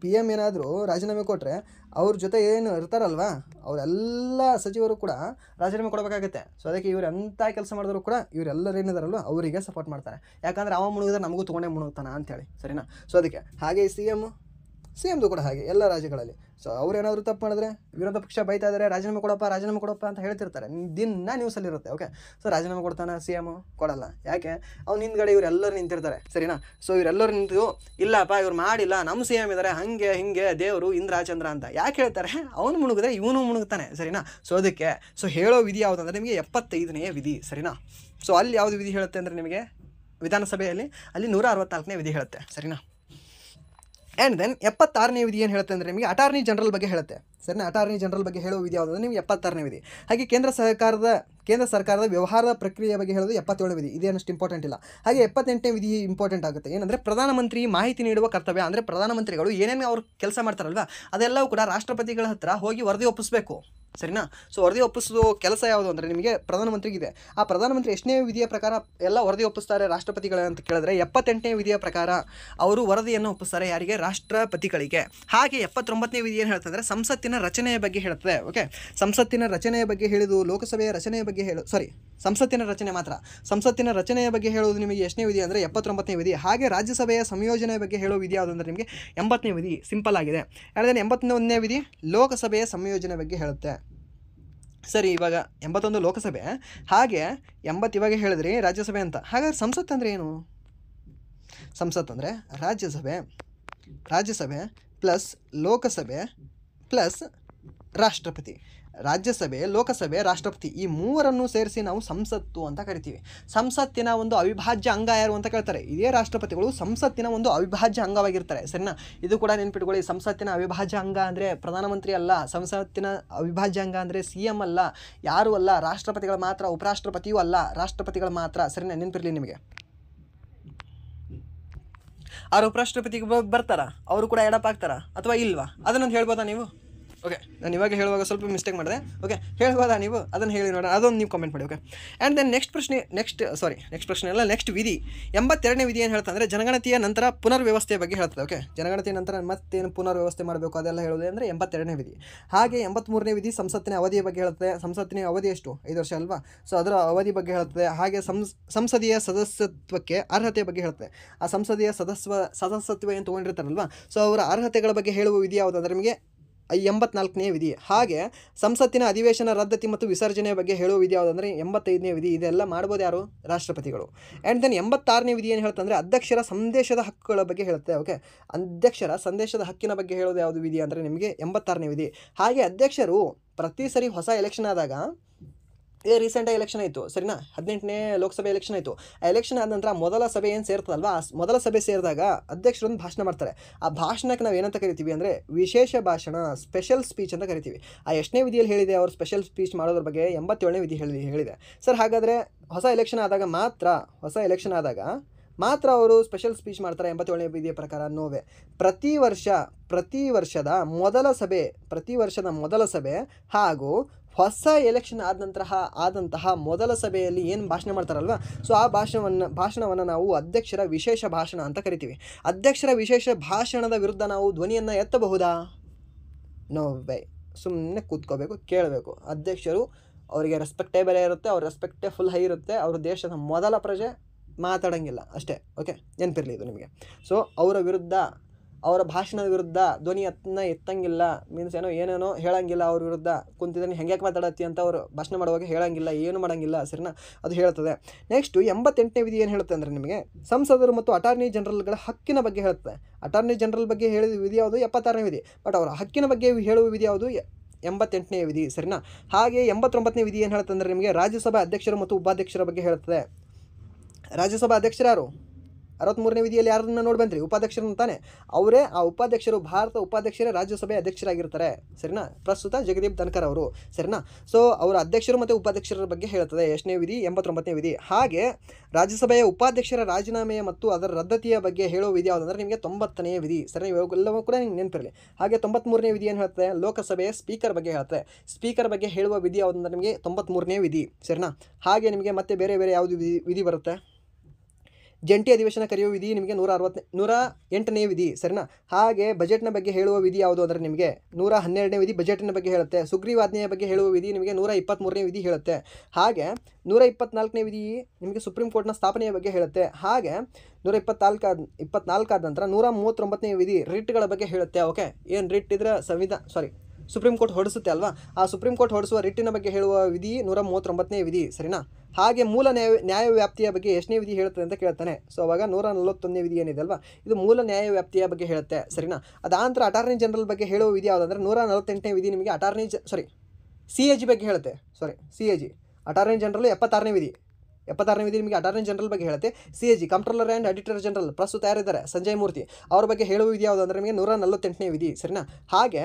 ಪಿ ಎಮ್ ಏನಾದರೂ ರಾಜೀನಾಮೆ ಕೊಟ್ಟರೆ ಅವ್ರ ಜೊತೆ ಏನು ಇರ್ತಾರಲ್ವ ಅವರೆಲ್ಲ ಸಚಿವರು ಕೂಡ ರಾಜೀನಾಮೆ ಕೊಡಬೇಕಾಗತ್ತೆ. ಸೊ ಅದಕ್ಕೆ ಇವ್ರು ಎಂಥ ಕೆಲಸ ಮಾಡಿದ್ರು ಕೂಡ ಇವರೆಲ್ಲರೂ ಏನಿದಾರಲ್ವ ಅವರಿಗೆ ಸಪೋರ್ಟ್ ಮಾಡ್ತಾರೆ. ಯಾಕಂದರೆ ಅವ ಮುಳುಗಿದ್ರೆ ನಮಗೂ ತೊಗೊಂಡೇ ಮುಳುಗ್ತಾನ ಅಂಥೇಳಿ. ಸರಿನಾ? ಸೊ ಅದಕ್ಕೆ ಹಾಗೆ ಸಿ ಎಮ್ದು ಕೂಡ ಹಾಗೆ ಎಲ್ಲ ರಾಜ್ಯಗಳಲ್ಲಿ. ಸೊ ಅವ್ರು ಏನಾದರೂ ತಪ್ಪು ಮಾಡಿದ್ರೆ ವಿರೋಧ ಪಕ್ಷ ಬೈತಾ ಇದ್ದಾರೆ, ರಾಜೀನಾಮೆ ಕೊಡಪ್ಪ ಅಂತ ಹೇಳ್ತಿರ್ತಾರೆ. ದಿನ ನ್ಯೂಸಲ್ಲಿರುತ್ತೆ. ಓಕೆ, ಸೊ ರಾಜೀನಾಮೆ ಕೊಡ್ತಾನೆ ಸಿ ಎಮ್? ಕೊಡಲ್ಲ. ಯಾಕೆ? ಅವ್ನು ಹಿಂದ್ಗಡೆ ಇವರೆಲ್ಲರೂ ನಿಂತಿರ್ತಾರೆ. ಸರಿನಾ? ಸೊ ಇವರೆಲ್ಲರೂ ನಿಂತು ಇಲ್ಲಪ್ಪ ಇವ್ರು ಮಾಡಿಲ್ಲ, ನಮ್ಮ ಸಿ ಎಮ್ ಇದ್ದಾರೆ, ಹಾಗೆ ಹಿಂಗೆ ದೇವರು ಇಂದ್ರ ಚಂದ್ರ ಅಂತ ಯಾಕೆ ಹೇಳ್ತಾರೆ? ಅವನು ಮುಳುಗಿದ್ರೆ ಇವನು ಮುಳುಗ್ತಾನೆ. ಸರಿನಾ? ಸೊ ಅದಕ್ಕೆ ಹೇಳೋ ವಿಧಿ ಯಾವುದಂದ್ರೆ ನಿಮಗೆ 75ನೇ ವಿಧಿ. ಸರಿನಾ? ಸೊ ಅಲ್ಲಿ ಯಾವುದು ವಿಧಿ ಹೇಳುತ್ತೆ ಅಂದರೆ ನಿಮಗೆ ವಿಧಾನಸಭೆಯಲ್ಲಿ ಅಲ್ಲಿ 164ನೇ ವಿಧಿ ಹೇಳುತ್ತೆ. ಸರಿನಾ? ಆ್ಯಂಡ್ ದೆನ್ 76ನೇ ವಿಧಿ ಏನು ಹೇಳುತ್ತೆ ಅಂದರೆ ನಿಮಗೆ ಅಟಾರ್ನಿ ಜನರಲ್ ಬಗ್ಗೆ ಹೇಳುತ್ತೆ. ಸರಿನಾ? ಅಟಾರ್ನಿ ಜನರಲ್ ಬಗ್ಗೆ ಹೇಳುವ ವಿಧಿ ಯಾವುದಂದ್ರೆ ನಿಮಗೆ 76ನೇ ವಿಧಿ. ಹಾಗೆ ಕೇಂದ್ರ ಸರ್ಕಾರದ ವ್ಯವಹಾರದ ಪ್ರಕ್ರಿಯೆ ಬಗ್ಗೆ ಹೇಳೋದು 77ನೇ ವಿಧಿ. ಇದೇನಷ್ಟು ಇಂಪಾರ್ಟೆಂಟ್ ಇಲ್ಲ. ಹಾಗೆ 78ನೇ ವಿಧಿ ಇಂಪಾರ್ಟೆಂಟ್ ಆಗುತ್ತೆ. ಏನಂದರೆ ಪ್ರಧಾನಮಂತ್ರಿ ಮಾಹಿತಿ ನೀಡುವ ಕರ್ತವ್ಯ. ಅಂದರೆ ಪ್ರಧಾನಮಂತ್ರಿಗಳು ಏನೇನು ಅವ್ರು ಕೆಲಸ ಮಾಡ್ತಾರಲ್ವ ಅದೆಲ್ಲವೂ ಕೂಡ ರಾಷ್ಟ್ರಪತಿಗಳ ಹತ್ರ ಹೋಗಿ ವರದಿ ಒಪ್ಪಿಸಬೇಕು, ಸರಿನಾ. ಸೊ ವರದಿ ಒಪ್ಪಿಸೋ ಕೆಲಸ ಯಾವುದು ಅಂದರೆ ನಿಮಗೆ ಪ್ರಧಾನಮಂತ್ರಿಗಿದೆ. ಆ ಪ್ರಧಾನಮಂತ್ರಿ ಎಷ್ಟನೇ ವಿಧಿಯ ಪ್ರಕಾರ ಎಲ್ಲ ವರದಿ ಒಪ್ಪಿಸ್ತಾರೆ ರಾಷ್ಟ್ರಪತಿಗಳ ಅಂತ ಕೇಳಿದ್ರೆ 78ನೇ ವಿಧಿಯ ಪ್ರಕಾರ ಅವರು ವರದಿಯನ್ನು ಒಪ್ಪಿಸ್ತಾರೆ. ಯಾರಿಗೆ? ರಾಷ್ಟ್ರಪತಿಗಳಿಗೆ. ಹಾಗೆ 79ನೇ ವಿಧಿ ಏನು ಹೇಳ್ತಂದರೆ ಸಂಸತ್ತಿನ ರಚನೆಯ ಬಗ್ಗೆ ಹೇಳುತ್ತದೆ. ಓಕೆ, ಸಂಸತ್ತಿನ ರಚನೆಯ ಬಗ್ಗೆ ಹೇಳಿದು ಲೋಕಸಭೆಯ ರಚನೆಯ ಬಗ್ಗೆ ಸಂಸತ್ತಿನ ರಚನೆ ಮಾತ್ರ. ಸಂಸತ್ತಿನ ರಚನೆಯ ಬಗ್ಗೆ ಹೇಳುವುದು ನಿಮಗೆ ಎಷ್ಟನೇ ವಿಧಿ ಅಂದರೆ 79ನೇ ವಿಧಿ. ಹಾಗೆ ರಾಜ್ಯಸಭೆಯ ಸಂಯೋಜನೆ ಬಗ್ಗೆ ಹೇಳೋ ವಿಧಿ ಯಾವುದು ಅಂದರೆ ನಿಮಗೆ 80ನೇ ವಿಧಿ. ಸಿಂಪಲ್ ಆಗಿದೆ. ಎರಡನೇ 81ನೇ ವಿಧಿ ಲೋಕಸಭೆಯ ಸಂಯೋಜನೆ ಬಗ್ಗೆ ಹೇಳುತ್ತೆ. ಸರಿ, ಇವಾಗ 81 ಲೋಕಸಭೆ, ಹಾಗೆ 80 ಇವಾಗ ಹೇಳಿದ್ರಿ ರಾಜ್ಯಸಭೆ ಅಂತ. ಹಾಗಾದ್ರೆ ಸಂಸತ್ ಅಂದರೆ ಏನು? ಸಂಸತ್ ಅಂದರೆ ರಾಜ್ಯಸಭೆ ಪ್ಲಸ್ ಲೋಕಸಭೆ ಪ್ಲಸ್ ರಾಷ್ಟ್ರಪತಿ. ರಾಜ್ಯಸಭೆ, ಲೋಕಸಭೆ, ರಾಷ್ಟ್ರಪತಿ ಈ ಮೂವರನ್ನು ಸೇರಿಸಿ ನಾವು ಸಂಸತ್ತು ಅಂತ ಕರಿತೀವಿ. ಸಂಸತ್ತಿನ ಒಂದು ಅವಿಭಾಜ್ಯ ಅಂಗ ಯಾರು ಅಂತ ಕೇಳ್ತಾರೆ. ಇದೇ ರಾಷ್ಟ್ರಪತಿಗಳು ಸಂಸತ್ತಿನ ಒಂದು ಅವಿಭಾಜ್ಯ ಅಂಗವಾಗಿರ್ತಾರೆ, ಸರಿನಾ. ಇದು ಕೂಡ ನೆನ್ಪಿಟ್ಕೊಳ್ಳಿ. ಸಂಸತ್ತಿನ ಅವಿಭಾಜ್ಯ ಅಂಗ ಅಂದರೆ ಪ್ರಧಾನಮಂತ್ರಿ ಅಲ್ಲ, ಸಂಸತ್ತಿನ ಅವಿಭಾಜ್ಯ ಅಂಗ ಅಂದರೆ CM ಅಲ್ಲ, ಯಾರೂ ಅಲ್ಲ, ರಾಷ್ಟ್ರಪತಿಗಳು ಮಾತ್ರ, ಉಪರಾಷ್ಟ್ರಪತಿಯೂ ಅಲ್ಲ, ರಾಷ್ಟ್ರಪತಿಗಳು ಮಾತ್ರ, ಸರಿನಾ. ನೆನಪಿರಲಿ ನಿಮಗೆ. ಅವ್ರು ಉಪರಾಷ್ಟ್ರಪತಿಗೆ ಬರ್ತಾರಾ? ಅವರು ಕೂಡ ಎಡಪ್ ಆಗ್ತಾರಾ ಅಥವಾ ಇಲ್ವಾ? ಅದನ್ನೊಂದು ಹೇಳ್ಬೋದಾ ನೀವು? ಓಕೆ, ನಾನು ಇವಾಗ ಹೇಳುವಾಗ ಸ್ವಲ್ಪ ಮಿಸ್ಟೇಕ್ ಮಾಡಿದೆ. ಓಕೆ, ಹೇಳ್ಬೋದಾ ನೀವು? ಅದನ್ನು ಹೇಳಿ ನೋಡೋಣ, ಅದೊಂದು ನೀವು ಕಾಮೆಂಟ್ ಮಾಡಿ. ಓಕೆ, ಆ್ಯಂಡ್ ದೆನ್ ನೆಕ್ಸ್ಟ್ ಪ್ರಶ್ನೆ ಅಲ್ಲ, ನೆಕ್ಸ್ಟ್ ವಿಧಿ 82ನೇ ವಿಧಿ ಏನು ಹೇಳ್ತಾ ಅಂದರೆ ಜನಗಣತಿಯ ನಂತರ ಪುನರ್ವ್ಯವಸ್ಥೆಯ ಬಗ್ಗೆ ಹೇಳ್ತದೆ. ಓಕೆ, ಜನಗಣತಿಯ ನಂತರ ಮತ್ತೇನು ಪುನರ್ವ್ಯವಸ್ಥೆ ಮಾಡಬೇಕು ಅದೆಲ್ಲ ಹೇಳೋದು ಅಂದರೆ 82ನೇ ವಿಧಿ. ಹಾಗೆ 83ನೇ ವಿಧಿ ಸಂಸತ್ತಿನ ಅವಧಿಯ ಬಗ್ಗೆ ಹೇಳುತ್ತದೆ. ಸಂಸತ್ತಿನ ಅವಧಿ ಎಷ್ಟು? 5 ವರ್ಷ ಅಲ್ವಾ. ಸೊ ಅದರ ಅವಧಿ ಬಗ್ಗೆ ಹೇಳ್ತದೆ. ಹಾಗೆ ಸಂಸದೀಯ ಸದಸ್ಯತ್ವಕ್ಕೆ ಅರ್ಹತೆಯ ಬಗ್ಗೆ ಹೇಳ್ತದೆ. ಆ ಸಂಸದೀಯ ಸದಸ್ಯತ್ವ ಏನು ತೊಗೊಂಡಿರ್ತಾರಲ್ವ, ಸೊ ಅವರ ಅರ್ಹತೆಗಳ ಬಗ್ಗೆ ಹೇಳುವ ವಿಧಿ ಯಾವುದು ಅಂದರೆ ನಿಮಗೆ 84ನೇ ವಿಧಿ. ಹಾಗೆ ಸಂಸತ್ತಿನ ಅಧಿವೇಶನ ರದ್ದತಿ ಮತ್ತು ವಿಸರ್ಜನೆಯ ಬಗ್ಗೆ ಹೇಳುವ ವಿಧಿ ಯಾವುದಂದರೆ 85ನೇ ವಿಧಿ. ಇದೆಲ್ಲ ಮಾಡ್ಬೋದು ಯಾರು? ರಾಷ್ಟ್ರಪತಿಗಳು. ಆ್ಯಂಡ್ ದೆನ್ 86ನೇ ವಿಧಿ ಏನು ಹೇಳ್ತಂದರೆ ಅಧ್ಯಕ್ಷರ ಸಂದೇಶದ ಹಕ್ಕುಗಳ ಬಗ್ಗೆ ಹೇಳುತ್ತೆ. ಓಕೆ, ಅಧ್ಯಕ್ಷರ ಸಂದೇಶದ ಹಕ್ಕಿನ ಬಗ್ಗೆ ಹೇಳೋದು ಯಾವುದು ವಿಧಿ ಅಂದರೆ ನಿಮಗೆ 86ನೇ ವಿಧಿ. ಹಾಗೆ ಅಧ್ಯಕ್ಷರು ಪ್ರತಿ ಸರಿ ಹೊಸ ಎಲೆಕ್ಷನ್ ಆದಾಗ, ರೀಸೆಂಟಾಗಿ ಎಲೆಕ್ಷನ್ ಆಯಿತು, ಸರಿನಾ, 18ನೇ ಲೋಕಸಭೆ ಎಲೆಕ್ಷನ್ ಆಯಿತು. ಆ ಎಲೆಕ್ಷನ್ ಆದ ನಂತರ ಮೊದಲ ಸಭೆ ಏನು ಸೇರ್ತದಲ್ವ, ಆ ಮೊದಲ ಸಭೆ ಸೇರಿದಾಗ ಅಧ್ಯಕ್ಷರೊಂದು ಭಾಷಣ ಮಾಡ್ತಾರೆ. ಆ ಭಾಷಣಕ್ಕೆ ನಾವು ಏನಂತ ಕರಿತೀವಿ ಅಂದರೆ ವಿಶೇಷ ಭಾಷಣ, ಸ್ಪೆಷಲ್ ಸ್ಪೀಚ್ ಅಂತ ಕರಿತೀವಿ. ಆ ಎಷ್ಟನೇ ವಿಧಿಯಲ್ಲಿ ಹೇಳಿದೆ ಅವರು ಸ್ಪೆಷಲ್ ಸ್ಪೀಚ್ ಮಾಡೋದ್ರ ಬಗ್ಗೆ? 87ನೇ ವಿಧಿ ಹೇಳಿದೆ ಸರ್. ಹಾಗಾದರೆ ಹೊಸ ಎಲೆಕ್ಷನ್ ಆದಾಗ ಮಾತ್ರ ಅವರು ಸ್ಪೆಷಲ್ ಸ್ಪೀಚ್ ಮಾಡ್ತಾರೆ 87ನೇ ವಿಧಿಯ ಪ್ರಕಾರ? ನೋವೆ. ಪ್ರತಿ ವರ್ಷದ ಮೊದಲ ಸಭೆ ಹಾಗೂ ಹೊಸ ಎಲೆಕ್ಷನ್ ಆದಂತಹ ಮೊದಲ ಸಭೆಯಲ್ಲಿ ಏನು ಭಾಷಣ ಮಾಡ್ತಾರಲ್ವ, ಸೊ ಆ ಭಾಷಣವನ್ನು ನಾವು ಅಧ್ಯಕ್ಷರ ವಿಶೇಷ ಭಾಷಣ ಅಂತ ಕರಿತೀವಿ. ಅಧ್ಯಕ್ಷರ ವಿಶೇಷ ಭಾಷಣದ ವಿರುದ್ಧ ನಾವು ಧ್ವನಿಯನ್ನು ಎತ್ತಬಹುದಾ? No way. ಸುಮ್ಮನೆ ಕೂತ್ಕೋಬೇಕು, ಕೇಳಬೇಕು. ಅಧ್ಯಕ್ಷರು ಅವರಿಗೆ ರೆಸ್ಪೆಕ್ಟೇ ಬೇರೆ ಇರುತ್ತೆ, ಅವ್ರ ರೆಸ್ಪೆಕ್ಟೇ ಫುಲ್ ಹೈ ಇರುತ್ತೆ. ಅವರು ದೇಶದ ಮೊದಲ ಪ್ರಜೆ, ಮಾತಾಡೋಂಗಿಲ್ಲ ಅಷ್ಟೇ. ಓಕೆ, ನೆನಪಿರಲಿ ಇದು ನಿಮಗೆ. ಸೊ ಅವರ ಭಾಷಣದ ವಿರುದ್ಧ ಧ್ವನಿಯನ್ನು ಎತ್ತಂಗಿಲ್ಲ, ಮೀನ್ಸ್ ಏನೇನೋ ಹೇಳಂಗಿಲ್ಲ. ಅವ್ರ ವಿರುದ್ಧ ಕುಂತಿದ್ದಾನೆ ಹೆಂಗೆ ಮಾತಾಡತ್ತಿ ಅಂತ ಅವರು ಭಾಷಣ ಮಾಡುವಾಗ ಹೇಳಂಗಿಲ್ಲ, ಏನು ಮಾಡೋಂಗಿಲ್ಲ, ಸರಿನಾ. ಅದು ಹೇಳ್ತದೆ. ನೆಕ್ಸ್ಟು 88ನೇ ವಿಧಿ ಏನು ಹೇಳುತ್ತೆ ಅಂದರೆ ನಿಮಗೆ ಸಂಸದರು ಮತ್ತು ಅಟಾರ್ನಿ ಜನರಲ್ಗಳ ಹಕ್ಕಿನ ಬಗ್ಗೆ ಹೇಳುತ್ತೆ. ಅಟಾರ್ನಿ ಜನರಲ್ ಬಗ್ಗೆ ಹೇಳಿದ ವಿಧಿ ಯಾವುದು? 76ನೇ ವಿಧಿ. ಬಟ್ ಅವರ ಹಕ್ಕಿನ ಬಗ್ಗೆ ಹೇಳುವ ವಿಧಿ ಯಾವುದು? 88ನೇ ವಿಧಿ, ಸರಿನಾ. ಹಾಗೆ 89ನೇ ವಿಧಿ ಏನು ಹೇಳುತ್ತೆ ಅಂದರೆ ನಿಮಗೆ ರಾಜ್ಯಸಭಾ ಅಧ್ಯಕ್ಷರು ಮತ್ತು ಉಪಾಧ್ಯಕ್ಷರ ಬಗ್ಗೆ ಹೇಳುತ್ತದೆ. ರಾಜ್ಯಸಭಾ ಅಧ್ಯಕ್ಷರು ಯಾರು? 63ನೇ ವಿಧಿಯಲ್ಲಿ ಯಾರನ್ನ ನೋಡಿ ಬಂದ್ರಿ? ಉಪಾಧ್ಯಕ್ಷರನ್ನು ತಾನೆ. ಅವರೇ ಆ ಉಪಾಧ್ಯಕ್ಷರು, ಭಾರತ ಉಪಾಧ್ಯಕ್ಷರೇ ರಾಜ್ಯಸಭೆ ಅಧ್ಯಕ್ಷರಾಗಿರ್ತಾರೆ, ಸರಿನಾ. ಪ್ರಸ್ತುತ ಜಗದೀಪ್ ಧನ್ಕರ್ ಅವರು, ಸರಿನಾ. ಸೊ ಅವರ ಅಧ್ಯಕ್ಷರು ಮತ್ತು ಉಪಾಧ್ಯಕ್ಷರ ಬಗ್ಗೆ ಹೇಳುತ್ತದೆ. ಎಷ್ಟನೇ ವಿಧಿ? 89ನೇ ವಿಧಿ. ಹಾಗೆ ರಾಜ್ಯಸಭೆಯ ಉಪಾಧ್ಯಕ್ಷರ ರಾಜೀನಾಮೆ ಮತ್ತು ಅದರ ರದ್ದತಿಯ ಬಗ್ಗೆ ಹೇಳೋ ವಿಧಿ ಯಾವುದಂದ್ರೆ ನಿಮಗೆ 90ನೇ ವಿಧಿ, ಸರಿ. ಇವೆಲ್ಲವೂ ಕೂಡ ನಿಮ್ಗೆ ನೆನಪಿರಲಿ. ಹಾಗೆ 93ನೇ ವಿಧಿ ಏನು ಹೇಳ್ತದೆ? ಲೋಕಸಭೆಯ ಸ್ಪೀಕರ್ ಬಗ್ಗೆ ಹೇಳ್ತದೆ. ಸ್ಪೀಕರ್ ಬಗ್ಗೆ ಹೇಳುವ ವಿಧಿ ಯಾವುದಂದ್ರೆ ನಿಮಗೆ 93ನೇ ವಿಧಿ, ಸರಿನಾ. ಹಾಗೆ ನಿಮಗೆ ಮತ್ತೆ ಬೇರೆ ಯಾವುದು ವಿಧಿ ಬರುತ್ತೆ? ಜಂಟಿ ಅಧಿವೇಶನ ಕರೆಯುವ ವಿಧಿ ನಿಮಗೆ 108ನೇ ವಿಧಿ, ಸರಿನಾ. ಹಾಗೆ ಬಜೆಟ್ನ ಬಗ್ಗೆ ಹೇಳುವ ವಿಧಿ ಯಾವುದು ಅಂದರೆ ನಿಮಗೆ 112ನೇ ವಿಧಿ ಬಜೆಟ್ನ ಬಗ್ಗೆ ಹೇಳುತ್ತೆ. ಸುಗ್ರೀವಾಜ್ಞೆಯ ಬಗ್ಗೆ ಹೇಳುವ ವಿಧಿ ನಿಮಗೆ 123ನೇ ವಿಧಿ ಹೇಳುತ್ತೆ. ಹಾಗೆ 124ನೇ ವಿಧಿ ನಿಮಗೆ ಸುಪ್ರೀಂ ಕೋರ್ಟ್ನ ಸ್ಥಾಪನೆಯ ಬಗ್ಗೆ ಹೇಳುತ್ತೆ. ಹಾಗೆ 124 ಆದ ನಂತರ 139ನೇ ವಿಧಿ ರಿಟ್ಗಳ ಬಗ್ಗೆ ಹೇಳುತ್ತೆ. ಓಕೆ, ಏನು ರಿಟ್ ಇದ್ರೆ ಸುಪ್ರೀಂ ಕೋರ್ಟ್ ಹೊಡಿಸುತ್ತೆ ಅಲ್ವಾ, ಆ ಸುಪ್ರೀಂ ಕೋರ್ಟ್ ಹೊಡಿಸುವ ರಿಟ್ಟಿನ ಬಗ್ಗೆ ಹೇಳುವ ವಿಧಿ 139ನೇ ವಿಧಿ, ಸರಿನಾ. ಹಾಗೆ ಮೂಲ ನ್ಯಾಯ ವ್ಯಾಪ್ತಿಯ ಬಗ್ಗೆ ಎಷ್ಟನೇ ವಿಧಿ ಹೇಳುತ್ತದೆ ಅಂತ ಕೇಳ್ತಾನೆ. ಸೊ ಅವಾಗ 141ನೇ ವಿಧಿ ಏನಿದೆ ಅಲ್ವಾ, ಇದು ಮೂಲ ನ್ಯಾಯ ವ್ಯಾಪ್ತಿಯ ಬಗ್ಗೆ ಹೇಳುತ್ತೆ, ಸರಿನಾ. ಅದಾನಂತರ ಅಟಾರ್ನಿ ಜನರಲ್ ಬಗ್ಗೆ ಹೇಳುವ ವಿಧಿ ಯಾವುದಂದ್ರೆ 148ನೇ ವಿಧಿ ನಿಮಗೆ CAG ಬಗ್ಗೆ ಹೇಳುತ್ತೆ. CAG ಅಟಾರ್ನಿ ಜನರಲ್ 76ನೇ ವಿಧಿ. 76ನೇ ವಿಧಿ ನಿಮಗೆ ಅಟಾರ್ನಿ ಜನರಲ್ ಬಗ್ಗೆ ಹೇಳುತ್ತೆ. CAG comptroller and auditor general ಪ್ರಸ್ತುತ ಯಾರಿದ್ದಾರೆ? ಸಂಜಯ್ ಮೂರ್ತಿ. ಅವ್ರ ಬಗ್ಗೆ ಹೇಳುವ ವಿಧಿ ಯಾವುದು ಅಂದರೆ ನಿಮಗೆ 148ನೇ ವಿಧಿ, ಸರಿನಾ. ಹಾಗೆ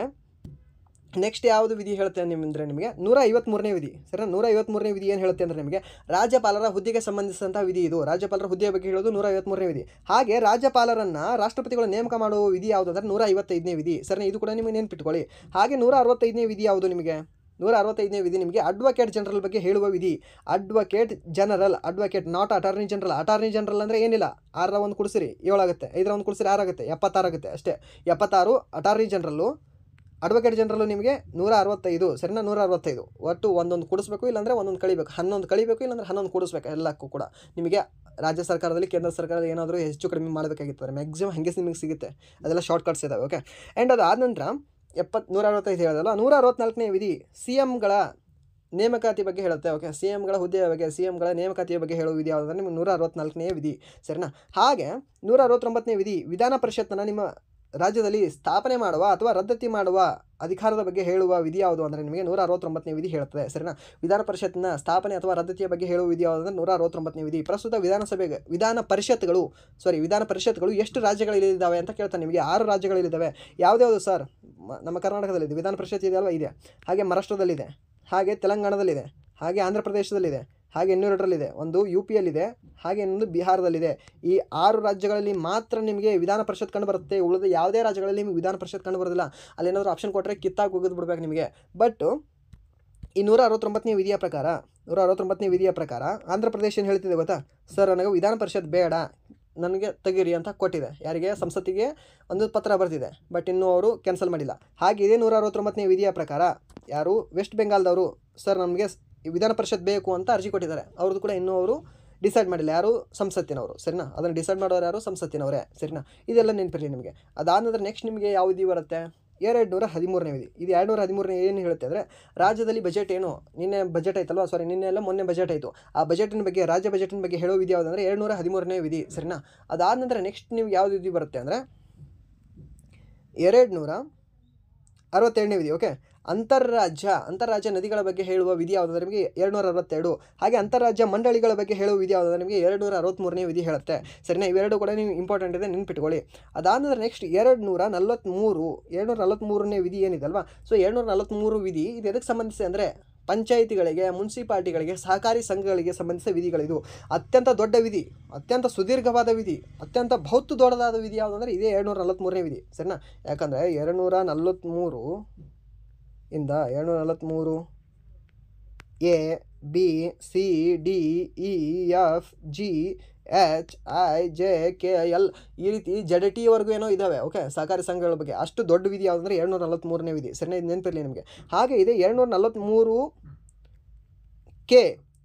ನೆಕ್ಸ್ಟ್ ಯಾವುದು ವಿಧಿ ಹೇಳುತ್ತೆ ನಿಮ್ಮಂದರೆ ನಿಮಗೆ 153ನೇ ವಿಧಿ. ಸರಿ, 153ನೇ ವಿಧಿ ಏನು ಹೇಳುತ್ತೆ ಅಂದರೆ ನಿಮಗೆ ರಾಜ್ಯಪಾಲರ ಹುದ್ದೆಗೆ ಸಂಬಂಧಿಸಿದಂಥ ವಿಧಿ ಇದು. ರಾಜ್ಯಪಾಲರ ಹುದ್ದೆಯ ಬಗ್ಗೆ ಹೇಳೋದು 153ನೇ ವಿಧಿ. ಹಾಗೆ ರಾಜ್ಯಪಾಲರನ್ನು ರಾಷ್ಟ್ರಪತಿಗಳು ನೇಮಕ ಮಾಡುವ ವಿಧಿ ಯಾವುದು ಅಂದರೆ 155ನೇ ವಿಧಿ. ಸರಿ, ಇದು ಕೂಡ ನಿಮಗೆ ನೆನ್ಪಿಟ್ಕೊಳ್ಳಿ. ಹಾಗೆ 165ನೇ ವಿಧಿ ಯಾವುದು ನಿಮಗೆ? 165ನೇ ವಿಧಿ ನಿಮಗೆ ಅಡ್ವೊಕೇಟ್ ಜನರಲ್ ಬಗ್ಗೆ ಹೇಳುವ ವಿಧಿ. Advocate general, advocate, not attorney general. Attorney general ಅಂದರೆ ಏನಿಲ್ಲ, 6ರ 1 ಕೂಡಿಸಿರಿ 7 ಆಗುತ್ತೆ, 5ರ 1 ಕೂಡಿಸಿರಿ 6 ಆಗುತ್ತೆ, 76 ಆಗುತ್ತೆ ಅಷ್ಟೇ. 76 ಅಟಾರ್ನಿ ಜನರಲ್ಲು. ಅಡ್ವೊಕೇಟ್ ಜನರಲ್ಲು ನಿಮಗೆ 165. ಸರಿನಾ, 165 ಒಟ್ಟು ಒಂದೊಂದು ಕೂಡಿಸ್ಬೇಕು, ಇಲ್ಲಾಂದರೆ ಒಂದೊಂದು ಕಳಿಬೇಕು, 11 ಕಳಿಬೇಕು, ಇಲ್ಲಾಂದರೆ 11 ಕೂಡಿಸ್ಬೇಕು. ಎಲ್ಲಕ್ಕೂ ಕೂಡ ನಿಮಗೆ ರಾಜ್ಯ ಸರ್ಕಾರದಲ್ಲಿ ಕೇಂದ್ರ ಸರ್ಕಾರದಲ್ಲಿ ಏನಾದರೂ ಹೆಚ್ಚು ಕಡಿಮೆ ಮಾಡಬೇಕಾಗಿತ್ತು, ಮ್ಯಾಕ್ಸಿಮಮ್ ಹಾಗೆ ನಿಮಗೆ ಸಿಗುತ್ತೆ. ಅದೆಲ್ಲ ಶಾರ್ಟ್ ಕಟ್ಸ್ ಇದ್ದಾವೆ. ಓಕೆ, ಆ್ಯಂಡ್ ಅದು ಆದ ನಂತರ 165 ಹೇಳೋದಲ್ಲ, 164ನೇ ವಿಧಿ ಸಿ ಎಮ್ಗಳ ನೇಮಕಾತಿ ಬಗ್ಗೆ ಹೇಳುತ್ತೆ. ಓಕೆ, ಸಿ ಎಮ್ಗಳ ಹುದ್ದೆಯ ಬಗ್ಗೆ, ಸಿ ಎಮ್ಗಳ ನೇಮಕಾತಿಯ ಬಗ್ಗೆ ಹೇಳುವ ವಿಧಿ ಯಾವುದಂದ್ರೆ ನಿಮಗೆ 164ನೇ ವಿಧಿ. ಸರಿನಾ, ಹಾಗೆ 169ನೇ ವಿಧಿ ವಿಧಾನ ಪರಿಷತ್ತನ್ನು ನಿಮ್ಮ ರಾಜ್ಯದಲ್ಲಿ ಸ್ಥಾಪನೆ ಮಾಡುವ ಅಥವಾ ರದ್ದತಿ ಮಾಡುವ ಅಧಿಕಾರದ ಬಗ್ಗೆ ಹೇಳುವ ವಿಧಿ ಯಾವುದು ಅಂದರೆ ನಿಮಗೆ 169ನೇ ವಿಧಿ ಹೇಳುತ್ತದೆ. ಸರಿನಾ, ವಿಧಾನ ಪರಿಷತ್ನ ಸ್ಥಾಪನೆ ಅಥವಾ ರದ್ದತಿಯ ಬಗ್ಗೆ ಹೇಳುವ ವಿಧಿ ಯಾವುದು ಅಂದರೆ 169ನೇ ವಿಧಿ. ಪ್ರಸ್ತುತ ವಿಧಾನ ಪರಿಷತ್ಗಳು ಎಷ್ಟು ರಾಜ್ಯಗಳಲ್ಲಿದ್ದಾವೆ ಅಂತ ಕೇಳ್ತಾನೆ ನಿಮಗೆ. 6 ರಾಜ್ಯಗಳಲ್ಲಿದ್ದಾವೆ. ಯಾವುದ್ಯಾವುದು ಸರ್? ನಮ್ಮ ಕರ್ನಾಟಕದಲ್ಲಿದೆ ವಿಧಾನ ಪರಿಷತ್ ಇದೆ ಅಲ್ವಾ, ಇದೆ. ಹಾಗೆ ಮಹಾರಾಷ್ಟ್ರದಲ್ಲಿದೆ, ಹಾಗೆ ತೆಲಂಗಾಣದಲ್ಲಿದೆ, ಹಾಗೆ ಆಂಧ್ರ ಪ್ರದೇಶದಲ್ಲಿದೆ, ಹಾಗೆ ಇನ್ನೂರಲ್ಲಿದೆ, ಒಂದು UPಯಲ್ಲಿದೆ, ಹಾಗೆ ಇನ್ನೊಂದು ಬಿಹಾರದಲ್ಲಿದೆ. ಈ 6 ರಾಜ್ಯಗಳಲ್ಲಿ ಮಾತ್ರ ನಿಮಗೆ ವಿಧಾನ ಪರಿಷತ್ ಕಂಡು ಬರುತ್ತೆ. ಉಳಿದ ಯಾವುದೇ ರಾಜ್ಯಗಳಲ್ಲಿ ನಿಮಗೆ ವಿಧಾನ ಪರಿಷತ್ ಕಂಡು ಬರೋದಿಲ್ಲ. ಅಲ್ಲೇನಾದರೂ ಆಪ್ಷನ್ ಕೊಟ್ಟರೆ ಕಿತ್ತಾಗಿ ಹೋಗೋದು ಬಿಡ್ಬೇಕು ನಿಮಗೆ. ಬಟ್ ಈ 169ನೇ ವಿಧಿಯ ಪ್ರಕಾರ ಆಂಧ್ರ ಪ್ರದೇಶ ಏನು ಹೇಳ್ತಿದೆ ಗೊತ್ತಾ? ಸರ್, ನನಗೆ ವಿಧಾನ ಪರಿಷತ್ ಬೇಡ, ನನಗೆ ತೆಗೀರಿ ಅಂತ ಕೊಟ್ಟಿದೆ. ಯಾರಿಗೆ? ಸಂಸತ್ತಿಗೆ ಒಂದು ಪತ್ರ ಬರ್ತಿದೆ. ಬಟ್ ಇನ್ನೂ ಅವರು ಕ್ಯಾನ್ಸಲ್ ಮಾಡಿಲ್ಲ. ಹಾಗೆ ಇದೇ 169ನೇ ವಿಧಿಯ ಪ್ರಕಾರ ಯಾರು ವೆಸ್ಟ್ ಬೆಂಗಾಲ್ದವರು ಸರ್ ನಮಗೆ ವಿಧಾನ ಪರಿಷತ್ ಬೇಕು ಅಂತ ಅರ್ಜಿ ಕೊಟ್ಟಿದ್ದಾರೆ. ಅವ್ರದ್ದು ಕೂಡ ಇನ್ನೂ ಅವರು ಡಿಸೈಡ್ ಮಾಡಿಲ್ಲ. ಯಾರು? ಸಂಸತ್ತಿನವರು. ಸರಿನಾ, ಅದನ್ನು ಡಿಸೈಡ್ ಮಾಡೋರು ಯಾರು? ಸಂಸತ್ತಿನವರೇ. ಸರಿನಾ, ಇದೆಲ್ಲ ನೆನಪಿರಲಿ ನಿಮಗೆ. ಅದಾದ ನಂತರ ನೆಕ್ಸ್ಟ್ ನಿಮಗೆ ಯಾವ ವಿಧಿ ಬರುತ್ತೆ? 213ನೇ ವಿಧಿ. ಇದು 213ನೇ ಏನು ಹೇಳುತ್ತೆ ಅಂದರೆ ರಾಜ್ಯದಲ್ಲಿ ಬಜೆಟ್ ಏನು, ನಿನ್ನೆ ಬಜೆಟ್ ಆಯ್ತಲ್ವಾ, ನಿನ್ನೆ ಎಲ್ಲ ಮೊನ್ನೆ ಬಜೆಟ್ ಆಯಿತು. ಆ ಬಜೆಟಿನ ಬಗ್ಗೆ, ರಾಜ್ಯ ಬಜೆಟಿನ ಬಗ್ಗೆ ಹೇಳೋ ವಿಧಿ ಯಾವುದು ಅಂದರೆ 213ನೇ ವಿಧಿ. ಸರಿನಾ, ಅದಾದ ನಂತರ ನೆಕ್ಸ್ಟ್ ನೀವು ಯಾವುದು ವಿಧಿ ಬರುತ್ತೆ ಅಂದರೆ 267ನೇ ವಿಧಿ. ಓಕೆ, ಅಂತಾರಾಜ್ಯ ನದಿಗಳ ಬಗ್ಗೆ ಹೇಳುವ ವಿಧಿ ಯಾವುದಾದ್ರೆ ನಿಮಗೆ 262. ಹಾಗೆ ಅಂತಾರಾಜ್ಯ ಮಂಡಳಿಗಳ ಬಗ್ಗೆ ಹೇಳುವ ವಿಧಿ ಯಾವುದಾದ್ರೆ ನಿಮಗೆ 263ನೇ ವಿಧಿ ಹೇಳುತ್ತೆ. ಸರಿನಾ, ಇವೆರಡು ಕೂಡ ನೀವು ಇಂಪಾರ್ಟೆಂಟ್ ಇದೆ, ನೆನ್ಪಿಟ್ಕೊಳ್ಳಿ. ಅದಾದ ನೆಕ್ಸ್ಟ್ 243ನೇ ವಿಧಿ ಏನಿದೆ ಅಲ್ವಾ, ಸೊ 243 ವಿಧಿ ಇದು ಎದಕ್ಕೆ ಸಂಬಂಧಿಸಿ ಅಂದರೆ ಪಂಚಾಯಿತಿಗಳಿಗೆ, ಮುನ್ಸಿಪಾಲ್ಟಿಗಳಿಗೆ, ಸಹಕಾರಿ ಸಂಘಗಳಿಗೆ ಸಂಬಂಧಿಸಿದ ವಿಧಿಗಳಿದು. ಅತ್ಯಂತ ದೊಡ್ಡ ವಿಧಿ, ಅತ್ಯಂತ ಸುದೀರ್ಘವಾದ ವಿಧಿ, ಅತ್ಯಂತ ಬಹುತ್ತು ದೊಡ್ಡದಾದ ವಿಧಿ ಯಾವುದು ಅಂದರೆ ಇದೇ 243ನೇ ವಿಧಿ. ಸರಿನಾ, ಯಾಕಂದರೆ 243 ಇಂದ 243 A B C D E F G H I J K L ಈ ರೀತಿ ZT ಏನೋ ಇದ್ದಾವೆ. ಓಕೆ, ಸಹಕಾರಿ ಸಂಘಗಳ ಬಗ್ಗೆ ಅಷ್ಟು ದೊಡ್ಡ ವಿಧಿ ಯಾವುದಂದ್ರೆ 243ನೇ ವಿಧಿ. ಸರಿನಾ, ಇದು ನೆನಪಿರಲಿ ನಿಮಗೆ. ಹಾಗೆ ಇದೆ 243 K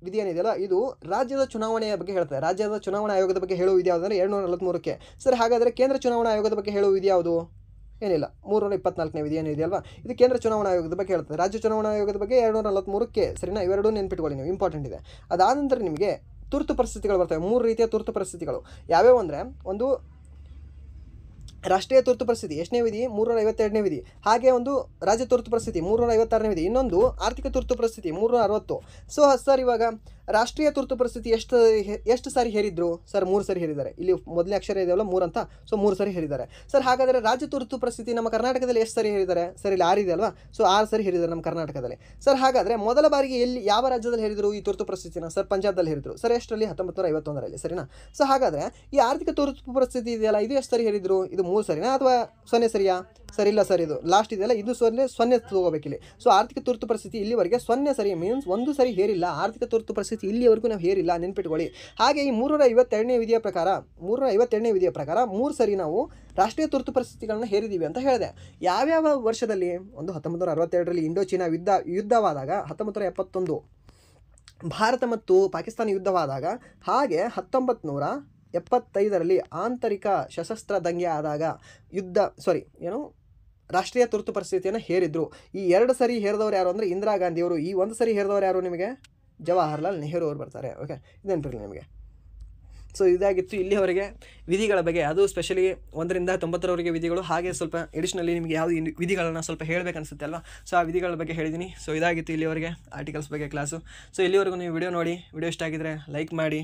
ವಿಧಿ ಏನಿದೆಯಲ್ಲ, ಇದು ರಾಜ್ಯದ ಚುನಾವಣೆಯ ಬಗ್ಗೆ ಹೇಳ್ತಾರೆ. ರಾಜ್ಯದ ಚುನಾವಣಾ ಆಯೋಗದ ಬಗ್ಗೆ ಹೇಳುವ ವಿಧಿ ಯಾವುದಂದ್ರೆ 243 K. ಸರಿ, ಹಾಗಾದರೆ ಕೇಂದ್ರ ಚುನಾವಣಾ ಆಯೋಗದ ಬಗ್ಗೆ ಹೇಳುವ ವಿಧಿ ಯಾವುದು? ಏನಿಲ್ಲ, 324ನೇ ವಿಧಿ ಏನಿದೆ ಅಲ್ವಾ, ಇದು ಕೇಂದ್ರ ಚುನಾವಣಾ ಆಯೋಗದ ಬಗ್ಗೆ ಹೇಳ್ತದೆ. ರಾಜ್ಯ ಚುನಾವಣಾ ಆಯೋಗದ ಬಗ್ಗೆ 243 K. ಸರಿನಾ, ಇವೆರಡೂ ನೆನ್ಪಿಟ್ಕೊಳ್ಳಿ ನೀವು, ಇಂಪಾರ್ಟೆಂಟ್ ಇದೆ. ಅದಾದ ನಂತರ ನಿಮಗೆ ತುರ್ತು ಪರಿಸ್ಥಿತಿಗಳು ಬರ್ತವೆ. 3 ರೀತಿಯ ತುರ್ತು ಪರಿಸ್ಥಿತಿಗಳು ಯಾವ್ಯಾವು ಅಂದರೆ, ಒಂದು ರಾಷ್ಟ್ರೀಯ ತುರ್ತು ಪರಿಸ್ಥಿತಿ ಎಷ್ಟನೇ ವಿಧಿ? 352ನೇ ವಿಧಿ. ಹಾಗೆ ಒಂದು ರಾಜ್ಯ ತುರ್ತು ಪರಿಸ್ಥಿತಿ 356ನೇ ವಿಧಿ. ಇನ್ನೊಂದು ಆರ್ಥಿಕ ತುರ್ತು ಪರಿಸ್ಥಿತಿ 360. ಸೊ ಸರ್, ಇವಾಗ ರಾಷ್ಟ್ರೀಯ ತುರ್ತು ಪರಿಸ್ಥಿತಿ ಎಷ್ಟು ಸಾರಿ ಹೇರಿದ್ರು ಸರ್? 3 ಸಾರಿ ಹೇರಿದ್ದಾರೆ. ಇಲ್ಲಿ ಮೊದಲನೇ ಅಕ್ಷರ ಇದೆಯಲ್ಲ 3 ಅಂತ, ಸೊ 3 ಸಾರಿ ಹೇರಿದ್ದಾರೆ ಸರ್. ಹಾಗಾದರೆ ರಾಜ್ಯ ತುರ್ತು ಪರಿಸ್ಥಿತಿ ನಮ್ಮ ಕರ್ನಾಟಕದಲ್ಲಿ ಎಷ್ಟು ಸಾರಿ ಹೇರಿದ್ದಾರೆ ಸರ್? ಇಲ್ಲಿ 6 ಇದೆ ಅಲ್ವಾ, ಸೊ 6 ಸಾರಿ ಹೇರಿದ್ದಾರೆ ನಮ್ಮ ಕರ್ನಾಟಕದಲ್ಲಿ. ಸರ್, ಹಾಗಾದರೆ ಮೊದಲ ಬಾರಿಗೆ ಯಾವ ರಾಜ್ಯದಲ್ಲಿ ಹೇರಿದ್ರು ಈ ತುರ್ತು ಪರಿಸ್ಥಿತಿನ? ಸರ್, ಪಂಜಾಬ್ದಲ್ಲಿ ಹೇರಿದ್ರು. ಸರ್, ಎಷ್ಟರಲ್ಲಿ? 1951ರಲ್ಲಿ. ಸರಿನಾ, ಸೊ ಹಾಗಾದರೆ ಈ ಆರ್ಥಿಕ ತುರ್ತು ಪರಿಸ್ಥಿತಿ ಇದೆಯಲ್ಲ, ಇದು ಎಷ್ಟು ಸಾರಿ ಹೇರಿದ್ರು? ಇದು 3 ಸರಿನಾ ಅಥವಾ 0 ಸರಿಯಾ? ಸರಿ, ಇಲ್ಲ ಸರ್, ಇದು ಲಾಸ್ಟ್ ಇದೆಯಲ್ಲ, ಇದು 0 ತಗೋಬೇಕಿಲ್ಲಿ. ಸೊ ಆರ್ಥಿಕ ತುರ್ತು ಪರಿಸ್ಥಿತಿ ಇಲ್ಲಿವರೆಗೆ 0 ಸರಿ, ಮೀನ್ಸ್ 1 ಸರಿ ಹೇರಿಲ್ಲ. ಆರ್ಥಿಕ ತುರ್ತು ಪರಿಸ್ಥಿತಿ ಇಲ್ಲಿವರೆಗೂ ನಾವು ಹೇರಿಲ್ಲ, ನೆನ್ಪಿಟ್ಕೊಳ್ಳಿ. ಹಾಗೆ ಈ 352ನೇ ವಿಧಿಯ ಪ್ರಕಾರ 3 ಸರಿ ನಾವು ರಾಷ್ಟ್ರೀಯ ತುರ್ತು ಪರಿಸ್ಥಿತಿಗಳನ್ನ ಹೇರಿದ್ದೀವಿ ಅಂತ ಹೇಳಿದೆ. ಯಾವ್ಯಾವ ವರ್ಷದಲ್ಲಿ? ಒಂದು 1962ರಲ್ಲಿ ಇಂಡೋಚೀನಾ ಯುದ್ಧವಾದಾಗ, 1971 ಭಾರತ ಮತ್ತು ಪಾಕಿಸ್ತಾನ ಯುದ್ಧವಾದಾಗ, ಹಾಗೆ 1975ರಲ್ಲಿ ಆಂತರಿಕ ಸಶಸ್ತ್ರ ದಂಗೆ ಆದಾಗ ರಾಷ್ಟ್ರೀಯ ತುರ್ತು ಪರಿಸ್ಥಿತಿಯನ್ನು ಹೇರಿದ್ರು. ಈ 2 ಸರಿ ಹೇರಿದವರು ಯಾರು ಅಂದರೆ ಇಂದಿರಾ ಗಾಂಧಿಯವರು. ಈ 1 ಸರಿ ಹೇರಿದವರು ಯಾರು ನಿಮಗೆ? ಜವಾಹರ್ಲಾಲ್ ನೆಹರು ಅವರು ಬರ್ತಾರೆ. ಓಕೆ, ಇದೇನಿರಲಿ ನಿಮಗೆ. ಸೊ ಇದಾಗಿತ್ತು ಇಲ್ಲಿವರೆಗೆ ವಿಧಿಗಳ ಬಗ್ಗೆ, ಅದು ಸ್ಪೆಷಲಿ 1ರಿಂದ 90ರವರೆಗೆ ವಿಧಿಗಳು. ಹಾಗೆ ಸ್ವಲ್ಪ ಎಡಿಷ್ನಲಿ ನಿಮಗೆ ಯಾವುದು ವಿಧಿಗಳನ್ನ ಸ್ವಲ್ಪ ಹೇಳಬೇಕನ್ಸುತ್ತೆ ಅಲ್ವಾ, ಸೊ ಆ ವಿಧಿಗಳ ಬಗ್ಗೆ ಹೇಳಿದ್ದೀನಿ. ಸೊ ಇದಾಗಿತ್ತು ಇಲ್ಲಿವರೆಗೆ ಆರ್ಟಿಕಲ್ಸ್ ಬಗ್ಗೆ ಕ್ಲಾಸು. ಸೊ ಇಲ್ಲಿವರೆಗೂ ನೀವು ವಿಡಿಯೋ ನೋಡಿ, ವಿಡಿಯೋ ಇಷ್ಟ ಆಗಿದ್ರೆ ಲೈಕ್ ಮಾಡಿ,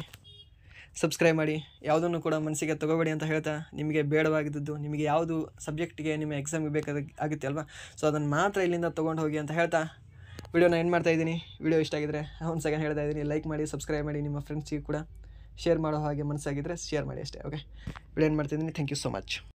ಸಬ್ಸ್ಕ್ರೈಬ್ ಮಾಡಿ. ಯಾವುದನ್ನು ಕೂಡ ಮನಸ್ಸಿಗೆ ತೊಗೋಬೇಡಿ ಅಂತ ಹೇಳ್ತಾ, ನಿಮಗೆ ಬೇಡವಾಗಿದ್ದು ನಿಮಗೆ ಯಾವುದು ಸಬ್ಜೆಕ್ಟಿಗೆ ನಿಮ್ಮ ಎಕ್ಸಾಮ್ಗೆ ಆಗುತ್ತೆ ಅಲ್ವಾ, ಸೊ ಅದನ್ನು ಮಾತ್ರ ಇಲ್ಲಿಂದ ತೊಗೊಂಡು ಹೋಗಿ ಅಂತ ಹೇಳ್ತಾ ವಿಡಿಯೋನ ಎಂಡ್ ಮಾಡ್ತಾ ಇದ್ದೀನಿ. ವಿಡಿಯೋ ಇಷ್ಟ ಆಗಿದ್ರೆ ಒಂದು ಸೆಕೆಂಡ್ ಹೇಳ್ತಾ ಇದ್ದೀನಿ, ಲೈಕ್ ಮಾಡಿ, ಸಬ್ಸ್ಕ್ರೈಬ್ ಮಾಡಿ, ನಿಮ್ಮ ಫ್ರೆಂಡ್ಸಿಗೆ ಕೂಡ ಶೇರ್ ಮಾಡೋ ಹಾಗೆ ಮನಸ್ಸಾಗಿದ್ದರೆ ಶೇರ್ ಮಾಡಿ ಅಷ್ಟೇ. ಓಕೆ, ವಿಡಿಯೋ ಎಂಡ್ ಮಾಡ್ತಿದ್ದೀನಿ. Thank you so much.